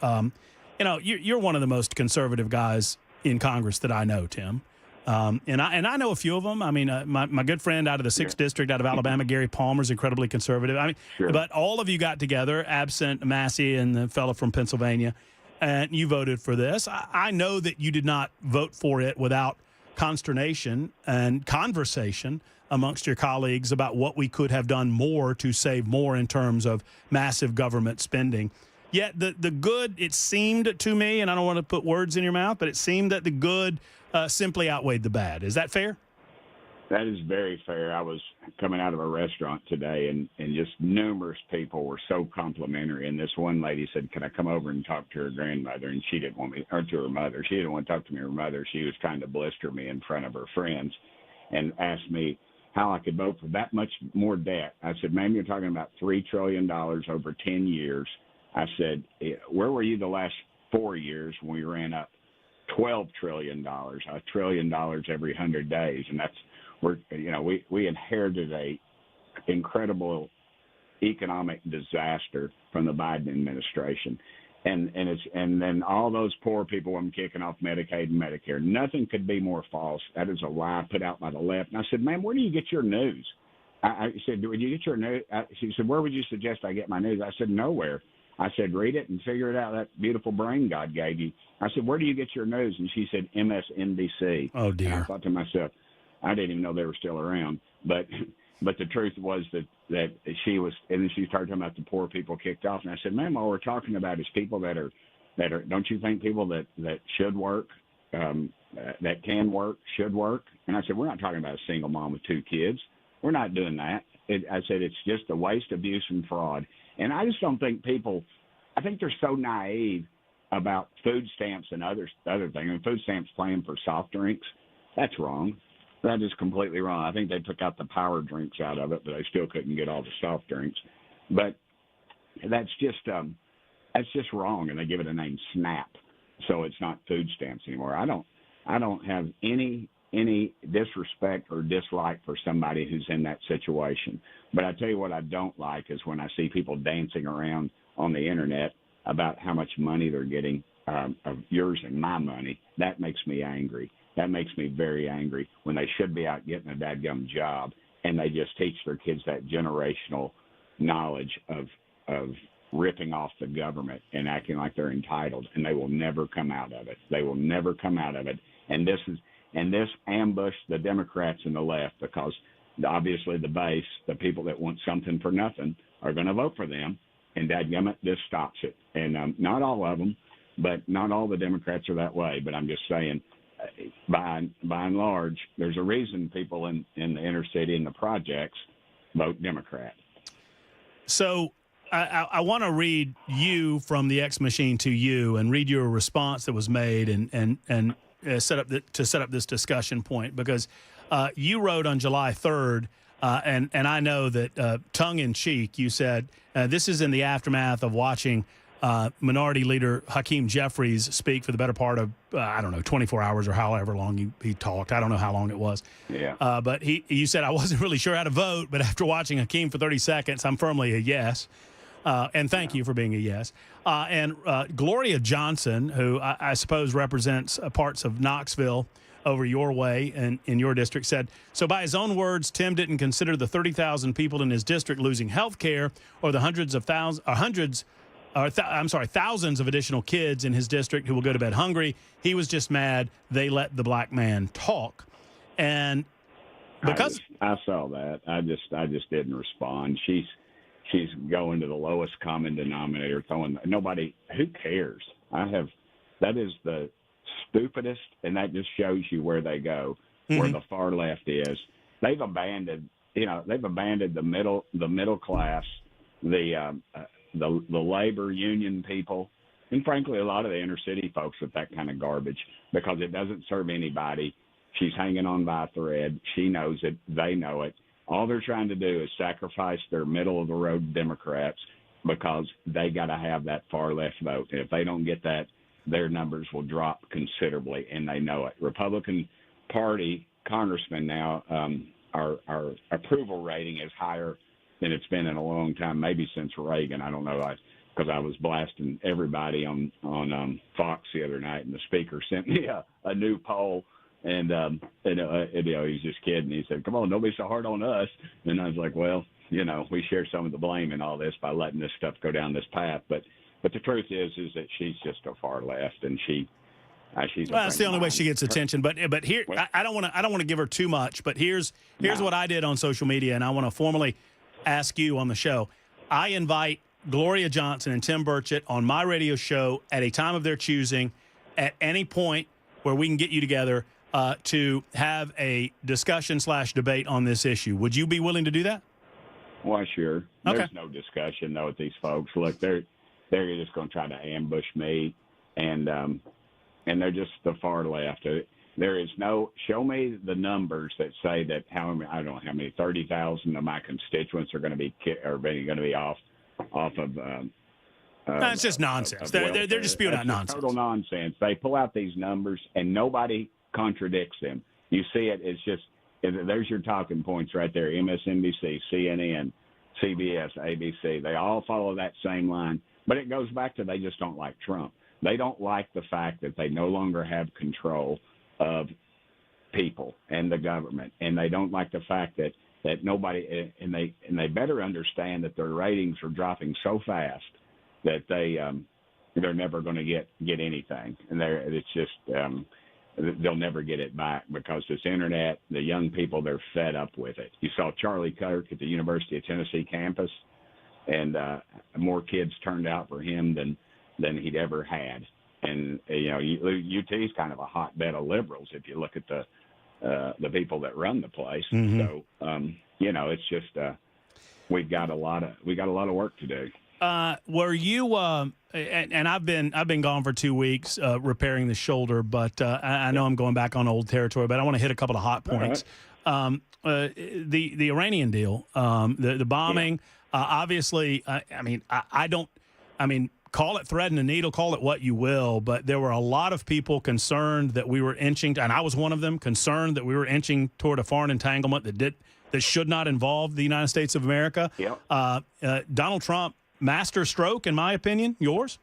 You're one of the most conservative guys in Congress that I know, Tim. And I know a few of them. I mean, my good friend out of the 6th District out of Alabama, Gary Palmer, is incredibly conservative. I mean, but all of you got together, absent Massey and the fellow from Pennsylvania, and you voted for this. I know that you did not vote for it without consternation and conversation amongst your colleagues about what we could have done more to save more in terms of massive government spending. Yet the good, it seemed to me, and I don't want to put words in your mouth, but it seemed that the good simply outweighed the bad. Is that fair? That is very fair. I was coming out of a restaurant today, and just numerous people were so complimentary. And this one lady said, "Can I come over and talk to her grandmother?" And she didn't want me, or to her mother. She didn't want to talk to me or her mother. She was trying to blister me in front of her friends and asked me how I could vote for that much more debt. I said, "Ma'am, you're talking about $3 trillion over 10 years. I said, where were you the last 4 years when we ran up $12 trillion, $1 trillion every 100 days?" And that's we inherited a incredible economic disaster from the Biden administration, and then all those poor people were kicking off Medicaid and Medicare. Nothing could be more false. That is a lie put out by the left. And I said, "Ma'am, where do you get your news?" I said, "Would you get your news?" She said, "Where would you suggest I get my news?" I said, "Nowhere." I said, "Read it and figure it out, that beautiful brain God gave you." I said, "Where do you get your news?" And she said, MSNBC. Oh, dear. And I thought to myself, I didn't even know they were still around. But the truth was that she was, and then she started talking about the poor people kicked off. And I said, "Ma'am, all we're talking about is people that are, don't you think people that should work, that can work, should work?" And I said, "We're not talking about a single mom with 2 kids. We're not doing that." I said, "It's just a waste, abuse, and fraud." And I just don't think I think they're so naive about food stamps and other things. And food stamps playing for soft drinks, that's wrong. That is completely wrong. I think they took out the power drinks out of it, but they still couldn't get all the soft drinks. But that's just wrong, and they give it a name, SNAP, so it's not food stamps anymore. I don't have any disrespect or dislike for somebody who's in that situation. But I tell you what I don't like is when I see people dancing around on the internet about how much money they're getting of yours and my money. That makes me angry. That makes me very angry when they should be out getting a dadgum job, and they just teach their kids that generational knowledge of ripping off the government and acting like they're entitled, and they will never come out of it. They will never come out of it. And this ambushed the Democrats and the left, because obviously the base, the people that want something for nothing, are going to vote for them, and dadgummit, this stops it. And not all of them, but not all the Democrats are that way. But I'm just saying, by and large, there's a reason people in the inner city and the projects vote Democrat. So I want to read you from the X machine to you and read your response that was made and set up this discussion point, because you wrote on July 3rd, And I know that tongue-in-cheek, you said this is in the aftermath of watching Minority Leader Hakeem Jeffries speak for the better part of, 24 hours or however long he talked. I don't know how long it was. Yeah. But you said, I wasn't really sure how to vote, but after watching Hakeem for 30 seconds, I'm firmly a yes. And thank you for being a yes. And Gloria Johnson, who I suppose represents parts of Knoxville over your way and in your district, said, so by his own words, Tim didn't consider the 30,000 people in his district losing health care or the thousands of additional kids in his district who will go to bed hungry. He was just mad they let the black man talk. And because I saw that, I just didn't respond. She's going to the lowest common denominator, nobody, who cares? That is the stupidest, and that just shows you where they go, where the far left is. They've abandoned the middle class, the labor union people, and frankly, a lot of the inner city folks with that kind of garbage, because it doesn't serve anybody. She's hanging on by a thread. She knows it. They know it. All they're trying to do is sacrifice their middle-of-the-road Democrats because they got to have that far-left vote. And if they don't get that, their numbers will drop considerably, and they know it. Republican Party congressmen now, our approval rating is higher than it's been in a long time, maybe since Reagan. I don't know, because I was blasting everybody on Fox the other night, and the speaker sent me a new poll. And he's just kidding. He said, come on, don't be so hard on us. And I was like, well, we share some of the blame in all this by letting this stuff go down this path. But the truth is that she's just a far left, and she's. Well, that's the only way she gets attention. But here, I don't want to give her too much. But here's what I did on social media, and I want to formally ask you on the show. I invite Gloria Johnson and Tim Burchett on my radio show at a time of their choosing, at any point where we can get you together to have a discussion/debate on this issue. Would you be willing to do that? Well, sure. Okay. There's no discussion, though, with these folks. Look, they're just going to try to ambush me, and they're just the far left. There is no – show me the numbers that say that I don't know how many, 30,000 of my constituents are going to be off of no, it's just nonsense. They're just spewing out nonsense. Total nonsense. They pull out these numbers, and nobody contradicts them. You see it. It's just there's your talking points right there. MSNBC, CNN, CBS, ABC. They all follow that same line. But it goes back to they just don't like Trump. They don't like the fact that they no longer have control of people and the government, and they don't like the fact that nobody and they better understand that their ratings are dropping so fast that they're never going to get anything, and it's just they'll never get it back because this internet, the young people, they're fed up with it. You saw Charlie Kirk at the University of Tennessee campus, and more kids turned out for him than he'd ever had. And UT is kind of a hotbed of liberals if you look at the people that run the place. Mm-hmm. So it's just we got a lot of work to do. Were you and I've been gone for 2 weeks repairing the shoulder, but I know I'm going back on old territory, but I want to hit a couple of hot points. Right. The Iranian deal, the bombing, obviously, call it thread and a needle, call it what you will, but there were a lot of people concerned that we were inching, and I was one of them, concerned that we were inching toward a foreign entanglement that should not involve the United States of America. Yep. Donald Trump, master stroke, in my opinion. Yours?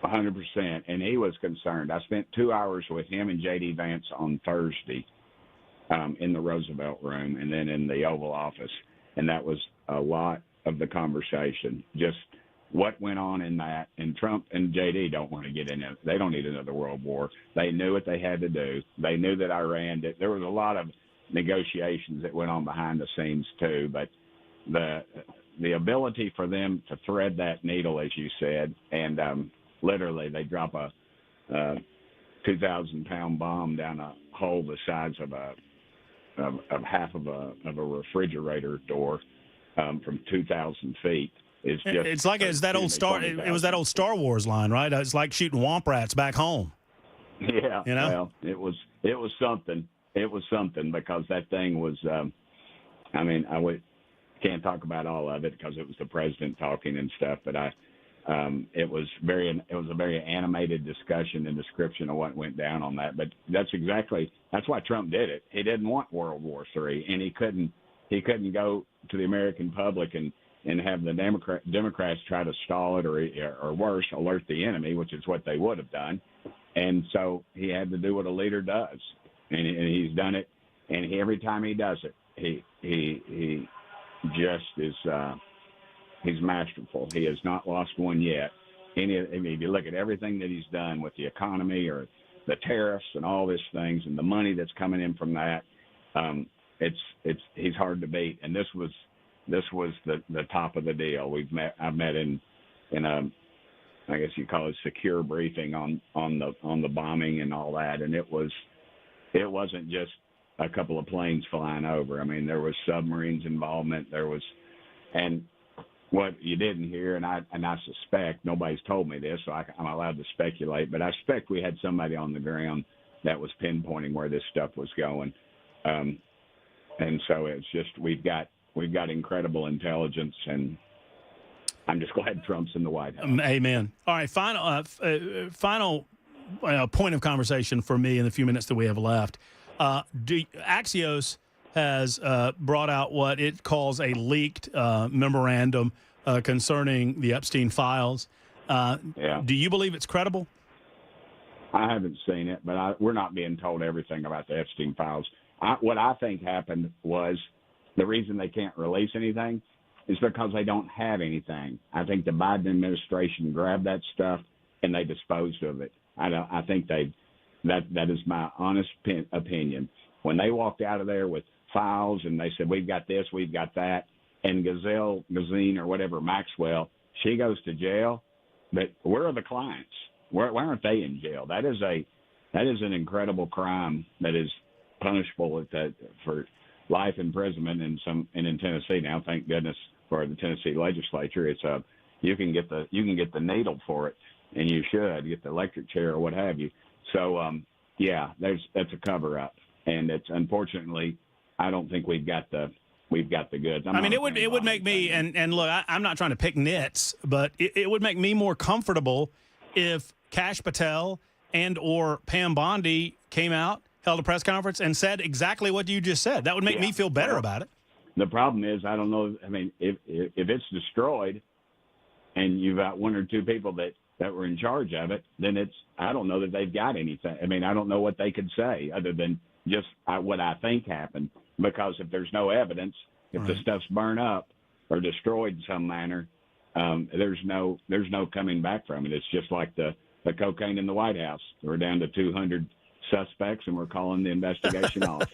100%. And he was concerned. I spent 2 hours with him and J.D. Vance on Thursday in the Roosevelt Room and then in the Oval Office. And that was a lot of the conversation, just what went on in that. And Trump and J.D. don't want to get in it. They don't need another world war. They knew what they had to do. They knew that Iran did. There was a lot of negotiations that went on behind the scenes too, but the ability for them to thread that needle, as you said, and literally they drop a 2,000-pound bomb down a hole the size of half of a refrigerator door from 2,000 feet. It's like it was that old Star Wars line, right? It's like shooting womp rats back home. Yeah, well, it was something. It was something because that thing was I mean, can't talk about all of it because it was the president talking and stuff, but it was a very animated discussion and description of what went down on that. But that's why Trump did it. He didn't want World War III, and he couldn't go to the American public and have the Democrats try to stall it or worse, alert the enemy, which is what they would have done. And so he had to do what a leader does, and he's done it. And every time he does it, he just is. He's masterful. He has not lost one yet. If you look at everything that he's done with the economy or the tariffs and all these things and the money that's coming in from that, he's hard to beat. And this was the top of the deal. I've met in a, I guess you call it secure briefing on the bombing and all that, and it wasn't just a couple of planes flying over. I mean, there was submarines involvement. And what you didn't hear, and I suspect, nobody's told me this, so I'm allowed to speculate, but I suspect we had somebody on the ground that was pinpointing where this stuff was going. And so it's just we've got incredible intelligence, and I'm just glad Trump's in the White House. Amen. All right, final point of conversation for me in the few minutes that we have left. Axios has brought out what it calls a leaked memorandum concerning the Epstein files. Do you believe it's credible? I haven't seen it, but we're not being told everything about the Epstein files. What I think happened was the reason they can't release anything is because they don't have anything. I think the Biden administration grabbed that stuff and they disposed of it. I think that is my honest opinion. When they walked out of there with files and they said, we've got this, we've got that, and Gazine or whatever, Maxwell, she goes to jail, but where are the clients? Why aren't they in jail? That is an incredible crime that is punishable for life imprisonment and in Tennessee now. Thank goodness for the Tennessee legislature. It's you can get the needle for it, and you should get the electric chair or what have you. So that's a cover up, and it's unfortunately I don't think we've got the goods. It would make me and look, I'm not trying to pick nits, but it would make me more comfortable if Kash Patel and or Pam Bondi came out, held a press conference, and said exactly what you just said. That would make me feel better about it. The problem is, I don't know. I mean, if it's destroyed, and you've got one or two people that were in charge of it, then I don't know that they've got anything. I mean, I don't know what they could say other than just what I think happened. Because if there's no evidence, if the stuff's burned up or destroyed in some manner, there's no coming back from it. It's just like the cocaine in the White House. We're down to 200 suspects, and we're calling the investigation off.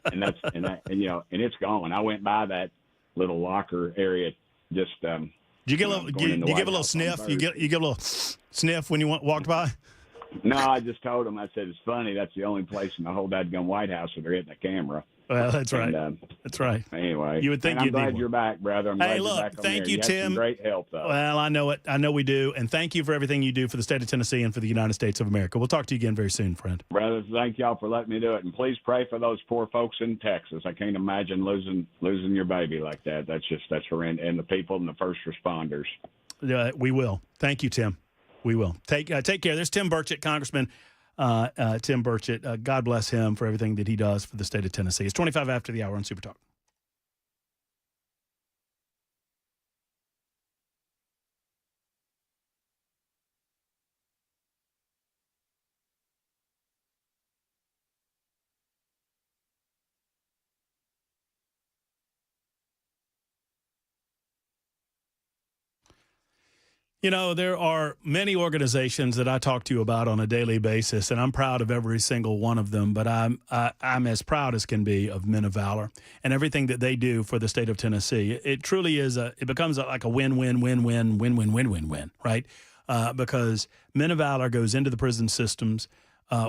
And it's gone. I went by that little locker area just. Did you give a little sniff? You give a little sniff when you walked by? No, I just told them. I said it's funny. That's the only place in the whole dadgum White House that they're hitting a camera. Well, that's right. That's right. Anyway, you would think I'm glad you're back, brother. I'm glad you're back on thank you, there. Tim. Had some great help, though. Well, I know it. I know we do, and thank you for everything you do for the state of Tennessee and for the United States of America. We'll talk to you again very soon, friend. Brother, thank y'all for letting me do it, and please pray for those poor folks in Texas. I can't imagine losing your baby like that. That's horrendous, and the people and the first responders. We will. Thank you, Tim. We will. Take care. There's Tim Burchett, Congressman. Tim Burchett, God bless him for everything that he does for the state of Tennessee. It's 25 after the hour on Supertalk. You know, there are many organizations that I talk to you about on a daily basis, and I'm proud of every single one of them, but I'm as proud as can be of Men of Valor and everything that they do for the state of Tennessee. It truly is it becomes like a win-win-win-win-win-win-win-win, right? Because Men of Valor goes into the prison systems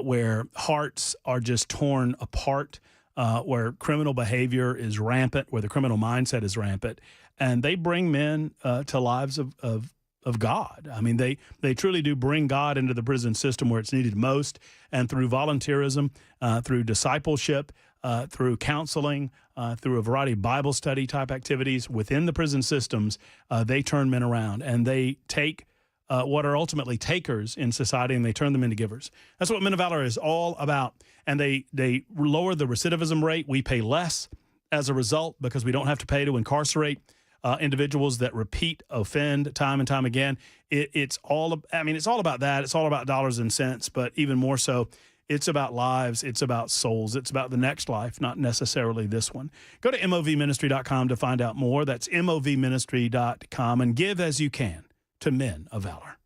where hearts are just torn apart, where criminal behavior is rampant, where the criminal mindset is rampant, and they bring men to lives of of God. I mean, they truly do bring God into the prison system where it's needed most, and through volunteerism, through discipleship, through counseling, through a variety of Bible study type activities within the prison systems, they turn men around, and they take what are ultimately takers in society, and they turn them into givers. That's what Men of Valor is all about. And they lower the recidivism rate. We pay less as a result because we don't have to pay to incarcerate individuals that repeat offend time and time again. It's all about that. It's all about dollars and cents, but even more so, it's about lives. It's about souls. It's about the next life, not necessarily this one. Go to movministry.com to find out more. That's movministry.com, and give as you can to Men of Valor.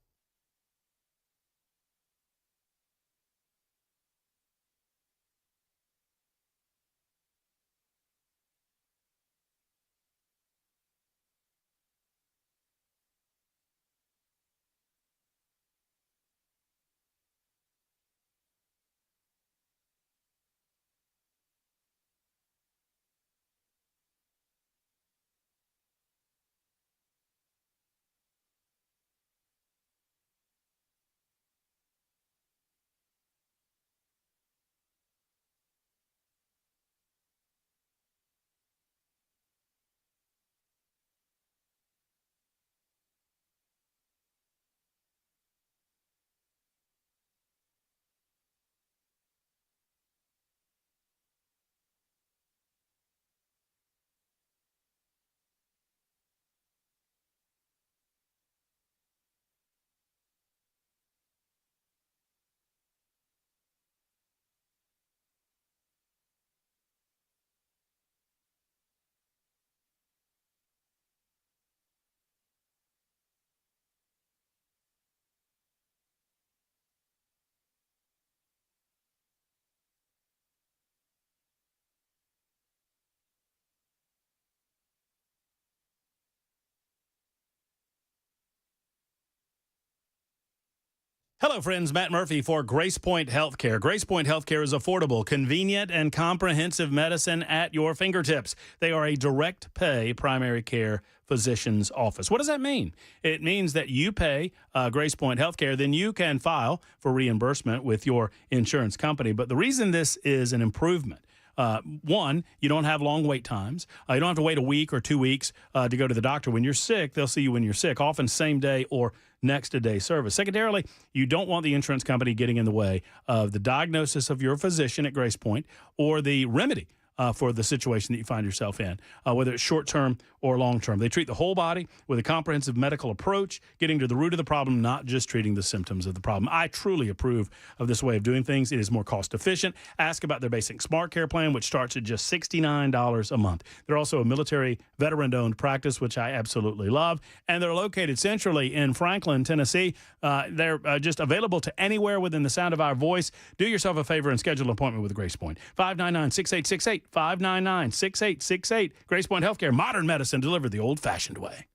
Hello, friends. Matt Murphy for Grace Point Healthcare. Grace Point Healthcare is affordable, convenient, and comprehensive medicine at your fingertips. They are a direct pay primary care physician's office. What does that mean? It means that you pay Grace Point Healthcare, then you can file for reimbursement with your insurance company. But the reason this is an improvement, one, you don't have long wait times. You don't have to wait a week or 2 weeks to go to the doctor. When you're sick, they'll see you when you're sick, often same day or next day service. Secondarily, you don't want the insurance company getting in the way of the diagnosis of your physician at Grace Point or the remedy for the situation that you find yourself in, whether it's short-term or long-term. They treat the whole body with a comprehensive medical approach, getting to the root of the problem, not just treating the symptoms of the problem. I truly approve of this way of doing things. It is more cost-efficient. Ask about their basic Smart Care plan, which starts at just $69 a month. They're also a military veteran-owned practice, which I absolutely love, and they're located centrally in Franklin, Tennessee. They're just available to anywhere within the sound of our voice. Do yourself a favor and schedule an appointment with Grace Point. 599-6868. 599-6868. Grace Point Healthcare, modern medicine delivered the old-fashioned way.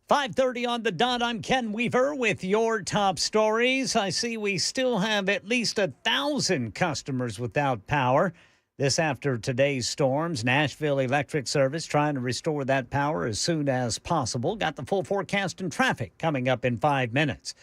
.5:30 on the dot. I'm Ken Weaver with your top stories. I see we still have at least 1,000 customers without power. This after today's storms. Nashville Electric Service trying to restore that power as soon as possible. Got the full forecast and traffic coming up in 5 minutes.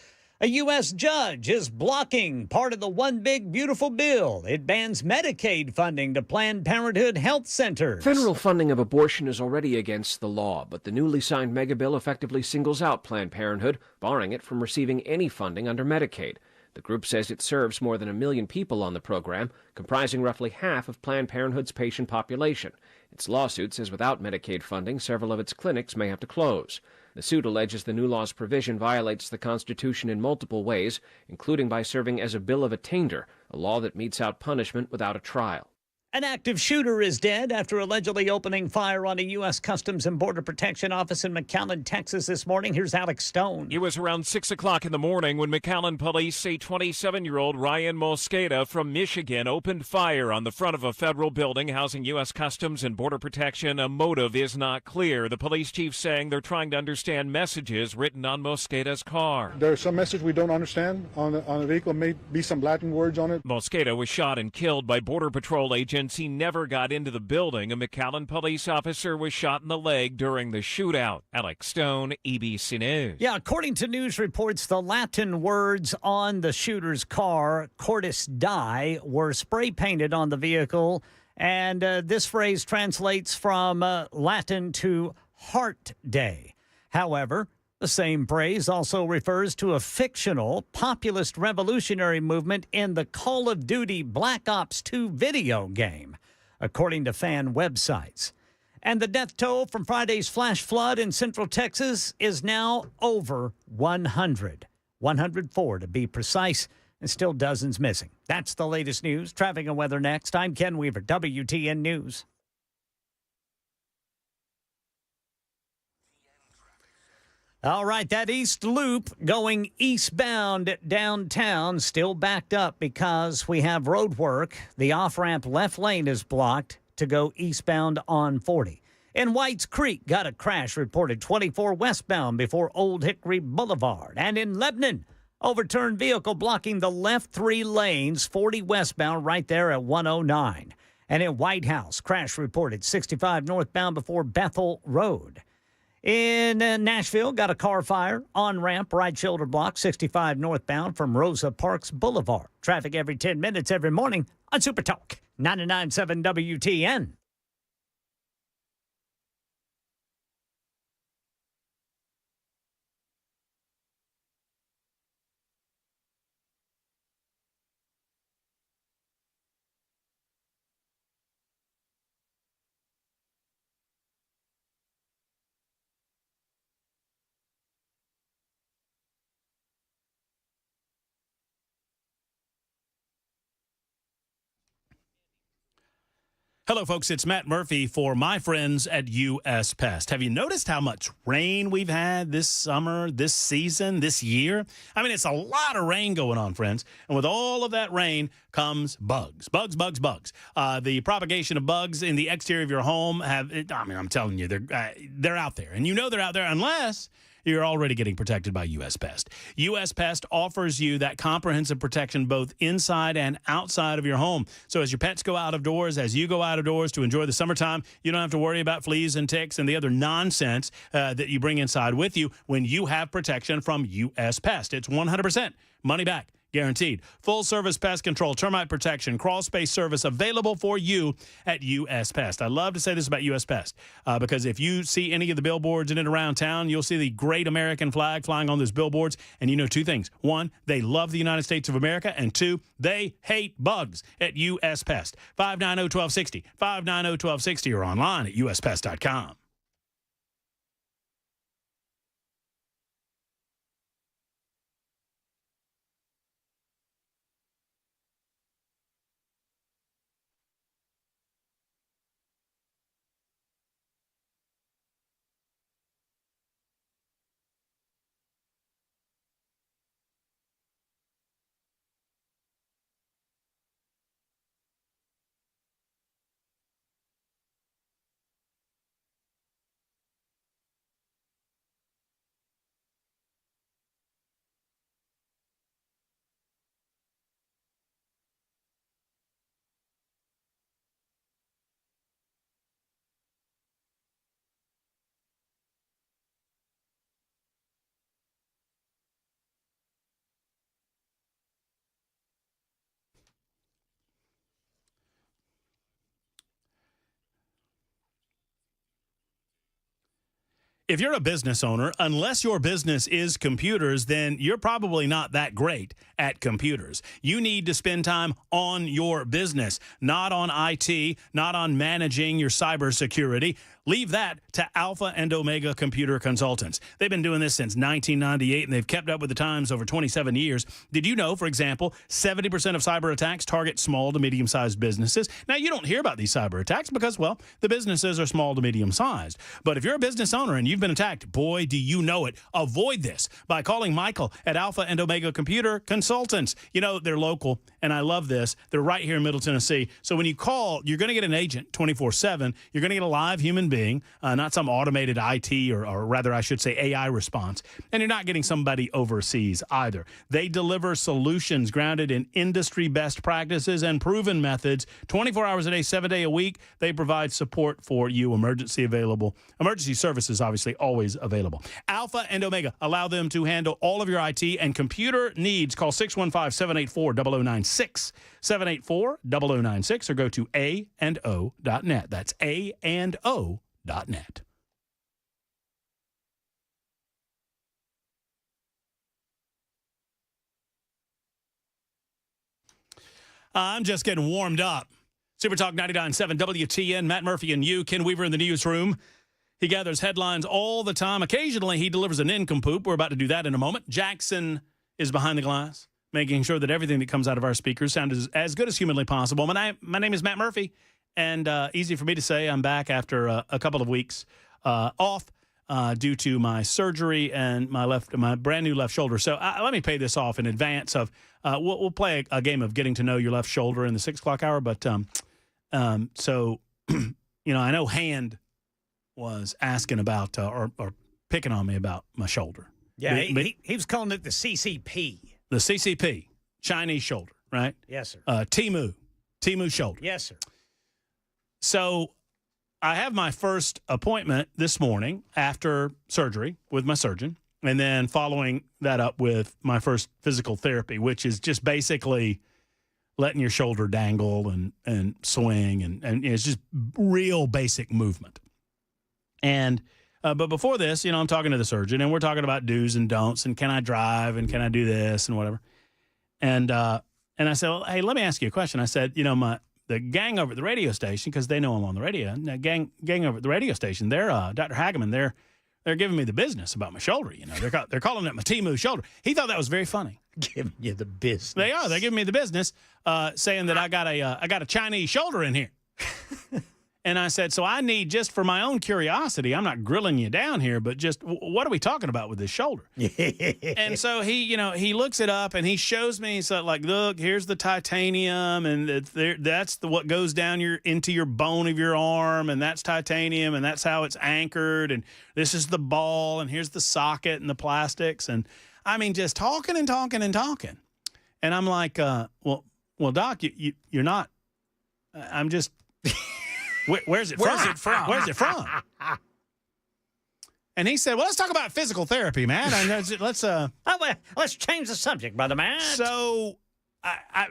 A U.S. judge is blocking part of the One Big Beautiful Bill. It bans Medicaid funding to Planned Parenthood health centers. Federal funding of abortion is already against the law, but the newly signed megabill effectively singles out Planned Parenthood, barring it from receiving any funding under Medicaid. The group says it serves more than 1 million people on the program, comprising roughly half of Planned Parenthood's patient population. Its lawsuit says without Medicaid funding, several of its clinics may have to close. The suit alleges the new law's provision violates the Constitution in multiple ways, including by serving as a bill of attainder, a law that metes out punishment without a trial. An active shooter is dead after allegedly opening fire on a U.S. Customs and Border Protection office in McAllen, Texas this morning. Here's Alex Stone. It was around 6 o'clock in the morning when McAllen police say 27-year-old Ryan Mosqueda from Michigan opened fire on the front of a federal building housing U.S. Customs and Border Protection. A motive is not clear. The police chief saying they're trying to understand messages written on Mosqueda's car. There's some message we don't understand on the vehicle. May be some Latin words on it. Mosqueda was shot and killed by Border Patrol agents. He never got into the building. A McAllen police officer was shot in the leg during the shootout. Alex Stone, EBC News. Yeah, according to news reports, the Latin words on the shooter's car, Cordis Die, were spray painted on the vehicle. And this phrase translates from Latin to Heart Day. However, the same phrase also refers to a fictional populist revolutionary movement in the Call of Duty Black Ops 2 video game, according to fan websites. And the death toll from Friday's flash flood in Central Texas is now over 100. 104 to be precise, and still dozens missing. That's the latest news. Traffic and weather next. I'm Ken Weaver, WTN News. All right, that East Loop going eastbound downtown still backed up because we have road work. The off-ramp left lane is blocked to go eastbound on 40. In Whites Creek, got a crash reported 24 westbound before Old Hickory Boulevard. And in Lebanon, overturned vehicle blocking the left 3 lanes, 40 westbound right there at 109. And in White House, crash reported 65 northbound before Bethel Road. In Nashville, got a car fire on ramp, right shoulder block, 65 northbound from Rosa Parks Boulevard. Traffic every 10 minutes every morning on Supertalk 99.7 WTN. Hello, folks. It's Matt Murphy for my friends at U.S. Pest. Have you noticed how much rain we've had this summer, this season, this year? I mean, it's a lot of rain going on, friends. And with all of that rain comes bugs. Bugs. The propagation of bugs in the exterior of your home I'm telling you, they're out there. And you know they're out there unless you're already getting protected by U.S. Pest. U.S. Pest offers you that comprehensive protection both inside and outside of your home. So as your pets go out of doors, as you go out of doors to enjoy the summertime, you don't have to worry about fleas and ticks and the other nonsense that you bring inside with you when you have protection from U.S. Pest. It's 100% money back. Guaranteed. Full-service pest control, termite protection, crawl space service available for you at U.S. Pest. I love to say this about U.S. Pest because if you see any of the billboards in and around town, you'll see the great American flag flying on those billboards. And you know 2 things. 1, they love the United States of America. And 2, they hate bugs at U.S. Pest. 590-1260, 590-1260 or online at uspest.com. if you're a business owner, unless your business is computers, then you're probably not that great at computers. You need to spend time on your business, not on IT, not on managing your cybersecurity. Leave that to Alpha and Omega Computer Consultants. They've been doing this since 1998, and they've kept up with the times over 27 years. Did you know, for example, 70% of cyber attacks target small to medium-sized businesses? Now, you don't hear about these cyber attacks because, well, the businesses are small to medium-sized. But if you're a business owner and you've been attacked, boy, do you know it. Avoid this by calling Michael at Alpha and Omega Computer Consultants. You know, they're local, and I love this. They're right here in Middle Tennessee. So when you call, you're going to get an agent 24/7. You're going to get a live human being. Not some automated IT or rather I should say AI response. And you're not getting somebody overseas either. They deliver solutions grounded in industry best practices and proven methods. 24 hours a day, 7 days a week. They provide support for you. Emergency services, obviously, always available. Alpha and Omega allow them to handle all of your IT and computer needs. Call 615-784-0096. 784-0096 or go to a&o.net. That's a&o.net. I'm just getting warmed up. Supertalk 99.7 WTN, Matt Murphy and you, Ken Weaver in the newsroom. He gathers headlines all the time. Occasionally, he delivers a nincompoop. We're about to do that in a moment. Jackson is behind the glass, making sure that everything that comes out of our speakers sounds as good as humanly possible. My name is Matt Murphy, and easy for me to say I'm back after a couple of weeks off due to my surgery and my brand new left shoulder. So let me pay this off in advance of we'll play a game of getting to know your left shoulder in the 6 o'clock hour. But so you know, I know Hand was asking about or picking on me about my shoulder. Yeah, he was calling it the CCP. The CCP, Chinese shoulder, right? Yes, sir. Temu shoulder. Yes, sir. So I have my first appointment this morning after surgery with my surgeon, and then following that up with my first physical therapy, which is just basically letting your shoulder dangle and swing, and it's just real basic movement. And but before this, you know, I'm talking to the surgeon, and we're talking about do's and don'ts, and can I drive, and can I do this, and whatever. And I said, well, hey, let me ask you a question. I said, you know, the gang over at the radio station, because they know I'm on the radio, and the gang over at the radio station, they're Dr. Hageman, they're giving me the business about my shoulder. You know, they're calling it my Temu shoulder. He thought that was very funny. Giving you the business. They are. They're giving me the business, saying that I got a Chinese shoulder in here. And I said, so I need, just for my own curiosity, I'm not grilling you down here, but just what are we talking about with this shoulder? And so he looks it up and he shows me, so like, look, here's the titanium, and that's what goes down into your bone of your arm, and that's titanium, and that's how it's anchored, and this is the ball, and here's the socket and the plastics, and I mean, just talking and talking and talking. And I'm like, well, Doc, you're not. I'm just. Where's it from? Where's it from? And he said, well, let's talk about physical therapy, man. And let's change the subject, brother man. So I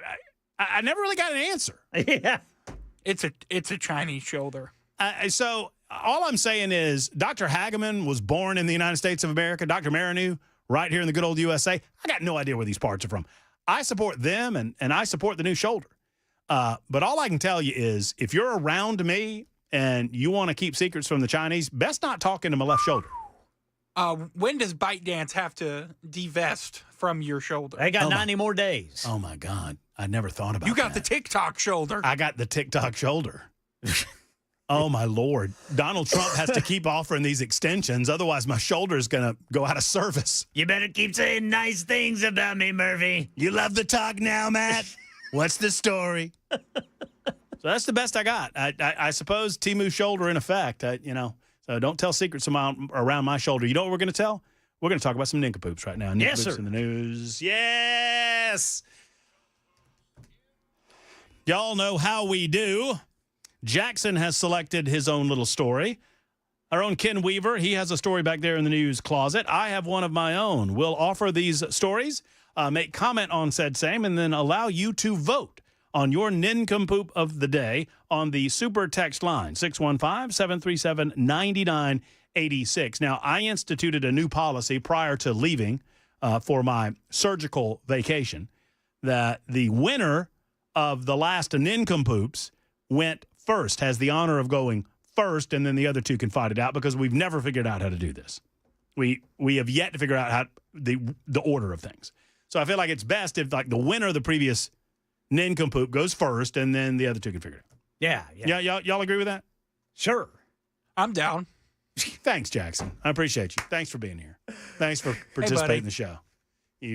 never really got an answer. Yeah. It's a Chinese shoulder. So all I'm saying is Dr. Hageman was born in the United States of America. Dr. Marinu, right here in the good old USA. I got no idea where these parts are from. I support them, and I support the new shoulder. But all I can tell you is if you're around me and you want to keep secrets from the Chinese, best not talk into my left shoulder. When does ByteDance have to divest from your shoulder? They got 90 more days. Oh, my God. I never thought about that. You got the TikTok shoulder. I got the TikTok shoulder. Oh, my Lord. Donald Trump has to keep offering these extensions. Otherwise, my shoulder is going to go out of service. You better keep saying nice things about me, Murphy. You love the talk now, Matt? What's the story? So that's the best I got. I suppose Temu shoulder in effect, so don't tell secrets around my shoulder. You know what we're going to tell? We're going to talk about some nincompoops right now. Yes, sir. In the news. Yes. Y'all know how we do. Jackson has selected his own little story. Our own Ken Weaver, he has a story back there in the news closet. I have one of my own. We'll offer these stories, make comment on said same, and then allow you to vote on your nincompoop of the day on the super text line, 615-737-9986. Now, I instituted a new policy prior to leaving for my surgical vacation that the winner of the last nincompoops went first, has the honor of going first, and then the other two can fight it out because we've never figured out how to do this. We have yet to figure out how the order of things. So I feel like it's best if like the winner of the previous nincompoop goes first, and then the other two can figure it out. Yeah. Y'all agree with that? Sure. I'm down. Thanks, Jackson. I appreciate you. Thanks for being here. Thanks for participating in the show.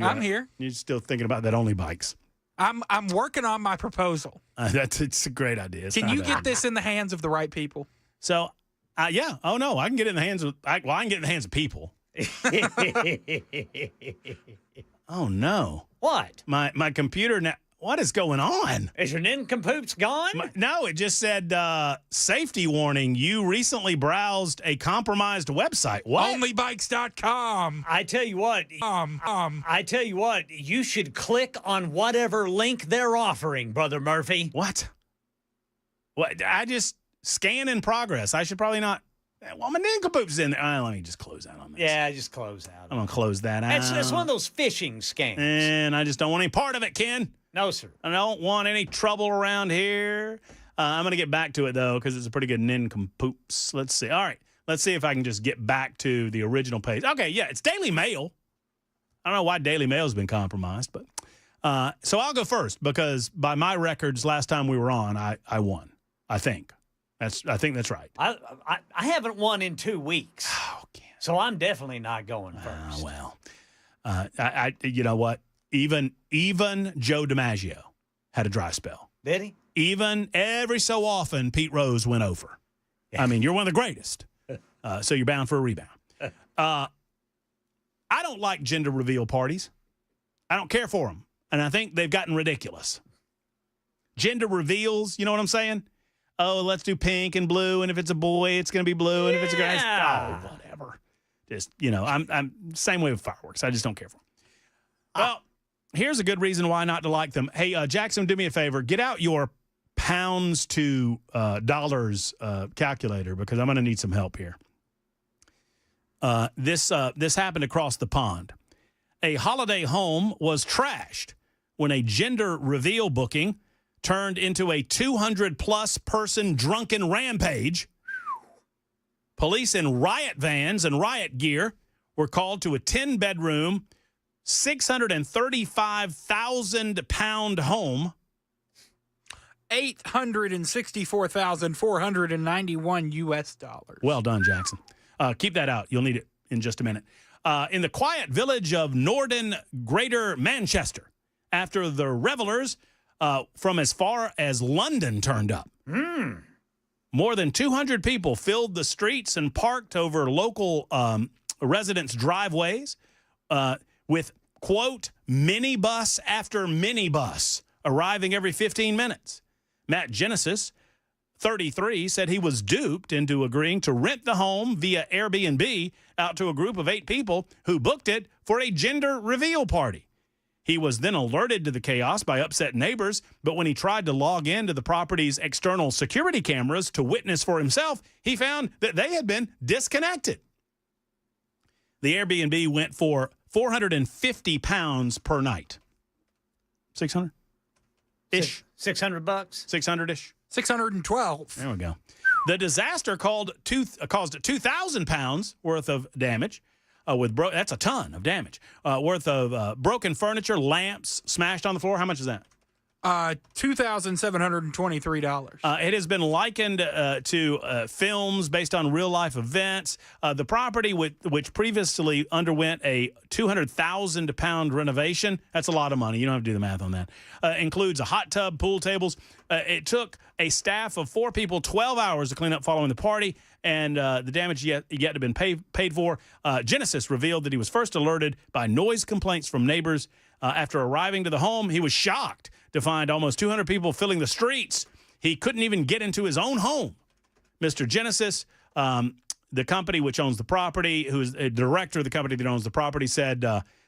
I'm here. You're still thinking about that only bikes. I'm working on my proposal. It's a great idea. Can you get this in the hands of the right people? So, yeah. Oh no, I can get it in the hands of. I can get it in the hands of people. Oh no! What? My computer now. What is going on? Is your nincompoops gone? No, it just said safety warning. You recently browsed a compromised website. What? Onlybikes.com. I tell you what. I tell you what. You should click on whatever link they're offering, Brother Murphy. What? I just scan in progress. I should probably not. Well, my nincompoop's in there. Let me just close out on this. Yeah, just close out. I'm gonna close that out. It's one of those phishing scams. And I just don't want any part of it, Ken. No, sir. I don't want any trouble around here. I'm going to get back to it, though, because it's a pretty good nincompoops. Let's see. All right. Let's see if I can just get back to the original page. Okay, yeah, it's Daily Mail. I don't know why Daily Mail's been compromised, but so I'll go first because by my records, last time we were on, I won. I think. I think that's right. I haven't won in 2 weeks. Oh, so I'm definitely not going first. Well, you know what? Even Joe DiMaggio had a dry spell. Did he? Even every so often, Pete Rose went over. Yeah. I mean, you're one of the greatest, so you're bound for a rebound. I don't like gender reveal parties. I don't care for them, and I think they've gotten ridiculous. Gender reveals, you know what I'm saying? Oh, let's do pink and blue, and if it's a boy, it's going to be blue, and if it's a girl, oh, whatever. Just, I'm same way with fireworks. I just don't care for them. Well, here's a good reason why not to like them. Hey, Jackson, do me a favor. Get out your pounds to dollars calculator because I'm going to need some help here. This happened across the pond. A holiday home was trashed when a gender reveal booking turned into a 200-plus person drunken rampage. Police in riot vans and riot gear were called to a 10-bedroom, 635,000-pound home. $864,491 U.S. dollars. Well done, Jackson. Keep that out. You'll need it in just a minute. In the quiet village of Norden, Greater Manchester, after the revelers from as far as London turned up. More than 200 people filled the streets and parked over local residents' driveways with, quote, minibus after minibus arriving every 15 minutes. Matt Genesis, 33, said he was duped into agreeing to rent the home via Airbnb out to a group of 8 people who booked it for a gender reveal party. He was then alerted to the chaos by upset neighbors, but when he tried to log into the property's external security cameras to witness for himself, he found that they had been disconnected. The Airbnb went for £450 per night. 600-ish? $600? 600-ish? 612. There we go. The disaster caused 2,000 pounds worth of damage. That's a ton of damage. Worth of broken furniture, lamps smashed on the floor. How much is that? $2,723. It has been likened to films based on real-life events. The property, which previously underwent a 200,000-pound renovation, that's a lot of money. You don't have to do the math on that. Includes a hot tub, pool tables. It took a staff of 4 people 12 hours to clean up following the party, and the damage yet to have been paid for. Genesis revealed that he was first alerted by noise complaints from neighbors. After arriving to the home, he was shocked to find almost 200 people filling the streets. He couldn't even get into his own home. Mr. Genesis, the company which owns the property, who is a director of the company that owns the property, said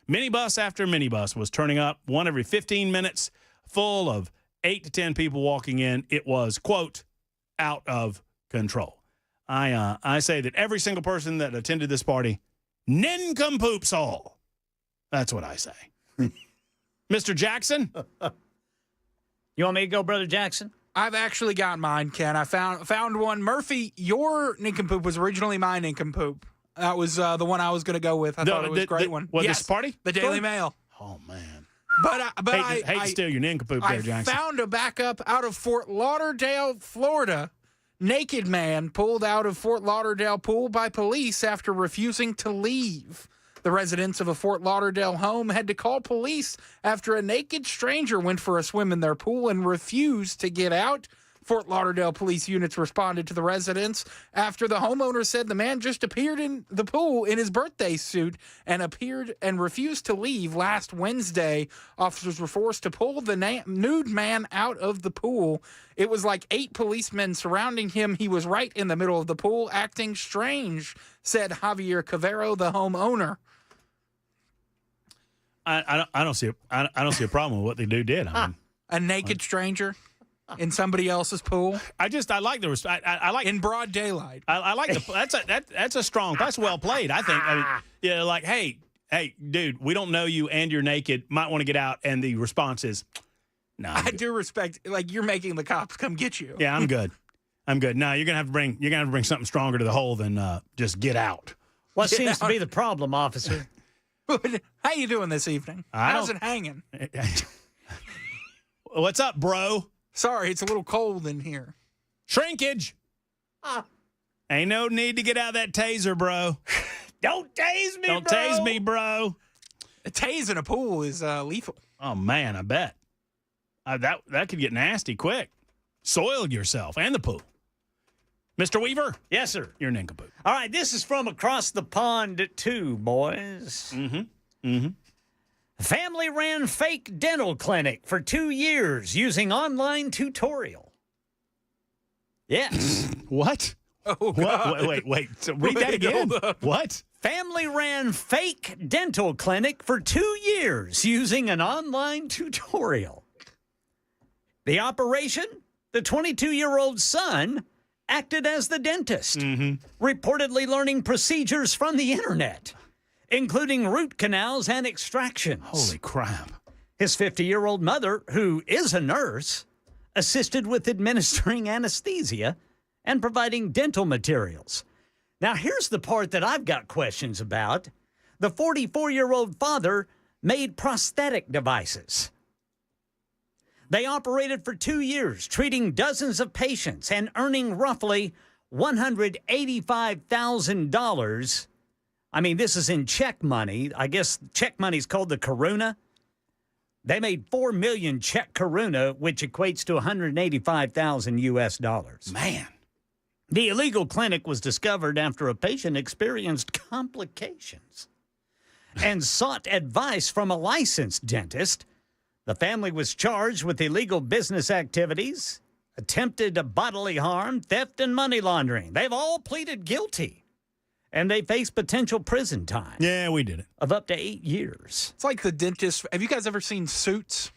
minibus after minibus was turning up, one every 15 minutes, full of 8 to 10 people walking in. It was, quote, out of control. I say that every single person that attended this party, nincompoops all. That's what I say. Mr. Jackson? You want me to go, Brother Jackson? I've actually got mine, Ken. I found one. Murphy, your nincompoop was originally my nincompoop. That was the one I was going to go with. I thought it was a great one. What, yes, this party? The Daily Mail. Oh, man. But hate to steal your nincompoop there, Jackson. I found a backup out of Fort Lauderdale, Florida. Naked man pulled out of Fort Lauderdale pool by police after refusing to leave. The residents of a Fort Lauderdale home had to call police after a naked stranger went for a swim in their pool and refused to get out. Fort Lauderdale police units responded to the residents after the homeowner said the man just appeared in the pool in his birthday suit and refused to leave last Wednesday. Officers were forced to pull the nude man out of the pool. It was like 8 policemen surrounding him. He was right in the middle of the pool, acting strange, said Javier Cavero, the homeowner. I don't see a problem with what the dude did. I mean, a naked stranger in somebody else's pool. I like the I like in broad daylight. I like that's a strong. That's well played. I think. I mean, yeah, like hey, dude, we don't know you and you're naked. Might want to get out. And the response is, no. I do respect. Like you're making the cops come get you. Yeah, I'm good. I'm good. No, you're gonna have to bring something stronger to the hole than just get out. What seems to be the problem, officer? How you doing this evening? How's it hanging? What's up, bro? Sorry, it's a little cold in here. Shrinkage. Ain't no need to get out that taser, bro. Don't tase me, Don't tase me, bro. A tase in a pool is lethal. Oh, man, I bet. That could get nasty quick. Soiled yourself and the pool. Mr. Weaver? Yes, sir. You're an nincompoop. All right, this is from across the pond, too, boys. Family ran fake dental clinic for 2 years using online tutorial. Yes. What? Oh, God. Wait. So read that again. What? Family ran fake dental clinic for 2 years using an online tutorial. The operation, the 22-year-old son acted as the dentist, reportedly learning procedures from the internet, including root canals and extractions. Holy crap. His 50-year-old mother, who is a nurse, assisted with administering anesthesia and providing dental materials. Now, here's the part that I've got questions about. The 44-year-old father made prosthetic devices. They operated for 2 years, treating dozens of patients and earning roughly $185,000. I mean, this is in check money. I guess check money is called the Karuna. They made 4 million Czech Karuna, which equates to $185,000 US dollars. Man. The illegal clinic was discovered after a patient experienced complications and sought advice from a licensed dentist. The family was charged with illegal business activities, attempted bodily harm, theft, and money laundering. They've all pleaded guilty, and they face potential prison time. Yeah, we did it. Of up to 8 years. It's like the dentist. Have you guys ever seen Suits?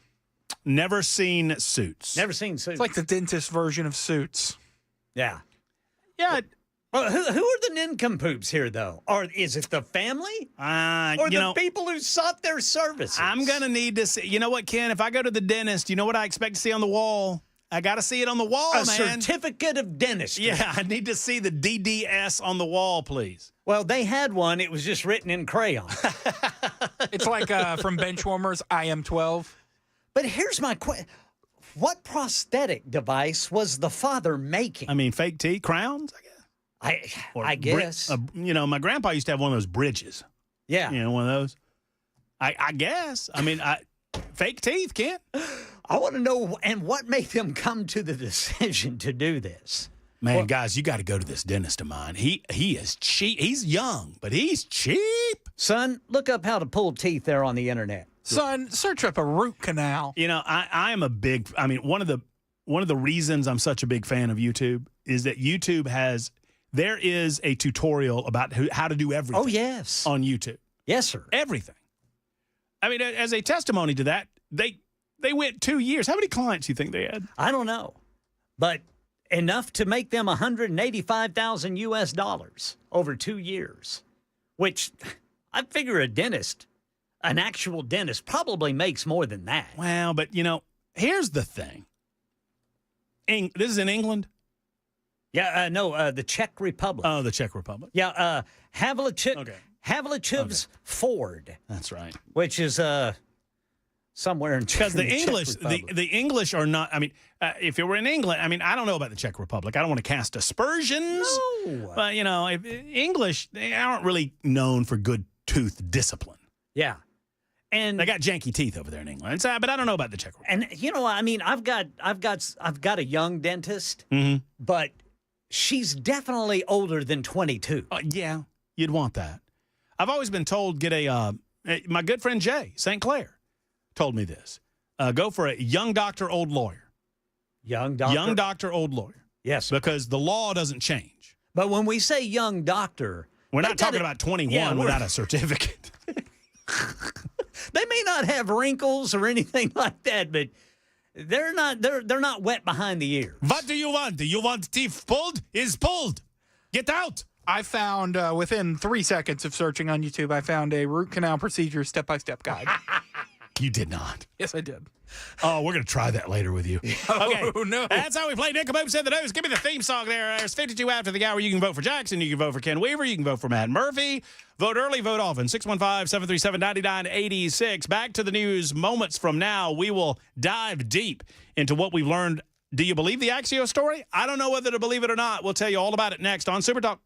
Never seen Suits. Never seen Suits. It's like the dentist version of Suits. Yeah. Yeah. Well, who are the nincompoops here, though? Or is it the family? Or the people who sought their services? I'm going to need to see. You know what, Ken? If I go to the dentist, you know what I expect to see on the wall? I got to see it on the wall, A man. certificate of dentistry. Yeah, I need to see the DDS on the wall, please. Well, they had one. It was just written in crayon. It's like from Benchwarmers, I am 12. But here's my question. What prosthetic device was the father making? I mean, fake teeth, crowns, I guess. I guess. My grandpa used to have one of those bridges. Yeah. You know, one of those. I guess. I mean, fake teeth, Ken. I want to know, and what made them come to the decision to do this? Man, guys, you got to go to this dentist of mine. He is cheap. He's young, but he's cheap. Son, look up how to pull teeth there on the internet. Son, search up a root canal. You know, I am a big. I mean, one of the reasons I'm such a big fan of YouTube is that YouTube has. There is a tutorial about how to do everything. Oh, yes. On YouTube. Yes, sir. Everything. I mean, as a testimony to that, They went 2 years. How many clients you think they had? I don't know, but enough to make them $185,000 US over 2 years, which I figure a dentist, an actual dentist, probably makes more than that. Well, but, here's the thing. This is in England? Yeah, no, the Czech Republic. Oh, the Czech Republic. Yeah, Havlicek's Ford. That's right. Which is somewhere in because the English, Czech Republic. the English are not. I mean, if it were in England, I mean, I don't know about the Czech Republic. I don't want to cast aspersions. No. But if English, they aren't really known for good tooth discipline. Yeah. And they got janky teeth over there in England. But I don't know about the Czech Republic. And I mean, I've got a young dentist, but she's definitely older than 22. Yeah, you'd want that. I've always been told my good friend Jay St. Clair told me this. Go for a young doctor, old lawyer. Young doctor, old lawyer. Yes, because the law doesn't change. But when we say young doctor, we're not talking about 21 without a certificate. They may not have wrinkles or anything like that, but they're not wet behind the ears. What do you want? Do you want teeth pulled? Is pulled. Get out. I found, within 3 seconds of searching on YouTube, I found a root canal procedure step-by-step guide. You did not. Yes, I did. Oh, we're going to try that later with you. Okay. Oh, no. That's how we play Nick Kaboom Said the News. Give me the theme song there. There's 52 after the hour. You can vote for Jackson. You can vote for Ken Weaver. You can vote for Matt Murphy. Vote early, vote often. 615-737-9986. Back to the news. Moments from now, we will dive deep into what we've learned. Do you believe the Axios story? I don't know whether to believe it or not. We'll tell you all about it next on Supertalk.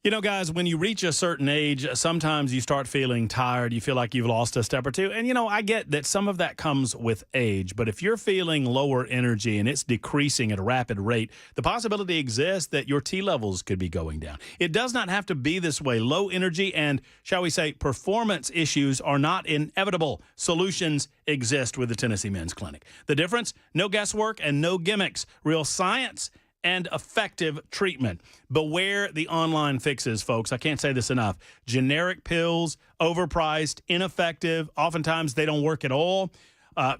Guys, when you reach a certain age, sometimes you start feeling tired. You feel like you've lost a step or two. And, I get that some of that comes with age. But if you're feeling lower energy and it's decreasing at a rapid rate, the possibility exists that your T levels could be going down. It does not have to be this way. Low energy and, shall we say, performance issues are not inevitable. Solutions exist with the Tennessee Men's Clinic. The difference? No guesswork and no gimmicks. Real science and effective treatment. Beware the online fixes, folks. I can't say this enough. Generic pills, overpriced, ineffective. Oftentimes, they don't work at all.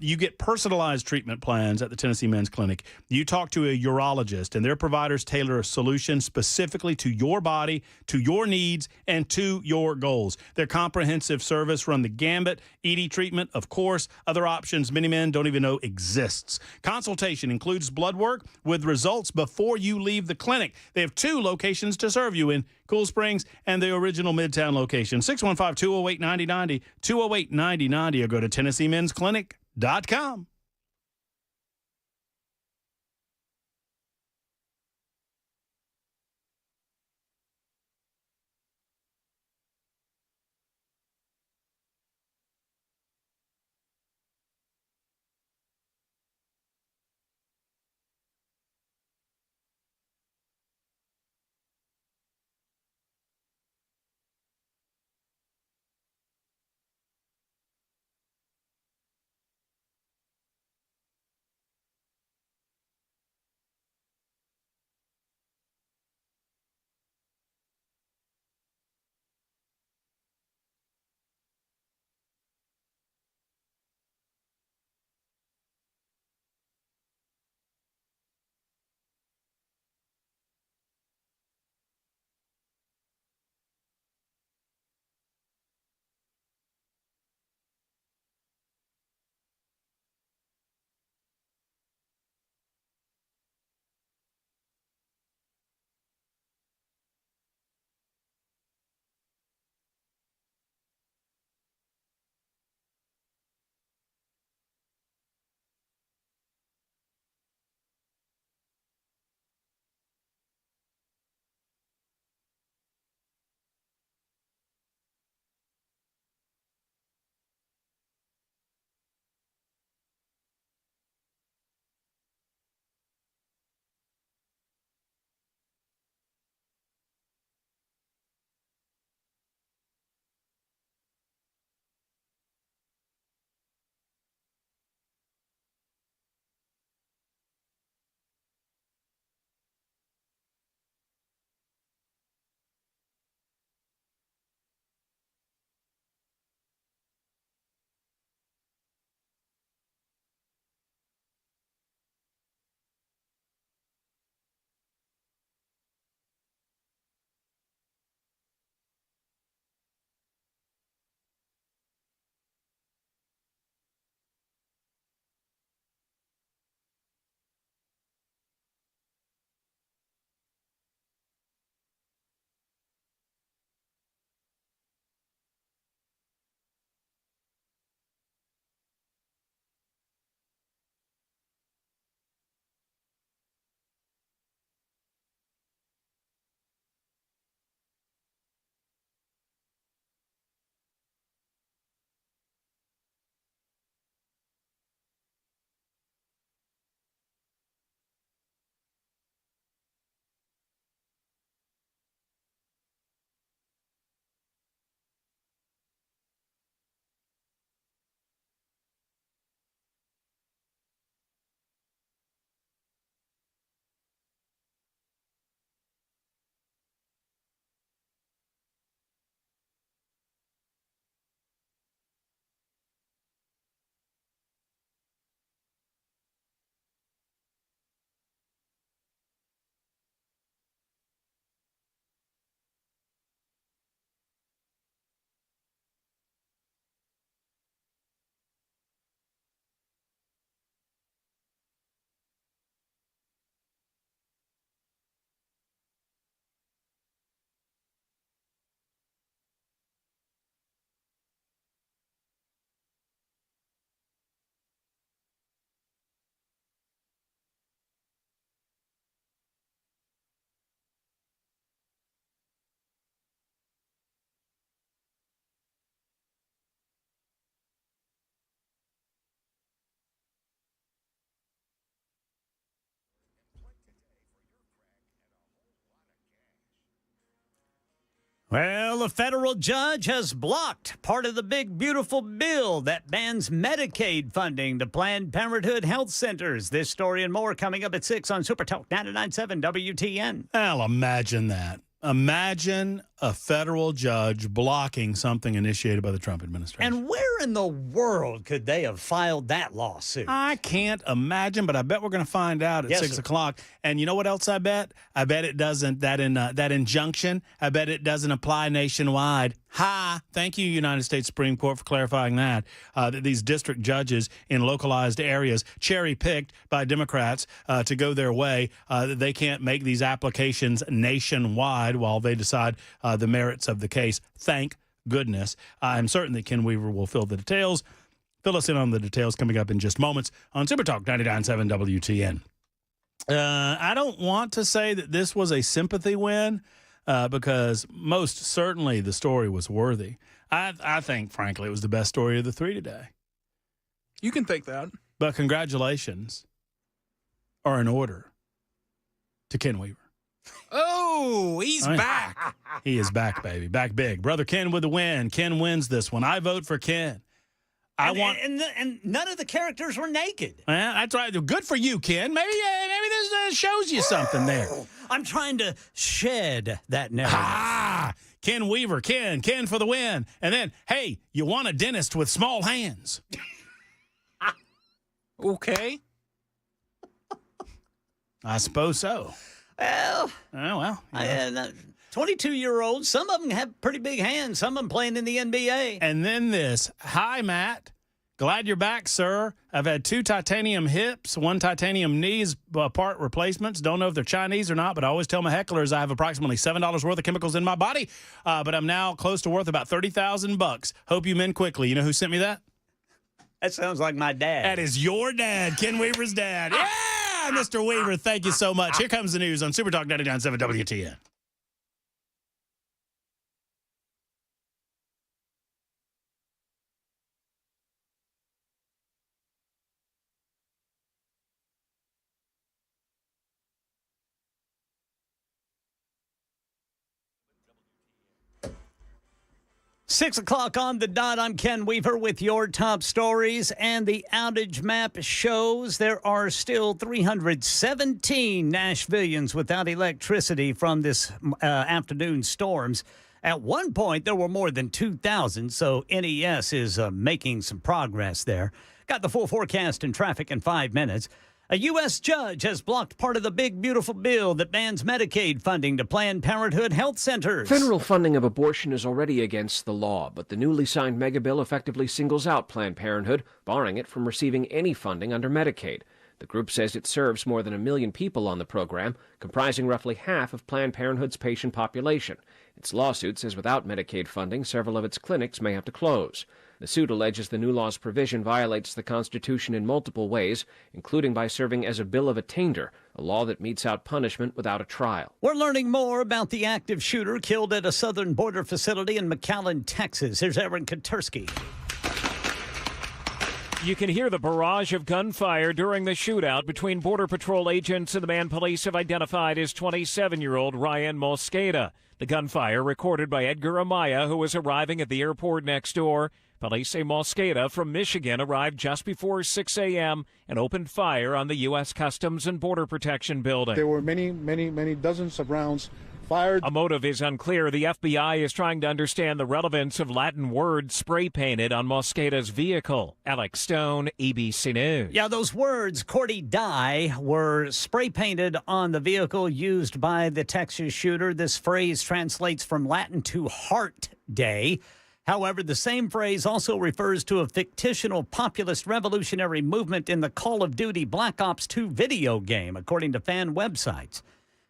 You get personalized treatment plans at the Tennessee Men's Clinic. You talk to a urologist, and their providers tailor a solution specifically to your body, to your needs, and to your goals. Their comprehensive service run the gambit. ED treatment, of course. Other options many men don't even know exists. Consultation includes blood work with results before you leave the clinic. They have 2 locations to serve you in Cool Springs and the original Midtown location. 615-208-9090, 208-9090, or go to TennesseeMen'sClinic.com. Well, a federal judge has blocked part of the big, beautiful bill that bans Medicaid funding to Planned Parenthood health centers. This story and more coming up at 6 on Supertalk 99.7 WTN. Well, imagine that. Imagine a federal judge blocking something initiated by the Trump administration. And where in the world could they have filed that lawsuit? I can't imagine, but I bet we're going to find out at 6 o'clock. And you know what else I bet? I bet it doesn't, that injunction, I bet it doesn't apply nationwide. Thank you, United States Supreme Court, for clarifying that these district judges in localized areas, cherry-picked by Democrats to go their way, they can't make these applications nationwide while they decide the merits of the case. Thank goodness. I'm certain that Ken Weaver will fill us in on the details coming up in just moments on Supertalk 99.7 WTN. I don't want to say that this was a sympathy win, because most certainly the story was worthy. I think, frankly, it was the best story of the three today. You can think that. But congratulations are in order to Ken Weaver. Oh, he's back. He is back, baby. Back big. Brother Ken with the win. Ken wins this one. I vote for Ken. And none of the characters were naked. Yeah, that's right. Good for you, Ken. Maybe this shows you something there. I'm trying to shed that narrative. Ken Weaver, Ken for the win. And then, hey, you want a dentist with small hands. Okay. I suppose so. Well, 22-year-olds, some of them have pretty big hands. Some of them playing in the NBA. And then this. Hi, Matt. Glad you're back, sir. I've had 2 titanium hips, 1 titanium knees part replacements. Don't know if they're Chinese or not, but I always tell my hecklers I have approximately $7 worth of chemicals in my body, but I'm now close to worth about $30,000. Hope you mend quickly. You know who sent me that? That sounds like my dad. That is your dad, Ken Weaver's dad. Yeah, Mr. Weaver, thank you so much. Here comes the news on Supertalk 99.7 WTN. Six o'clock on the dot. I'm Ken Weaver with your top stories, and the outage map shows there are still 317 Nashvillians without electricity from this afternoon storms. At one point, there were more than 2,000, so NES is making some progress there. Got the full forecast and traffic in 5 minutes. A U.S. judge has blocked part of the big, beautiful bill that bans Medicaid funding to Planned Parenthood health centers. Federal funding of abortion is already against the law, but the newly signed megabill effectively singles out Planned Parenthood, barring it from receiving any funding under Medicaid. The group says it serves more than 1 million people on the program, comprising roughly half of Planned Parenthood's patient population. Its lawsuit says without Medicaid funding, several of its clinics may have to close. The suit alleges the new law's provision violates the Constitution in multiple ways, including by serving as a bill of attainder, a law that metes out punishment without a trial. We're learning more about the active shooter killed at a southern border facility in McAllen, Texas. Here's Aaron Katursky. You can hear the barrage of gunfire during the shootout between Border Patrol agents and the man police have identified as 27-year-old Ryan Mosqueda. The gunfire recorded by Edgar Amaya, who was arriving at the airport next door. Police say Mosqueda from Michigan arrived just before 6 a.m. and opened fire on the U.S. Customs and Border Protection building. There were many dozens of rounds fired. A motive is unclear. The FBI is trying to understand the relevance of Latin words spray painted on Mosqueda's vehicle. Alex Stone, ABC News. Yeah, those words, Cordy Die, were spray painted on the vehicle used by the Texas shooter. This phrase translates from Latin to Heart Day. However, the same phrase also refers to a fictional populist revolutionary movement in the Call of Duty Black Ops 2 video game, according to fan websites.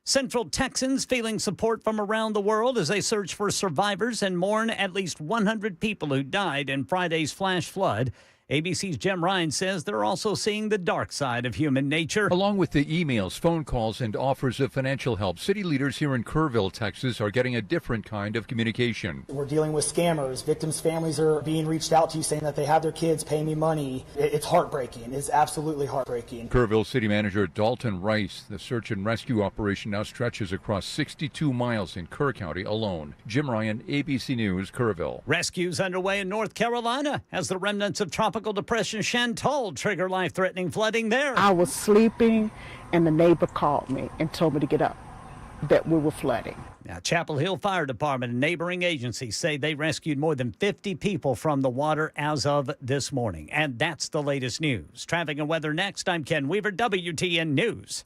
Central Texans feeling support from around the world as they search for survivors and mourn at least 100 people who died in Friday's flash flood ABC's Jim Ryan says they're also seeing the dark side of human nature. Along with the emails, phone calls, and offers of financial help, city leaders here in Kerrville, Texas, are getting a different kind of communication. We're dealing with scammers. Victims' families are being reached out to you saying that they have their kids, pay me money. It's heartbreaking. It's absolutely heartbreaking. Kerrville City Manager Dalton Rice, the search and rescue operation now stretches across 62 miles in Kerr County alone. Jim Ryan, ABC News, Kerrville. Rescues underway in North Carolina as the remnants of tropical depression Chantal trigger life-threatening flooding there. I was sleeping, and the neighbor called me and told me to get up, that we were flooding. Now, Chapel Hill Fire Department and neighboring agencies say they rescued more than 50 people from the water as of this morning. And that's the latest news. Traffic and weather next. I'm Ken Weaver, WTN News.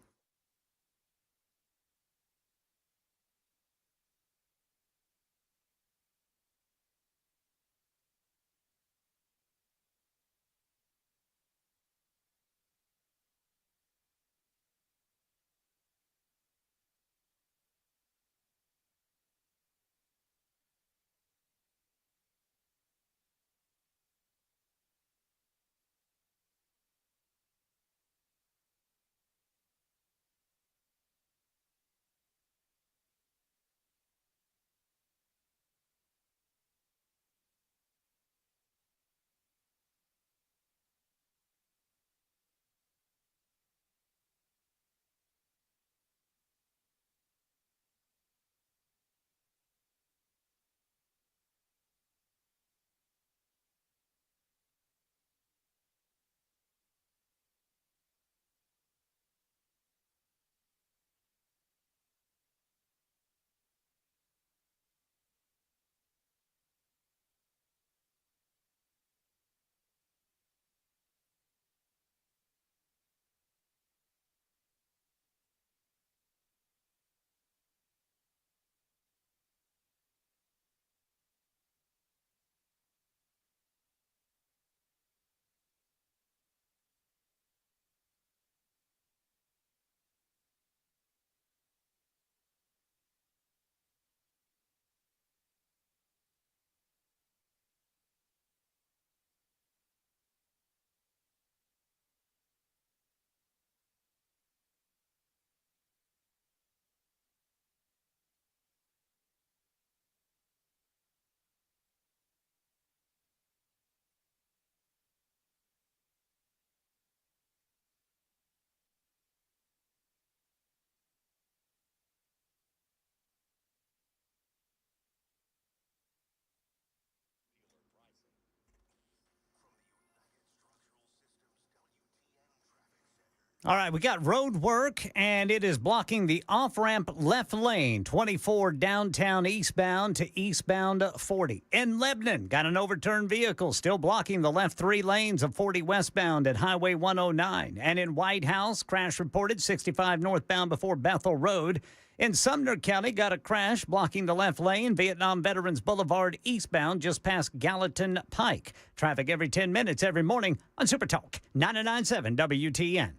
All right, we got road work, and it is blocking the off-ramp left lane, 24 downtown eastbound to eastbound 40. In Lebanon, got an overturned vehicle still blocking the left 3 lanes of 40 westbound at Highway 109. And in White House, crash reported 65 northbound before Bethel Road. In Sumner County, got a crash blocking the left lane, Vietnam Veterans Boulevard eastbound just past Gallatin Pike. Traffic every 10 minutes every morning on Supertalk 99.7 WTN.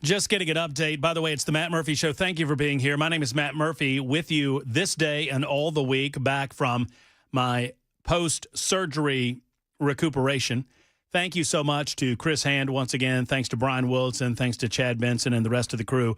Just getting an update. By the way, it's the Matt Murphy Show. Thank you for being here. My name is Matt Murphy with you this day and all the week back from my post-surgery recuperation. Thank you so much to Chris Hand once again. Thanks to Brian Wilson. Thanks to Chad Benson and the rest of the crew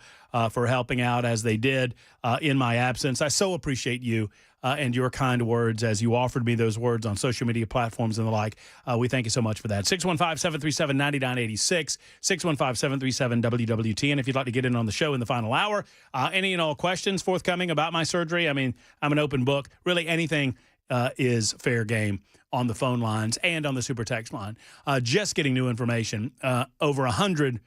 for helping out as they did in my absence. I so appreciate you and your kind words as you offered me those words on social media platforms and the like. We thank you so much for that. 615-737-9986, 615-737-WWT. And if you'd like to get in on the show in the final hour, any and all questions forthcoming about my surgery, I mean, I'm an open book. Really anything is fair game on the phone lines and on the super text line. Just getting new information. Over 100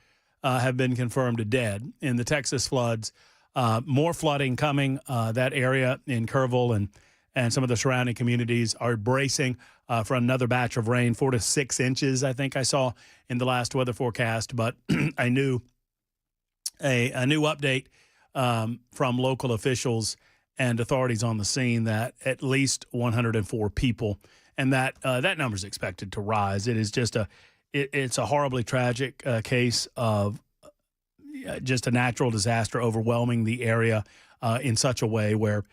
have been confirmed dead in the Texas floods More flooding coming. That area in Kerrville and some of the surrounding communities are bracing for another batch of rain, 4 to 6 inches, I think I saw in the last weather forecast. But I knew a new update from local officials and authorities on the scene that at least 104 people, and that number is expected to rise. It is just it's a horribly tragic case of just a natural disaster overwhelming the area in such a way where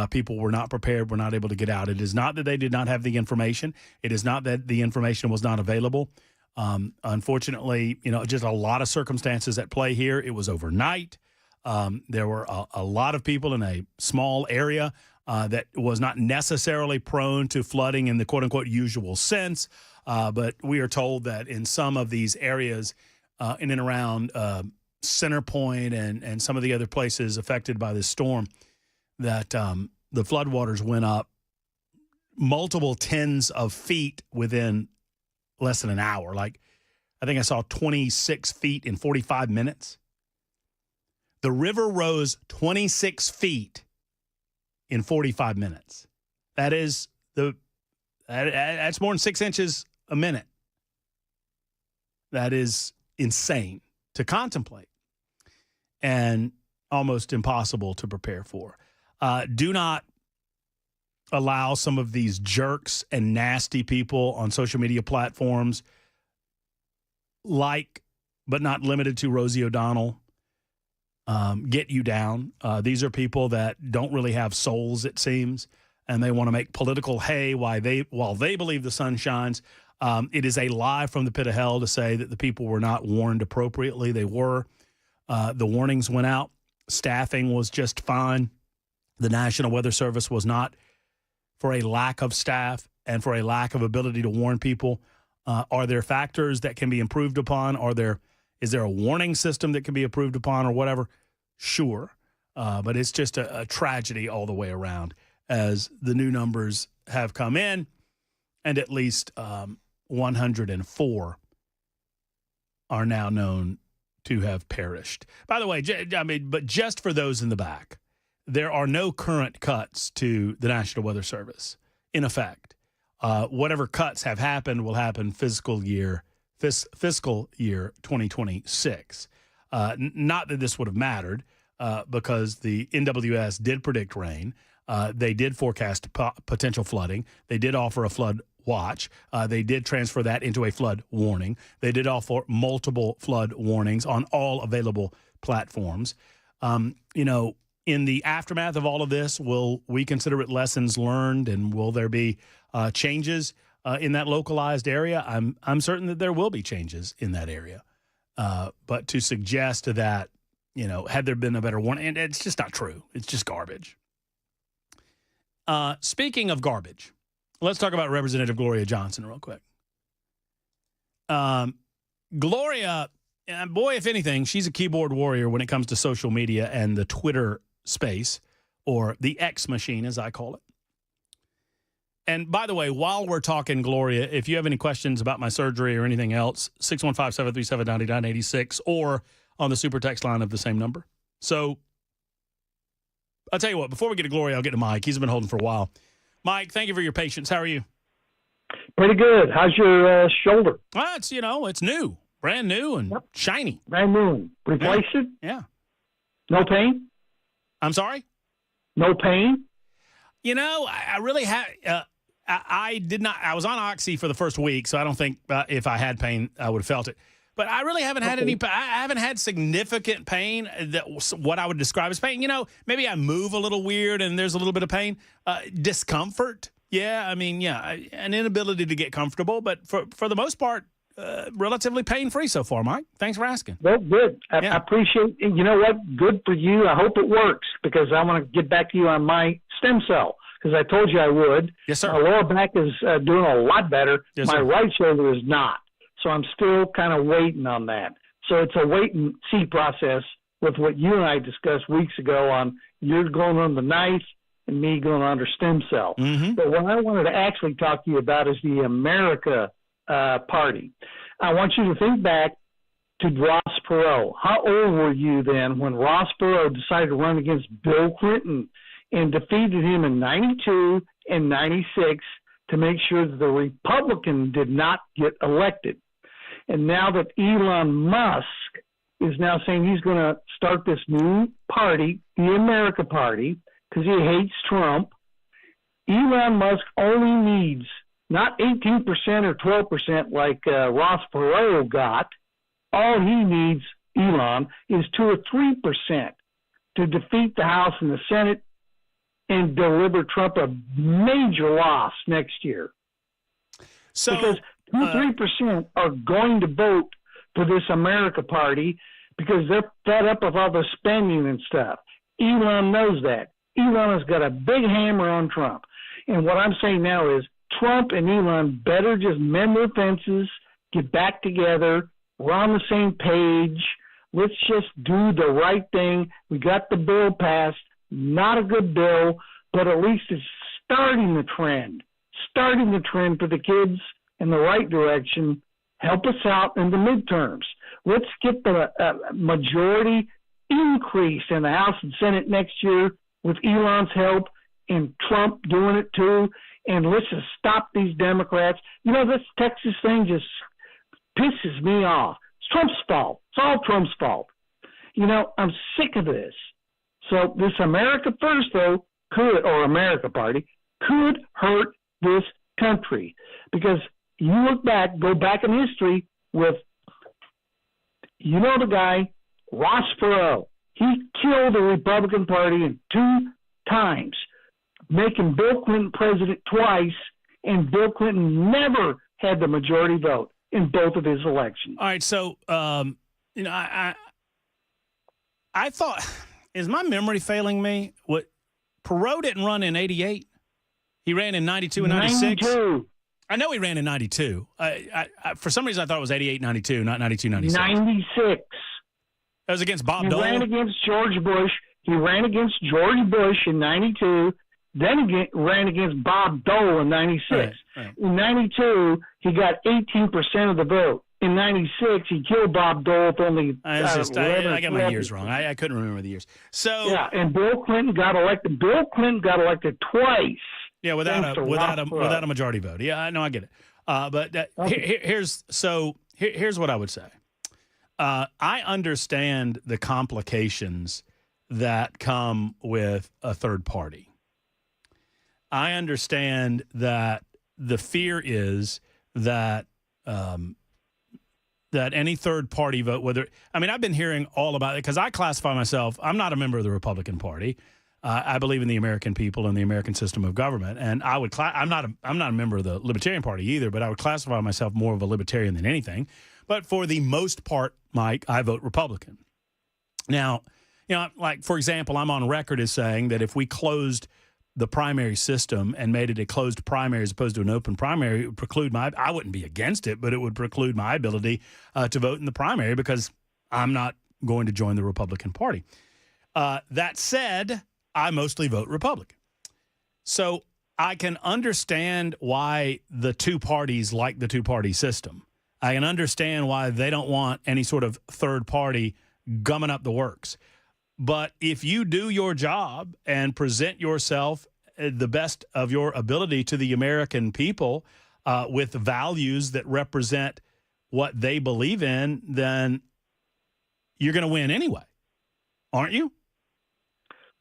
people were not prepared, were not able to get out. It is not that they did not have the information. It is not that the information was not available. Unfortunately, just a lot of circumstances at play here. It was overnight. There were a lot of people in a small area that was not necessarily prone to flooding in the quote-unquote usual sense. But we are told that in some of these areas in and around Center Point and some of the other places affected by this storm, that the floodwaters went up multiple tens of feet within less than an hour. Like, I think I saw 26 feet in 45 minutes. The river rose 26 feet in 45 minutes. That's more than 6 inches a minute. That is insane to contemplate and almost impossible to prepare for. Do not allow some of these jerks and nasty people on social media platforms, like but not limited to Rosie O'Donnell, get you down. These are people that don't really have souls, it seems, and they want to make political hay while they believe the sun shines. It is a lie from the pit of hell to say that the people were not warned appropriately. They were. The warnings went out. Staffing was just fine. The National Weather Service was not, for a lack of staff and for a lack of ability to warn people. Are there factors that can be improved upon? Is there a warning system that can be improved upon or whatever? Sure. But it's just a tragedy all the way around as the new numbers have come in, and at least 104 are now known to have perished. By the way, but just for those in the back, there are no current cuts to the National Weather Service in effect. Whatever cuts have happened will happen fiscal year 2026. Not that this would have mattered because the NWS did predict rain. They did forecast potential flooding. They did offer a flood watch. They did transfer that into a flood warning. They did offer multiple flood warnings on all available platforms. In the aftermath of all of this, will we consider it lessons learned, and will there be changes in that localized area? I'm certain that there will be changes in that area. But to suggest that, had there been a better warning, and it's just not true. It's just garbage. Speaking of garbage, let's talk about Representative Gloria Johnson real quick. Gloria, boy, if anything, she's a keyboard warrior when it comes to social media and the Twitter space, or the X machine, as I call it. And by the way, while we're talking Gloria, if you have any questions about my surgery or anything else, 615-737-9986 or on the super text line of the same number. So I'll tell you what, before we get to Gloria, I'll get to Mike. He's been holding for a while. Mike, thank you for your patience. How are you? Pretty good. How's your shoulder? Well, it's new, brand new and shiny. Brand new. Replaced it? Yeah. No pain? I'm sorry? No pain? I really had I did not. I was on Oxy for the first week, so I don't think if I had pain, I would have felt it. But I really haven't had any. I haven't had significant pain that what I would describe as pain. Maybe I move a little weird and there's a little bit of pain, discomfort. Yeah, an inability to get comfortable, but for the most part, relatively pain-free so far, Mike. Thanks for asking. Well, good. I appreciate it. You know what? Good for you. I hope it works because I want to get back to you on my stem cell because I told you I would. Yes, sir. My lower back is doing a lot better. Yes, my sir. right shoulder is not. So I'm still kind of waiting on that. So it's a wait-and-see process with what you and I discussed weeks ago on you're going on the knife and me going under stem cell. Mm-hmm. But what I wanted to actually talk to you about is the America Party. I want you to think back to Ross Perot. How old were you then when Ross Perot decided to run against Bill Clinton and defeated him in 92 and 96 to make sure that the Republican did not get elected? And now that Elon Musk is now saying he's going to start this new party, the America Party, because he hates Trump, Elon Musk only needs not 18% or 12% like Ross Perot got. All he needs, Elon, is 2 or 3% to defeat the House and the Senate and deliver Trump a major loss next year. So, because 2 or 3% are going to vote for this America Party because they're fed up with all the spending and stuff. Elon knows that. Elon has got a big hammer on Trump. And what I'm saying now is Trump and Elon better just mend their fences, get back together. We're on the same page. Let's just do the right thing. We got the bill passed. Not a good bill, but at least it's starting the trend for the kids in the right direction. Help us out in the midterms. Let's get the majority increase in the House and Senate next year with Elon's help and Trump doing it too. And let's just stop these Democrats. You know, this Texas thing just pisses me off. It's Trump's fault. It's all Trump's fault. You know, I'm sick of this. So this America First, though, or America Party, could hurt this country. Because you look back, go back in history with, you know the guy, Ross Perot. He killed the Republican Party in 2 times, making Bill Clinton president twice, and Bill Clinton never had the majority vote in both of his elections. All right, so, you know, I thought, is my memory failing me? What, Perot didn't run in 88? He ran in 92 and 96? 92. I know he ran in 92. For some reason, I thought it was 88, 92, not 92, 96. 96. That was against Bob Dole? He ran against George Bush. He ran against George Bush in 92. Then he ran against Bob Dole in 96. Right. In 92, he got 18% of the vote. In 96, he killed Bob Dole with only I got my years wrong. I couldn't remember the years. So yeah, and Bill Clinton got elected. Bill Clinton got elected twice. Yeah, without a majority vote. Yeah, I know, I get it. But here's what I would say. I understand the complications that come with a third party. I understand that the fear is that that any third party vote, I've been hearing all about it because I classify myself, I'm not a member of the Republican Party. I believe in the American people and the American system of government, and I'm not a member of the Libertarian Party either, but I would classify myself more of a libertarian than anything. But for the most part, Mike, I vote Republican. Now, you know, like for example, I'm on record as saying that if we closed the primary system and made it a closed primary as opposed to an open primary, it would preclude I wouldn't be against it, but it would preclude my ability to vote in the primary because I'm not going to join the Republican Party. That said, I mostly vote Republican. So I can understand why the two parties like the two-party system. I can understand why they don't want any sort of third party gumming up the works. But if you do your job and present yourself the best of your ability to the American people with values that represent what they believe in, then you're going to win anyway, aren't you?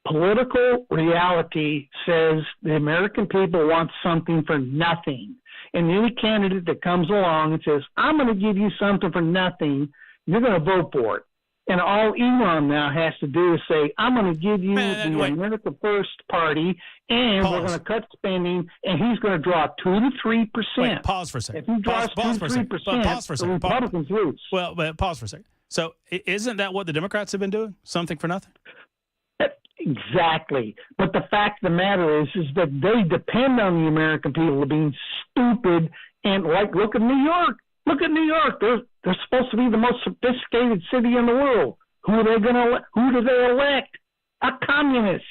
Political reality says the American people want something for nothing. And any candidate that comes along and says, I'm going to give you something for nothing, you're going to vote for it. And all Elon now has to do is say, I'm going to give you the America First Party, and we're going to cut spending, and he's going to draw 2 to 3%. Wait, pause for a second. If he draws 2 to 3%, the Republicans lose. Well, but pause for a second. So isn't that what the Democrats have been doing? Something for nothing? Exactly. But the fact of the matter is that they depend on the American people being stupid. And like, look at New York. Look at New York. They're supposed to be the most sophisticated city in the world. Who do they elect? A communist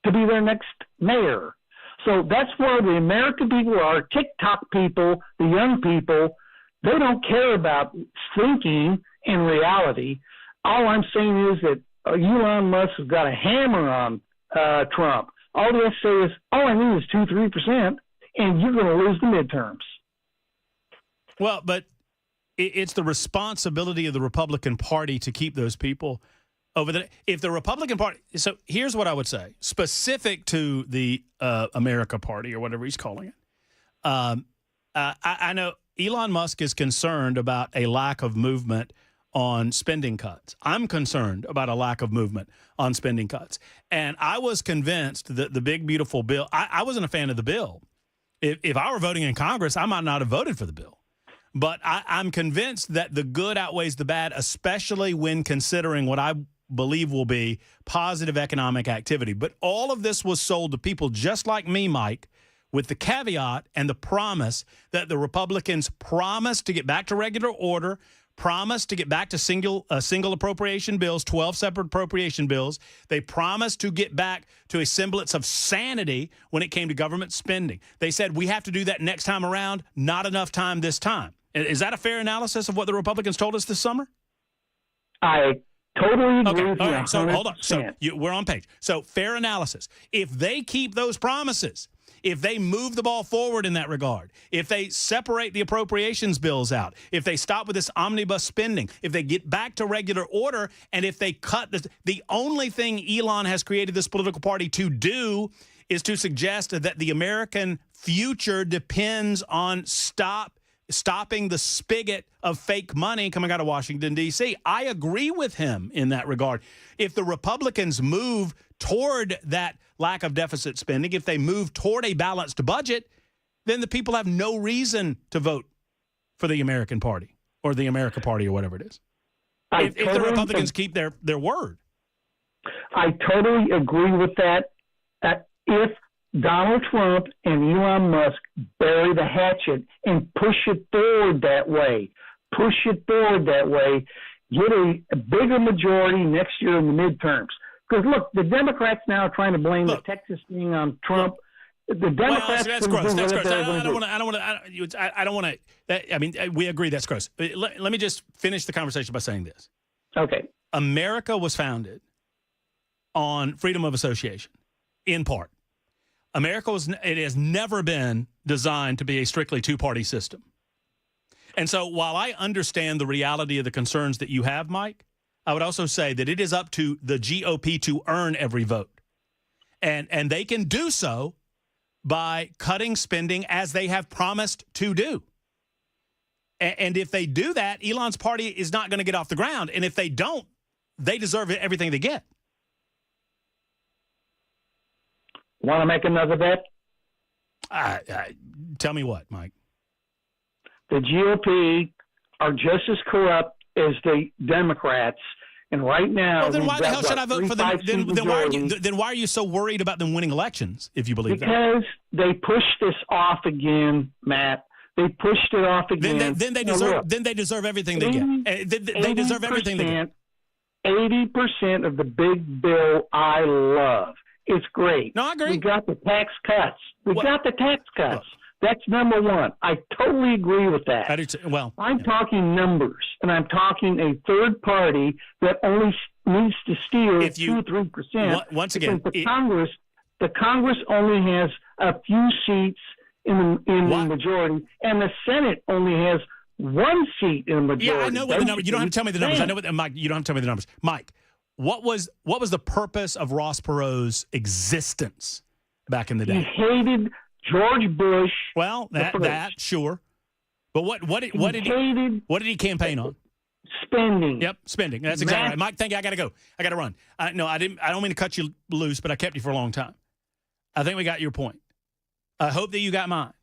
to be their next mayor. So that's where the American people are. TikTok people, the young people, They don't care about thinking and reality. All I'm saying is that Elon Musk has got a hammer on Trump. All they have to say is, all I need is 2-3%, and you're going to lose the midterms. Well, but it's the responsibility of the Republican Party to keep those people over the. If the Republican Party, so here's what I would say, specific to the America Party or whatever he's calling it. I know Elon Musk is concerned about a lack of movement on spending cuts. I'm concerned about a lack of movement on spending cuts. And I was convinced that the big, beautiful bill, I wasn't a fan of the bill. If I were voting in Congress, I might not have voted for the bill. But I'm convinced that the good outweighs the bad, especially when considering what I believe will be positive economic activity. But all of this was sold to people just like me, Mike, with the caveat and the promise that the Republicans promised to get back to regular order, promised to get back to single appropriation bills, 12 separate appropriation bills. They promised to get back to a semblance of sanity when it came to government spending. They said, we have to do that next time around, not enough time this time. Is that a fair analysis of what the Republicans told us this summer? I totally agree with you. All right, so hold on. 100%. So we're on page. So fair analysis. If they keep those promises, if they move the ball forward in that regard, if they separate the appropriations bills out, if they stop with this omnibus spending, if they get back to regular order, and if they cut the only thing Elon has created this political party to do is to suggest that the American future depends on stopping the spigot of fake money coming out of Washington, D.C. I agree with him in that regard. If the Republicans move toward that lack of deficit spending, if they move toward a balanced budget, then the people have no reason to vote for the American Party or the America Party or whatever it is. If the Republicans keep their word. I totally agree with that. If Donald Trump and Elon Musk bury the hatchet and push it forward that way, get a bigger majority next year in the midterms. Because, look, the Democrats now are trying to blame the Texas thing on Trump. The Democrats. That's gross. That's gross. I don't want to. I mean, we agree that's gross. Let me just finish the conversation by saying this. Okay. America was founded on freedom of association, in part. It has never been designed to be a strictly two-party system. And so while I understand the reality of the concerns that you have, Mike, I would also say that it is up to the GOP to earn every vote. And they can do so by cutting spending as they have promised to do. And if they do that, Elon's party is not going to get off the ground. And if they don't, they deserve everything they get. Want to make another bet? Tell me what, Mike. The GOP are just as corrupt as the Democrats, and right now. Well, then why the hell should I vote for them? Then why are you so worried about them winning elections? If you believe that, because they pushed this off again, Matt. They pushed it off again. Then they deserve. Then they deserve everything they get. They deserve everything they get. 80% of the big bill I love. It's great. No, I agree. We got the tax cuts. That's number one. I totally agree with that. I do too. Well, I'm talking numbers, and I'm talking a third party that only needs to steal 2-3%. Once again, the Congress only has a few seats in the majority, and the Senate only has one seat in the majority. Yeah, I know what the numbers. You don't have to tell me the numbers. I know what, Mike. You don't have to tell me the numbers, Mike. What was the purpose of Ross Perot's existence back in the day? He hated George Bush. Well, that sure, but what did he campaign on? Spending. Yep, spending. That's exactly right. Mike, thank you. I got to go. I got to run. No, I didn't. I don't mean to cut you loose, but I kept you for a long time. I think we got your point. I hope that you got mine.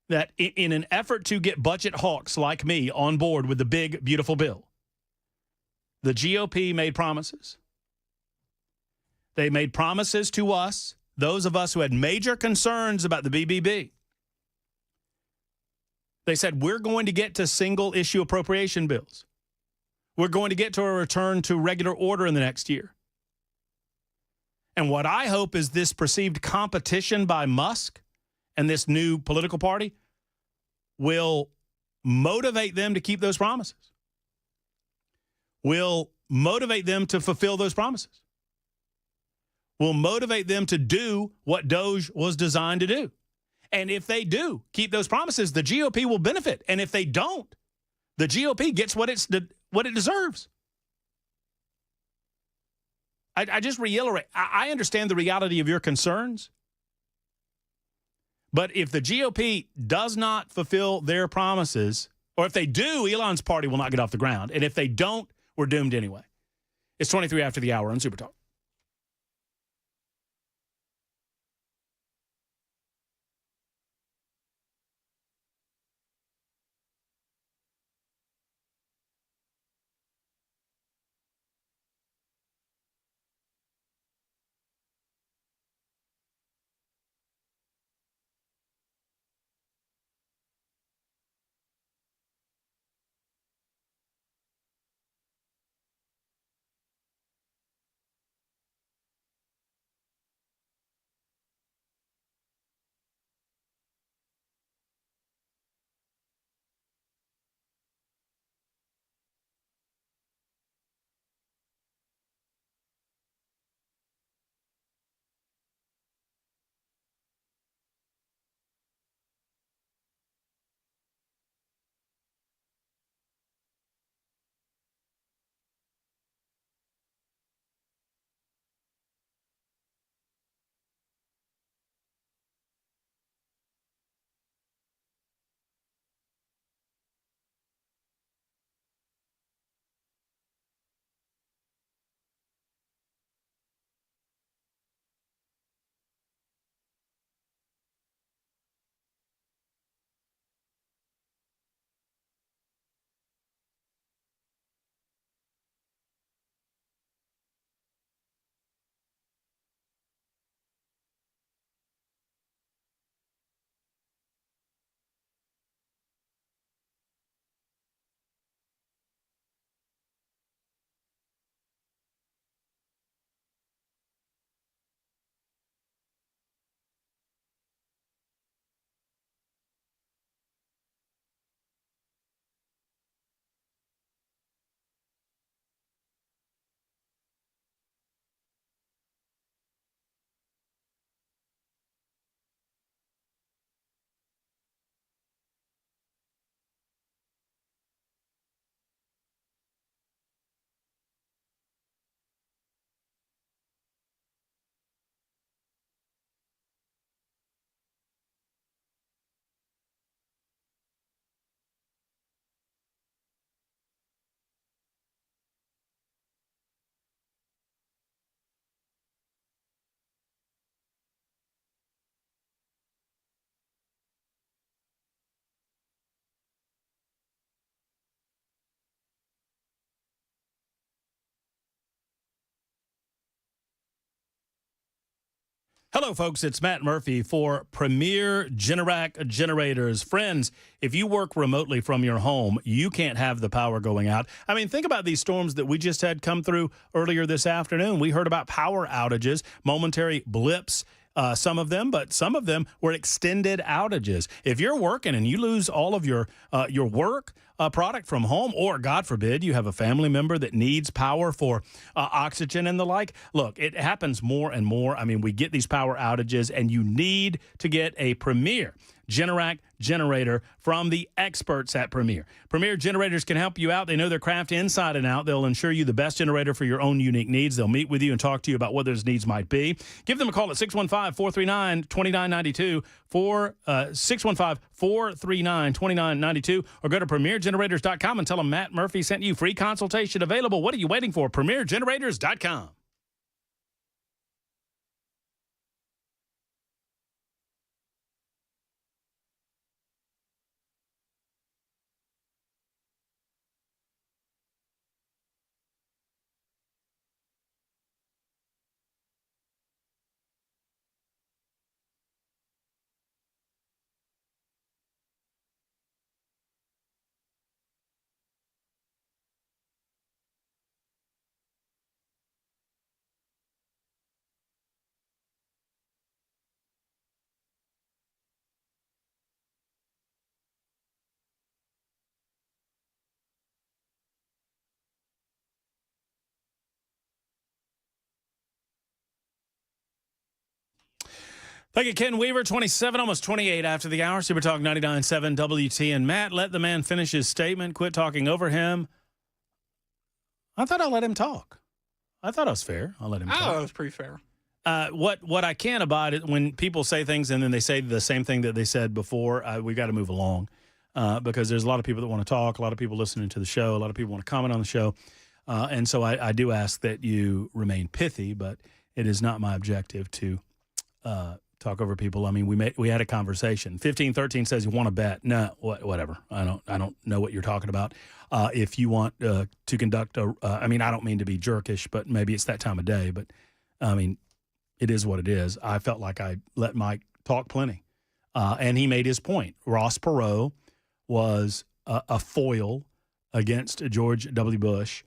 That in an effort to get budget hawks like me on board with the big, beautiful bill, the GOP made promises. They made promises to us, those of us who had major concerns about the BBB. They said, we're going to get to single-issue appropriation bills. We're going to get to a return to regular order in the next year. And what I hope is this perceived competition by Musk and this new political party will motivate them to keep those promises, will motivate them to fulfill those promises, will motivate them to do what DOGE was designed to do. And if they do keep those promises, the GOP will benefit. And if they don't, the GOP gets what it deserves. I just reiterate, I understand the reality of your concerns. But if the GOP does not fulfill their promises, or if they do, Elon's party will not get off the ground. And if they don't, we're doomed anyway. It's 23 after the hour on Supertalk. Hello, folks. It's Matt Murphy for Premier Generac Generators. Friends, if you work remotely from your home, you can't have the power going out. I mean, think about these storms that we just had come through earlier this afternoon. We heard about power outages, momentary blips, some of them, but some of them were extended outages. If you're working and you lose all of your work product from home, or God forbid, you have a family member that needs power for oxygen and the like, look, it happens more and more. I mean, we get these power outages, and you need to get a Premier Generac generator from the experts at Premier. Premier Generators can help you out. They know their craft inside and out. They'll ensure you the best generator for your own unique needs. They'll meet with you and talk to you about what those needs might be. Give them a call at 615-439-2992, 615-439-2992, or go to premiergenerators.com and tell them Matt Murphy sent you. Free consultation available. What are you waiting for? premiergenerators.com. Thank you, Ken Weaver. 27, almost 28 after the hour. Supertalk 99.7 WT. And Matt, let the man finish his statement. Quit talking over him. I thought I let him talk. I thought I was fair. I'll let him talk. Oh, it was pretty fair. What I can't abide is when people say things and then they say the same thing that they said before. We got to move along because there's a lot of people that want to talk, a lot of people listening to the show, a lot of people want to comment on the show. And so I do ask that you remain pithy, but it is not my objective to talk over people. I mean, we had a conversation. 1513 says you want to bet. No, whatever. I don't know what you're talking about. If you want to conduct I mean, I don't mean to be jerkish, but maybe it's that time of day. But I mean, it is what it is. I felt like I let Mike talk plenty, and he made his point. Ross Perot was a foil against George W. Bush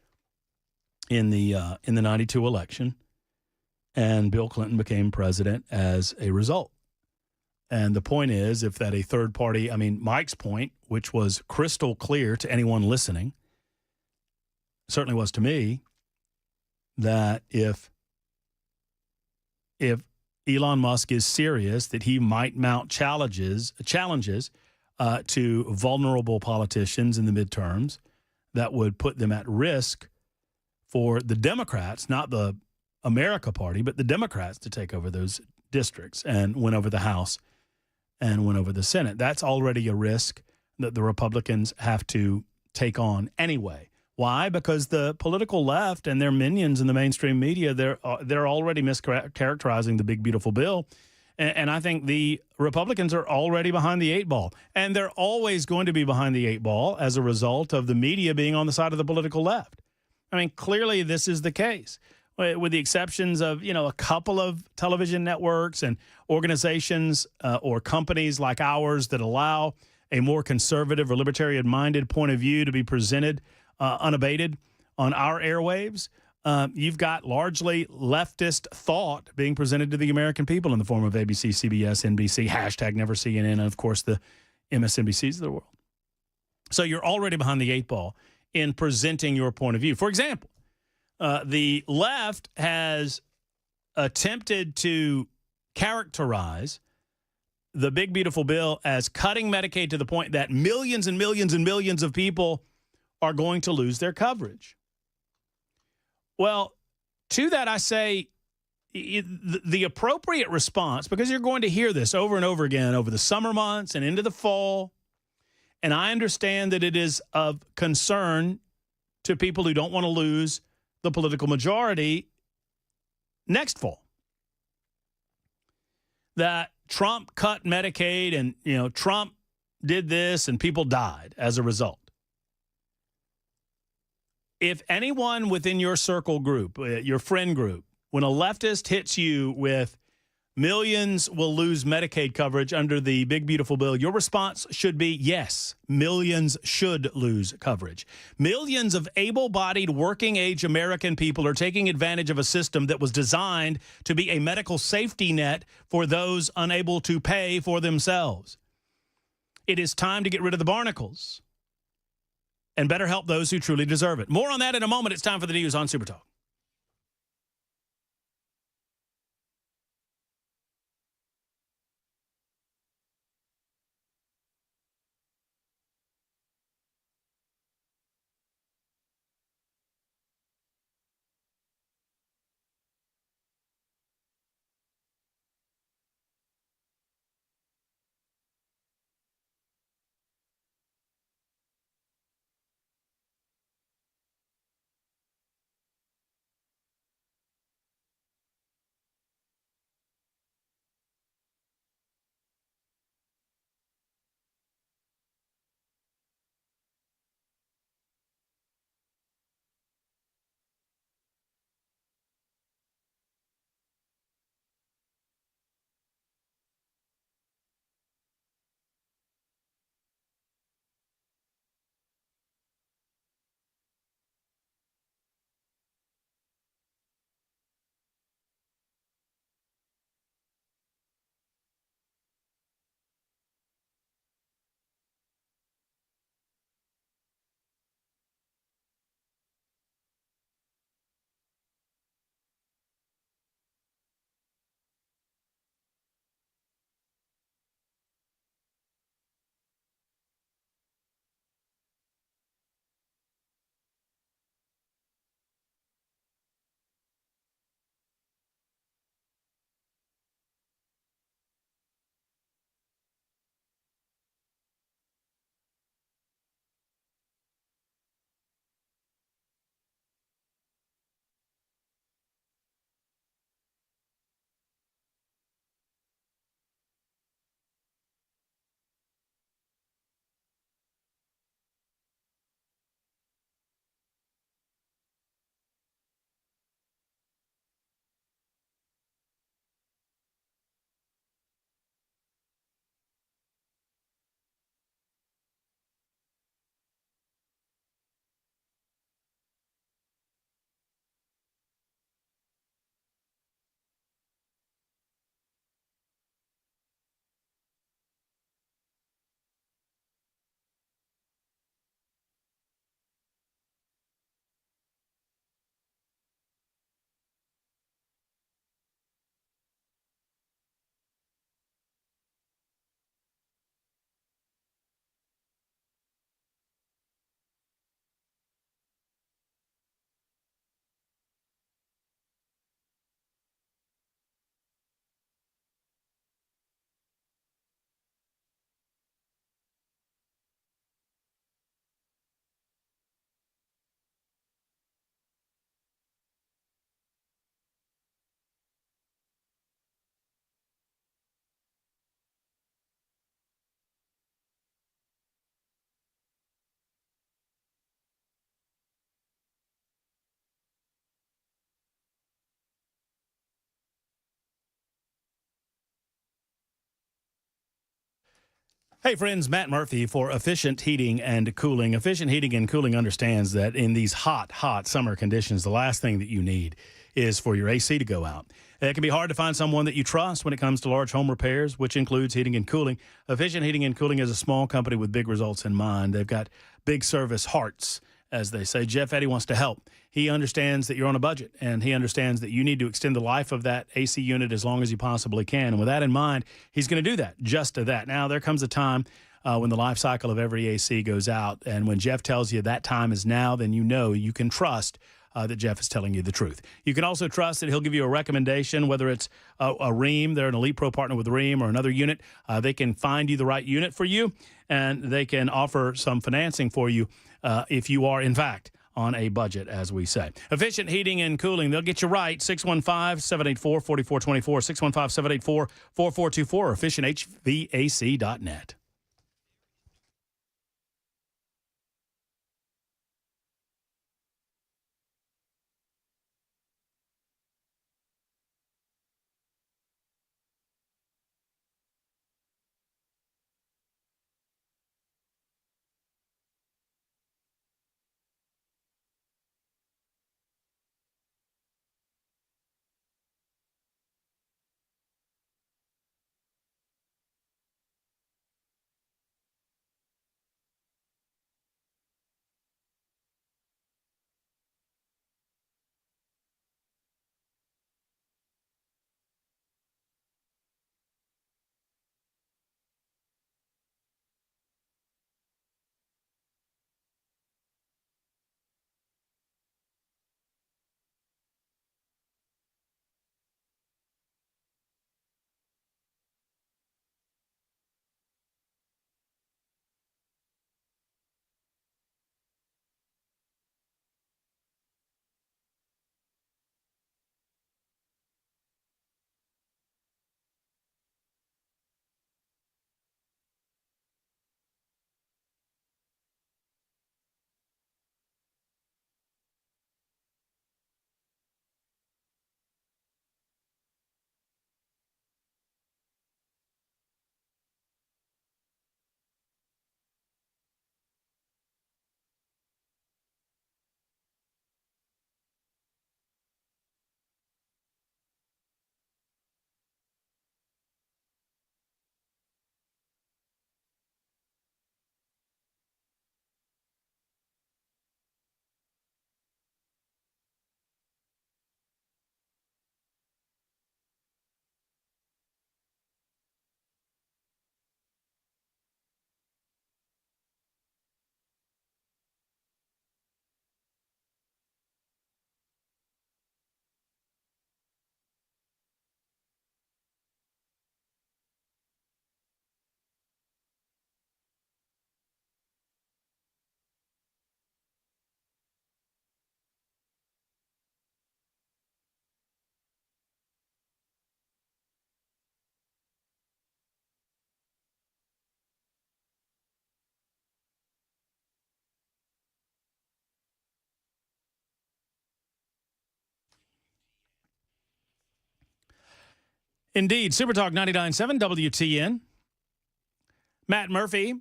in the 92 election. And Bill Clinton became president as a result. And the point is, if that a third party, I mean, Mike's point, which was crystal clear to anyone listening, certainly was to me, that if Elon Musk is serious, that he might mount challenges to vulnerable politicians in the midterms that would put them at risk for the Democrats, not the America Party, but the Democrats to take over those districts and win over the House and win over the Senate. That's already a risk that the Republicans have to take on anyway. Why? Because the political left and their minions in the mainstream media, they're already mischaracterizing the big, beautiful bill. And I think the Republicans are already behind the eight ball. And they're always going to be behind the eight ball as a result of the media being on the side of the political left. I mean, clearly this is the case. With the exceptions of, a couple of television networks and organizations or companies like ours that allow a more conservative or libertarian-minded point of view to be presented unabated on our airwaves, you've got largely leftist thought being presented to the American people in the form of ABC, CBS, NBC, hashtag Never CNN, and, of course, the MSNBCs of the world. So you're already behind the eight ball in presenting your point of view. For example, the left has attempted to characterize the big, beautiful bill as cutting Medicaid to the point that millions and millions and millions of people are going to lose their coverage. Well, to that I say the appropriate response, because you're going to hear this over and over again over the summer months and into the fall, and I understand that it is of concern to people who don't want to lose the political majority next fall. That Trump cut Medicaid and, Trump did this and people died as a result. If anyone within your circle group, your friend group, when a leftist hits you with millions will lose Medicaid coverage under the big, beautiful bill, your response should be, yes, millions should lose coverage. Millions of able-bodied, working-age American people are taking advantage of a system that was designed to be a medical safety net for those unable to pay for themselves. It is time to get rid of the barnacles and better help those who truly deserve it. More on that in a moment. It's time for the news on Supertalk. Hey, friends, Matt Murphy for Efficient Heating and Cooling. Efficient Heating and Cooling understands that in these hot summer conditions, the last thing that you need is for your AC to go out. It can be hard to find someone that you trust when it comes to large home repairs, which includes heating and cooling. Efficient Heating and Cooling is a small company with big results in mind. They've got big service hearts, as they say. Jeff Eddy wants to help. He understands that you're on a budget, and he understands that you need to extend the life of that AC unit as long as you possibly can. And with that in mind, he's going to do that, just to that. Now, there comes a time when the life cycle of every AC goes out, and when Jeff tells you that time is now, then you know you can trust that Jeff is telling you the truth. You can also trust that he'll give you a recommendation, whether it's a Rheem, they're an Elite Pro partner with Rheem, or another unit. They can find you the right unit for you, and they can offer some financing for you if you are, in fact, on a budget, as we say. Efficient Heating and Cooling, they'll get you right. 615-784-4424, 615-784-4424, or efficienthvac.net. Indeed. Supertalk 99.7 WTN. Matt Murphy.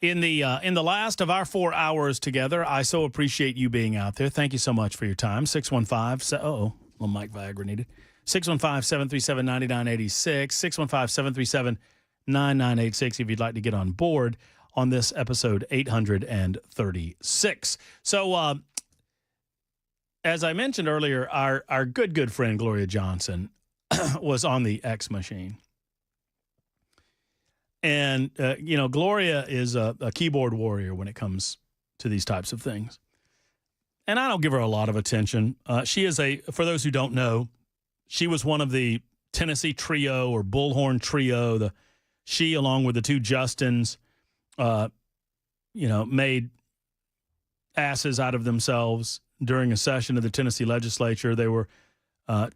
In the last of our 4 hours together, I so appreciate you being out there. Thank you so much for your time. 615, little Mike Viagra needed. 615-737-9986, 615-737-9986 if you'd like to get on board on this episode 836. So, as I mentioned earlier, our good friend Gloria Johnson was on the X machine. And, Gloria is a keyboard warrior when it comes to these types of things. And I don't give her a lot of attention. She is for those who don't know, she was one of the Tennessee trio or Bullhorn trio. She, along with the two Justins, made asses out of themselves during a session of the Tennessee legislature. They were,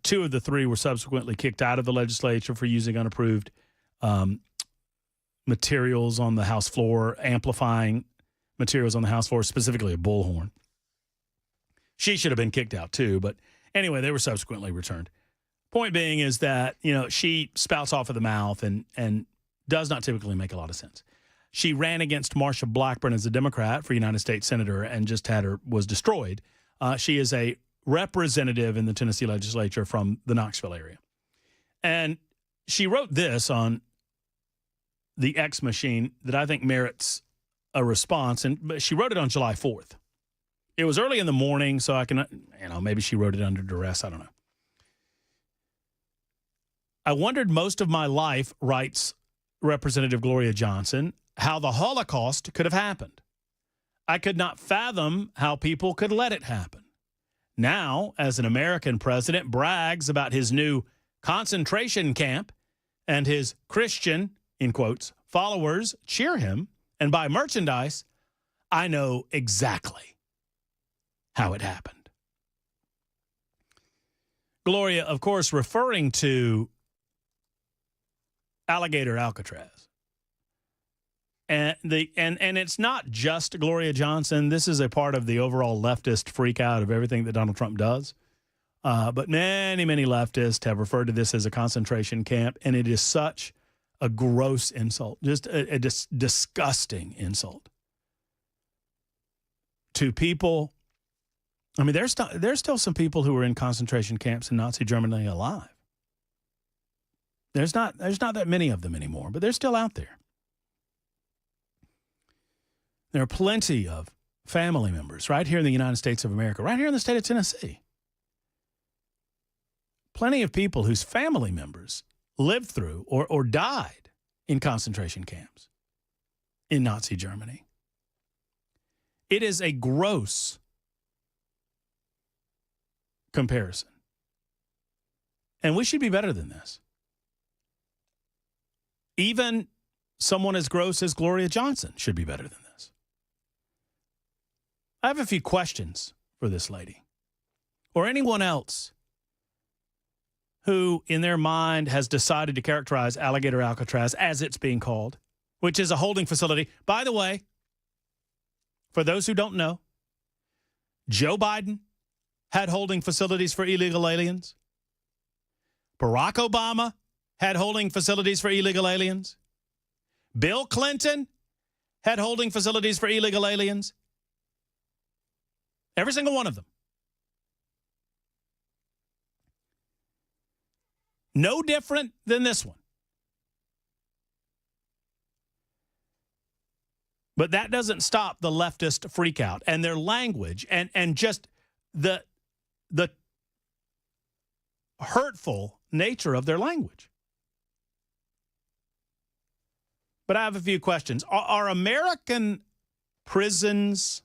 two of the three were subsequently kicked out of the legislature for using unapproved materials on the House floor, amplifying materials on the House floor, specifically a bullhorn. She should have been kicked out too, but anyway, they were subsequently returned. Point being is that, she spouts off of the mouth and Does not typically make a lot of sense. She ran against Marsha Blackburn as a Democrat for United States Senator and just was destroyed. She is a representative in the Tennessee legislature from the Knoxville area. And she wrote this on the X machine that I think merits a response. But she wrote it on July 4th. It was early in the morning, so I can, maybe she wrote it under duress. I don't know. I wondered most of my life, writes Representative Gloria Johnson, how the Holocaust could have happened. I could not fathom how people could let it happen. Now, as an American president brags about his new concentration camp and his Christian, in quotes, followers cheer him and buy merchandise, I know exactly how it happened. Gloria, of course, referring to Alligator Alcatraz. And it's not just Gloria Johnson. This is a part of the overall leftist freak out of everything that Donald Trump does. But many, many leftists have referred to this as a concentration camp, and it is such a gross insult, just a disgusting insult to people. I mean, there's still some people who were in concentration camps in Nazi Germany alive. There's not that many of them anymore, but they're still out there. There are plenty of family members right here in the United States of America, right here in the state of Tennessee. Plenty of people whose family members lived through or died in concentration camps in Nazi Germany. It is a gross comparison. And we should be better than this. Even someone as gross as Gloria Johnson should be better than this. I have a few questions for this lady or anyone else who in their mind has decided to characterize Alligator Alcatraz as it's being called, which is a holding facility. By the way, for those who don't know, Joe Biden had holding facilities for illegal aliens. Barack Obama had holding facilities for illegal aliens. Bill Clinton had holding facilities for illegal aliens. Every single one of them. No different than this one. But that doesn't stop the leftist freakout and their language and just the hurtful nature of their language. But I have a few questions. Are American prisons,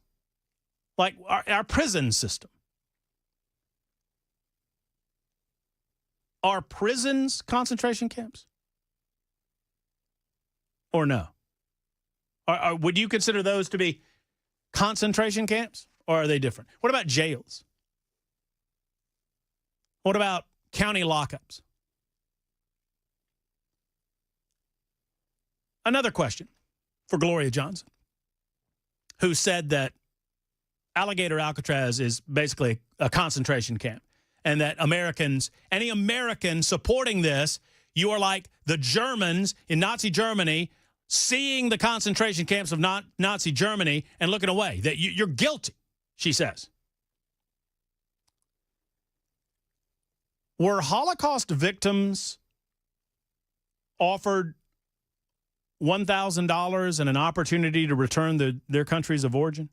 like our prison system, are prisons concentration camps? Or no? Would you consider those to be concentration camps, or are they different? What about jails? What about county lockups? Another question for Gloria Johnson, who said that Alligator Alcatraz is basically a concentration camp, and that any American supporting this, you are like the Germans in Nazi Germany, seeing the concentration camps of Nazi Germany and looking away, that you're guilty, she says. Were Holocaust victims offered $1,000 and an opportunity to return their countries of origin,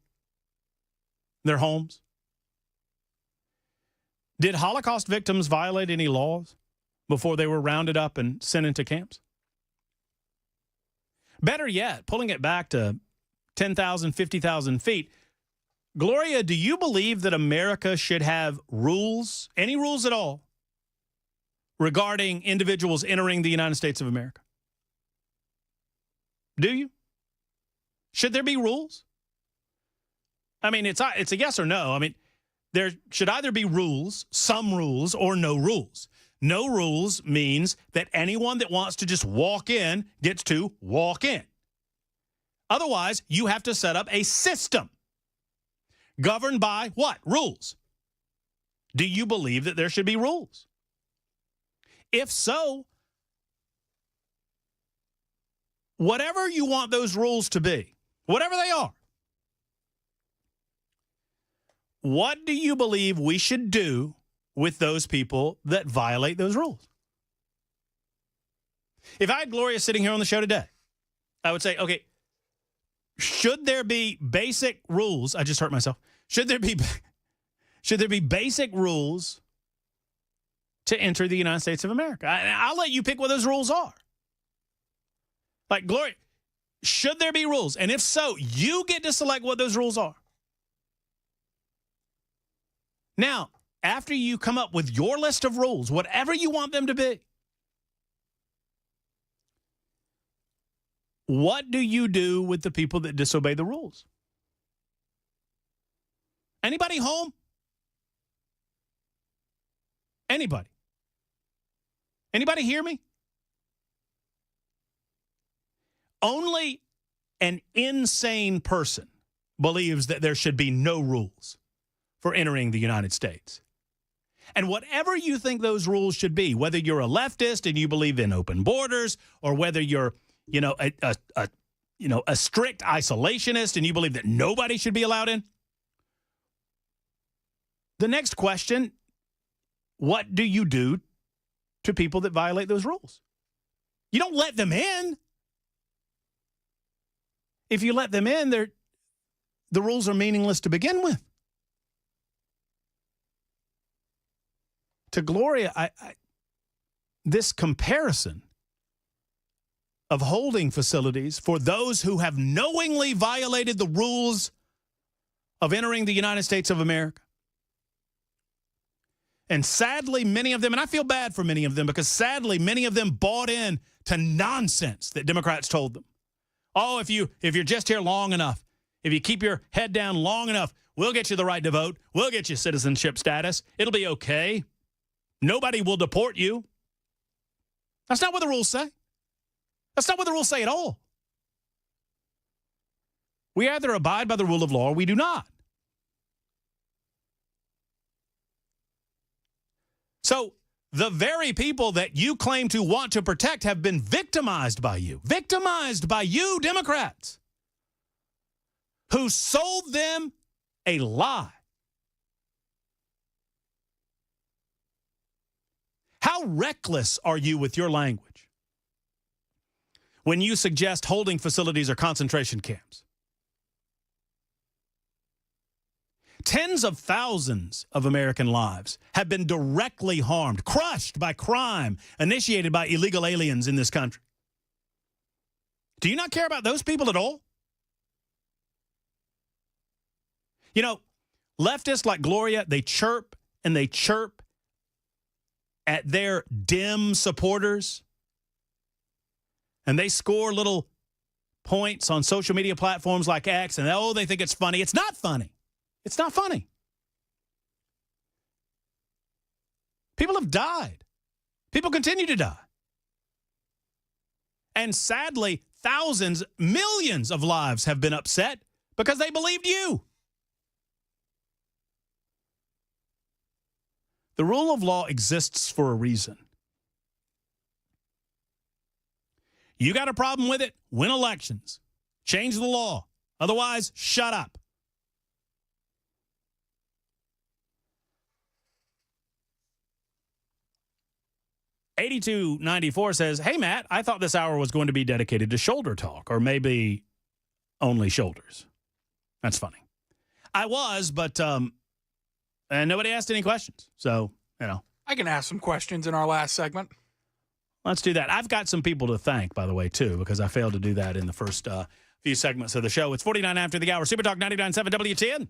their homes? Did Holocaust victims violate any laws before they were rounded up and sent into camps? Better yet, pulling it back to 10,000, 50,000 feet, Gloria, do you believe that America should have rules, any rules at all, regarding individuals entering the United States of America? Do you? Should there be rules? I mean, it's a yes or no. I mean, there should either be rules, some rules, or no rules. No rules means that anyone that wants to just walk in gets to walk in. Otherwise, you have to set up a system governed by what? Rules. Do you believe that there should be rules? If so, whatever you want those rules to be, whatever they are, what do you believe we should do with those people that violate those rules? If I had Gloria sitting here on the show today, I would say, okay, should there be basic rules? I just hurt myself. Should there be basic rules to enter the United States of America? I'll let you pick what those rules are. Like, Gloria, should there be rules? And if so, you get to select what those rules are. Now, after you come up with your list of rules, whatever you want them to be, what do you do with the people that disobey the rules? Anybody home? Anybody? Anybody hear me? Only an insane person believes that there should be no rules for entering the United States. And whatever you think those rules should be, whether you're a leftist and you believe in open borders, or whether you're, a strict isolationist and you believe that nobody should be allowed in. The next question, what do you do to people that violate those rules? You don't let them in. If you let them in, the rules are meaningless to begin with. To Gloria, this comparison of holding facilities for those who have knowingly violated the rules of entering the United States of America. And sadly, many of them, and I feel bad for many of them, because sadly, many of them bought in to nonsense that Democrats told them. Oh, if you're just here long enough, if you keep your head down long enough, we'll get you the right to vote. We'll get you citizenship status. It'll be okay. Nobody will deport you. That's not what the rules say. That's not what the rules say at all. We either abide by the rule of law or we do not. So the very people that you claim to want to protect have been victimized by you. Victimized by you, Democrats, who sold them a lie. How reckless are you with your language when you suggest holding facilities or concentration camps? Tens of thousands of American lives have been directly harmed, crushed by crime initiated by illegal aliens in this country. Do you not care about those people at all? You know, leftists like Gloria, they chirp and they chirp at their dim supporters, and they score little points on social media platforms like X, and they think it's funny. It's not funny. It's not funny. People have died. People continue to die. And sadly, thousands, millions of lives have been upset because they believed you. The rule of law exists for a reason. You got a problem with it? Win elections. Change the law. Otherwise, shut up. $82.94 says, hey, Matt, I thought this hour was going to be dedicated to shoulder talk, or maybe only shoulders. That's funny. I was, but and nobody asked any questions. So, I can ask some questions in our last segment. Let's do that. I've got some people to thank, by the way, too, because I failed to do that in the first few segments of the show. It's 49 after the hour. Supertalk 99.7 WTN.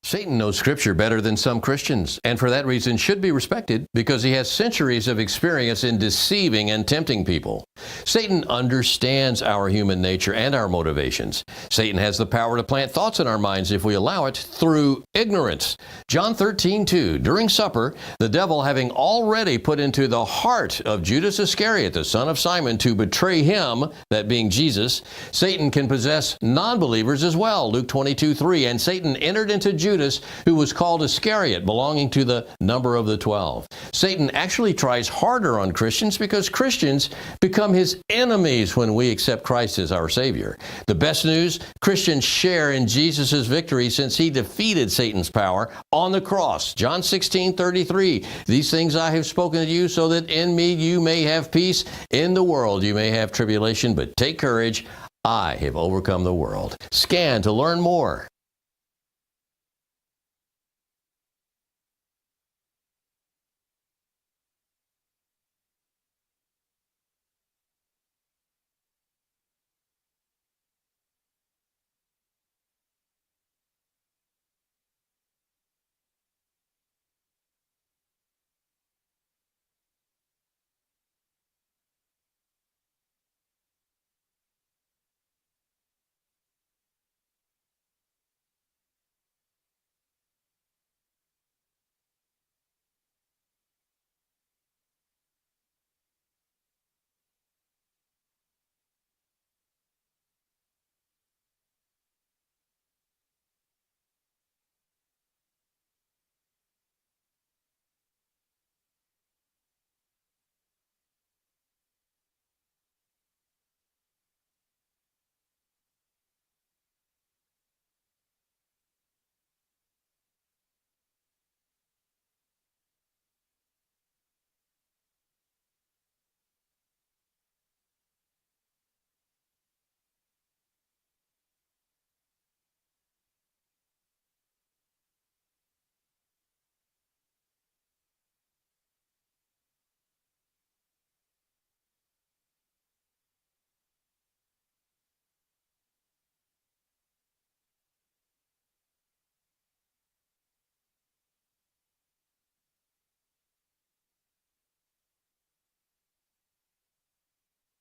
Satan knows Scripture better than some Christians, and for that reason should be respected because he has centuries of experience in deceiving and tempting people. Satan understands our human nature and our motivations. Satan has the power to plant thoughts in our minds if we allow it through ignorance. John 13:2, during supper, the devil having already put into the heart of Judas Iscariot, the son of Simon, to betray him, that being Jesus, Satan can possess non-believers as well. Luke 22:3, and Satan entered into Judas, who was called Iscariot, belonging to the number of the 12. Satan actually tries harder on Christians because Christians become his enemies when we accept Christ as our Savior. The best news, Christians share in Jesus' victory since he defeated Satan's power on the cross. John 16:33, these things I have spoken to you so that in me you may have peace. In the world you may have tribulation, but take courage. I have overcome the world. Scan to learn more.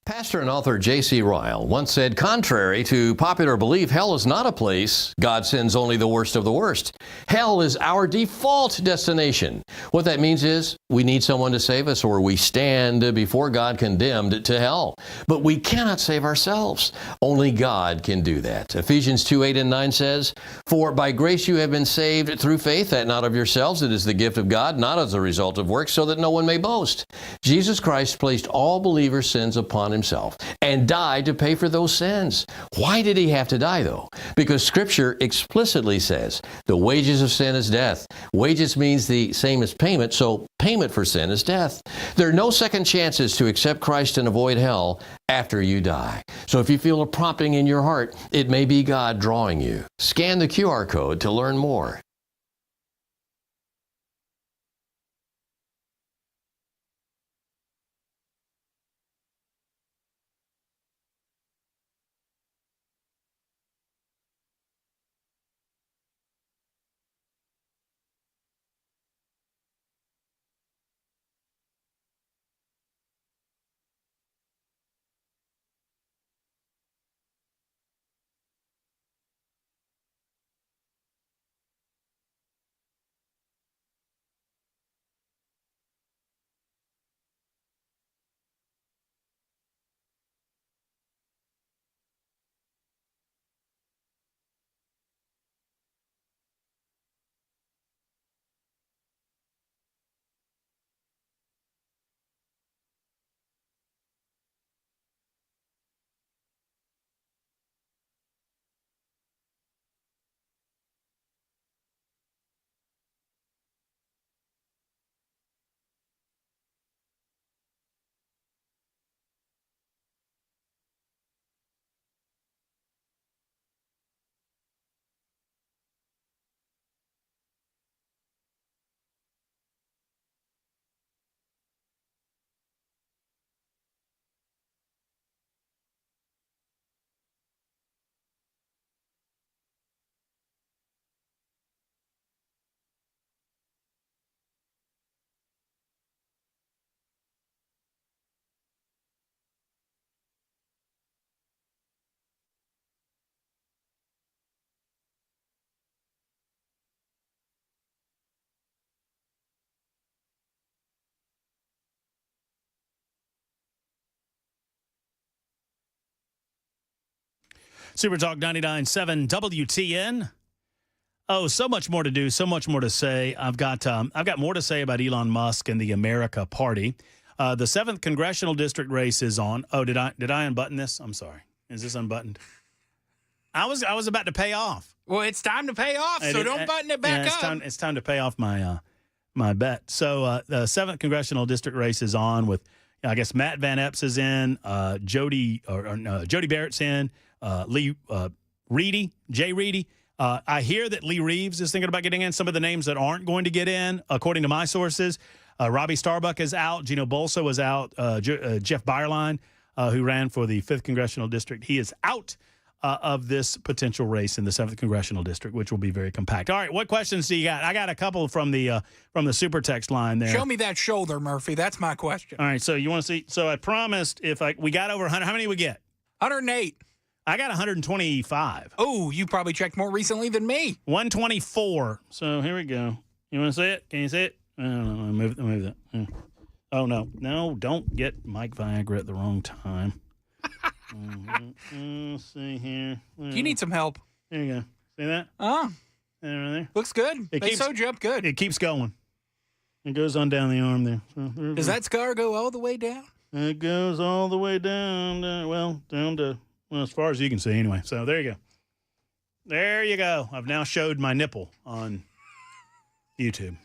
Pastor and author J.C. Ryle once said, contrary to popular belief, hell is not a place God sends only the worst of the worst. Hell is our default destination. What that means is we need someone to save us, or we stand before God condemned to hell. But we cannot save ourselves. Only God can do that. Ephesians 2:8 and 9 says, for by grace you have been saved through faith, that not of yourselves, it is the gift of God, not as a result of works, so that no one may boast. Jesus Christ placed all believers' sins upon himself and died to pay for those sins. Why did he have to die, though? Because Scripture explicitly says the wages of sin is death. Wages means the same as payment, so payment for sin is death. There are no second chances to accept Christ and avoid hell after you die. So if you feel a prompting in your heart, it may be God drawing you. Scan the QR code to learn more. Supertalk 99.7 WTN. Oh, so much more to do, so much more to say. I've got more to say about Elon Musk and the America Party. The 7th congressional district race is on. Oh, did I unbutton this? I'm sorry. Is this unbuttoned? I was about to pay off. Well, it's time to pay off, so don't button it back up. It's time to pay off my my bet. So the 7th congressional district race is on with, I guess, Matt Van Epps is in, Jody Barrett's in, Jay Reedy. I hear that Lee Reeves is thinking about getting in. Some of the names that aren't going to get in, according to my sources, Robbie Starbuck is out. Gino Bolso is out. Jeff Byerline, who ran for the 5th congressional district, he is out of this potential race in the 7th congressional district, which will be very compact. All right, what questions do you got? I got a couple from the super text line there. Show me that shoulder, Murphy. That's my question. All right, so you want to see? So I promised we got over 100. How many we get? 108. I got 125. Oh, you probably checked more recently than me. 124. So here we go. You want to see it? Can you see it? I don't know. Move that. Yeah. Oh, no, don't get Mike Viagra at the wrong time. Let's see here. You need some help. There you go. See that? There. Looks good. They sewed you up good. It keeps going. It goes on down the arm there. So does that scar go all the way down? It goes all the way down to as far as you can see anyway. So there you go. There you go. I've now showed my nipple on YouTube.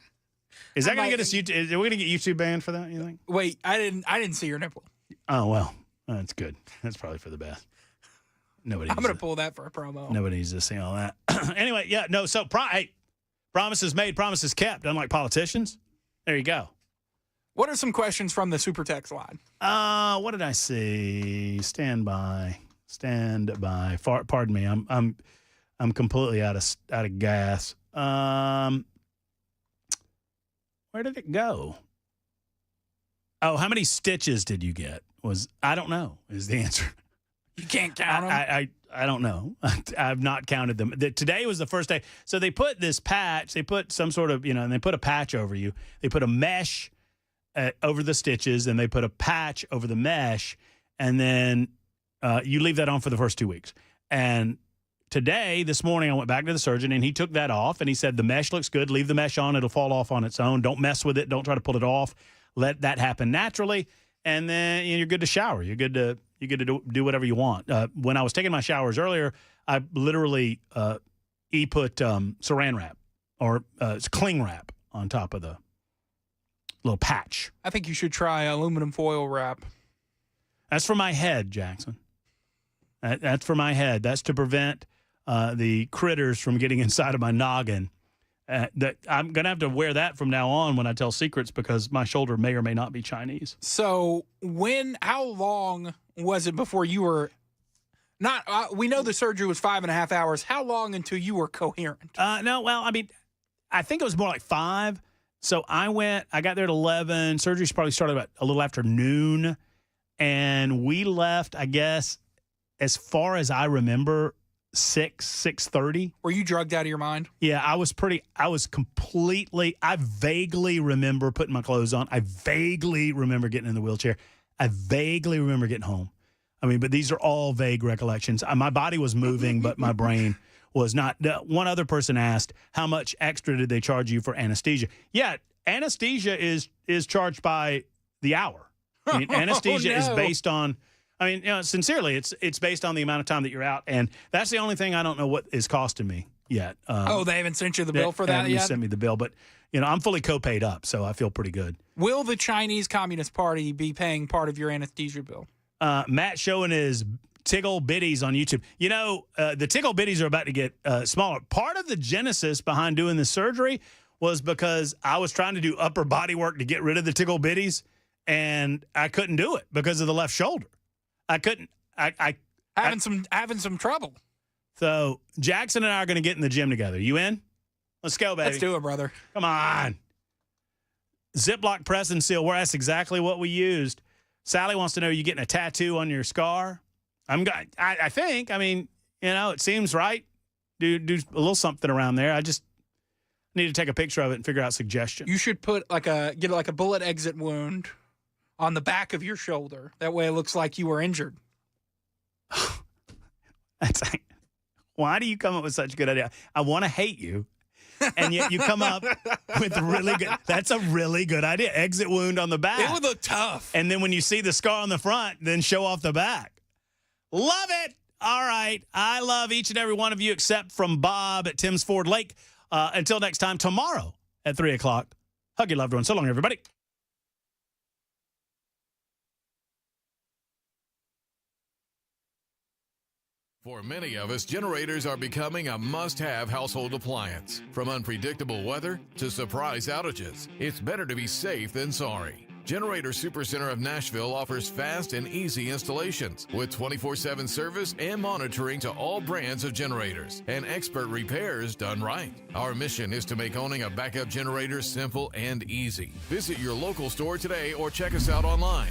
Is that going to get us YouTube? Are we going to get YouTube banned for that, you think? Wait, I didn't see your nipple. Oh, well. That's good. That's probably for the best. I'm going to pull that for a promo. Nobody needs to see all that. Anyway, yeah, no, so promises made, promises kept, unlike politicians. There you go. What are some questions from the super text line? What did I see? Stand by. Pardon me. I'm completely out of gas. Where did it go? Oh, how many stitches did you get? I don't know is the answer. You can't count them? I don't know. I've not counted them. Today was the first day. So they put this patch. They put some sort of, and they put a patch over you. They put a mesh over the stitches, and they put a patch over the mesh, and then you leave that on for the first 2 weeks. And this morning, I went back to the surgeon, and he took that off, and he said, the mesh looks good. Leave the mesh on. It'll fall off on its own. Don't mess with it. Don't try to pull it off. Let that happen naturally, and then you're good to shower. You're good to do whatever you want. When I was taking my showers earlier, I literally put saran wrap or cling wrap on top of the little patch. I think you should try aluminum foil wrap. That's for my head, Jackson. That's for my head. That's to prevent the critters from getting inside of my noggin. That I'm going to have to wear that from now on when I tell secrets because my shoulder may or may not be Chinese. So how long was it before you were not, we know the surgery was 5.5 hours. How long until you were coherent? No, well, I mean, I think it was more like 5. So I got there at 11. Surgery probably started about a little after noon. And we left, I guess, as far as I remember, 6:30. Were you drugged out of your mind? Yeah, I vaguely remember putting my clothes on. I vaguely remember getting in the wheelchair. I vaguely remember getting home. I mean, but these are all vague recollections. My body was moving, but my brain was not. One other person asked, how much extra did they charge you for anesthesia? Yeah, anesthesia is charged by the hour. I mean, anesthesia is based on, sincerely, it's based on the amount of time that you're out. And that's the only thing I don't know what is costing me yet. They haven't sent you the bill for that yet? They sent me the bill, but, I'm fully co-paid up, so I feel pretty good. Will the Chinese Communist Party be paying part of your anesthesia bill? Matt showing his tickle bitties on YouTube. The tickle bitties are about to get smaller. Part of the genesis behind doing the surgery was because I was trying to do upper body work to get rid of the tickle bitties, and I couldn't do it because of the left shoulder. I couldn't. Having some trouble. So Jackson and I are going to get in the gym together. You in? Let's go, baby. Let's do it, brother. Come on. Ziploc press and seal. Well, that's exactly what we used. Sally wants to know, are you getting a tattoo on your scar? I think. I mean, it seems right. Do a little something around there. I just need to take a picture of it and figure out suggestion. You should put get a bullet exit wound on the back of your shoulder. That way it looks like you were injured. It's like, why do you come up with such a good idea? I want to hate you. And yet you come up with really good. That's a really good idea. Exit wound on the back. It would look tough. And then when you see the scar on the front, then show off the back. Love it. All right. I love each and every one of you except from Bob at Tim's Ford Lake. Until next time, tomorrow at 3 o'clock. Hug your loved ones. So long, everybody. For many of us, generators are becoming a must-have household appliance. From unpredictable weather to surprise outages, it's better to be safe than sorry. Generator Supercenter of Nashville offers fast and easy installations with 24/7 service and monitoring to all brands of generators and expert repairs done right. Our mission is to make owning a backup generator simple and easy. Visit your local store today or check us out online.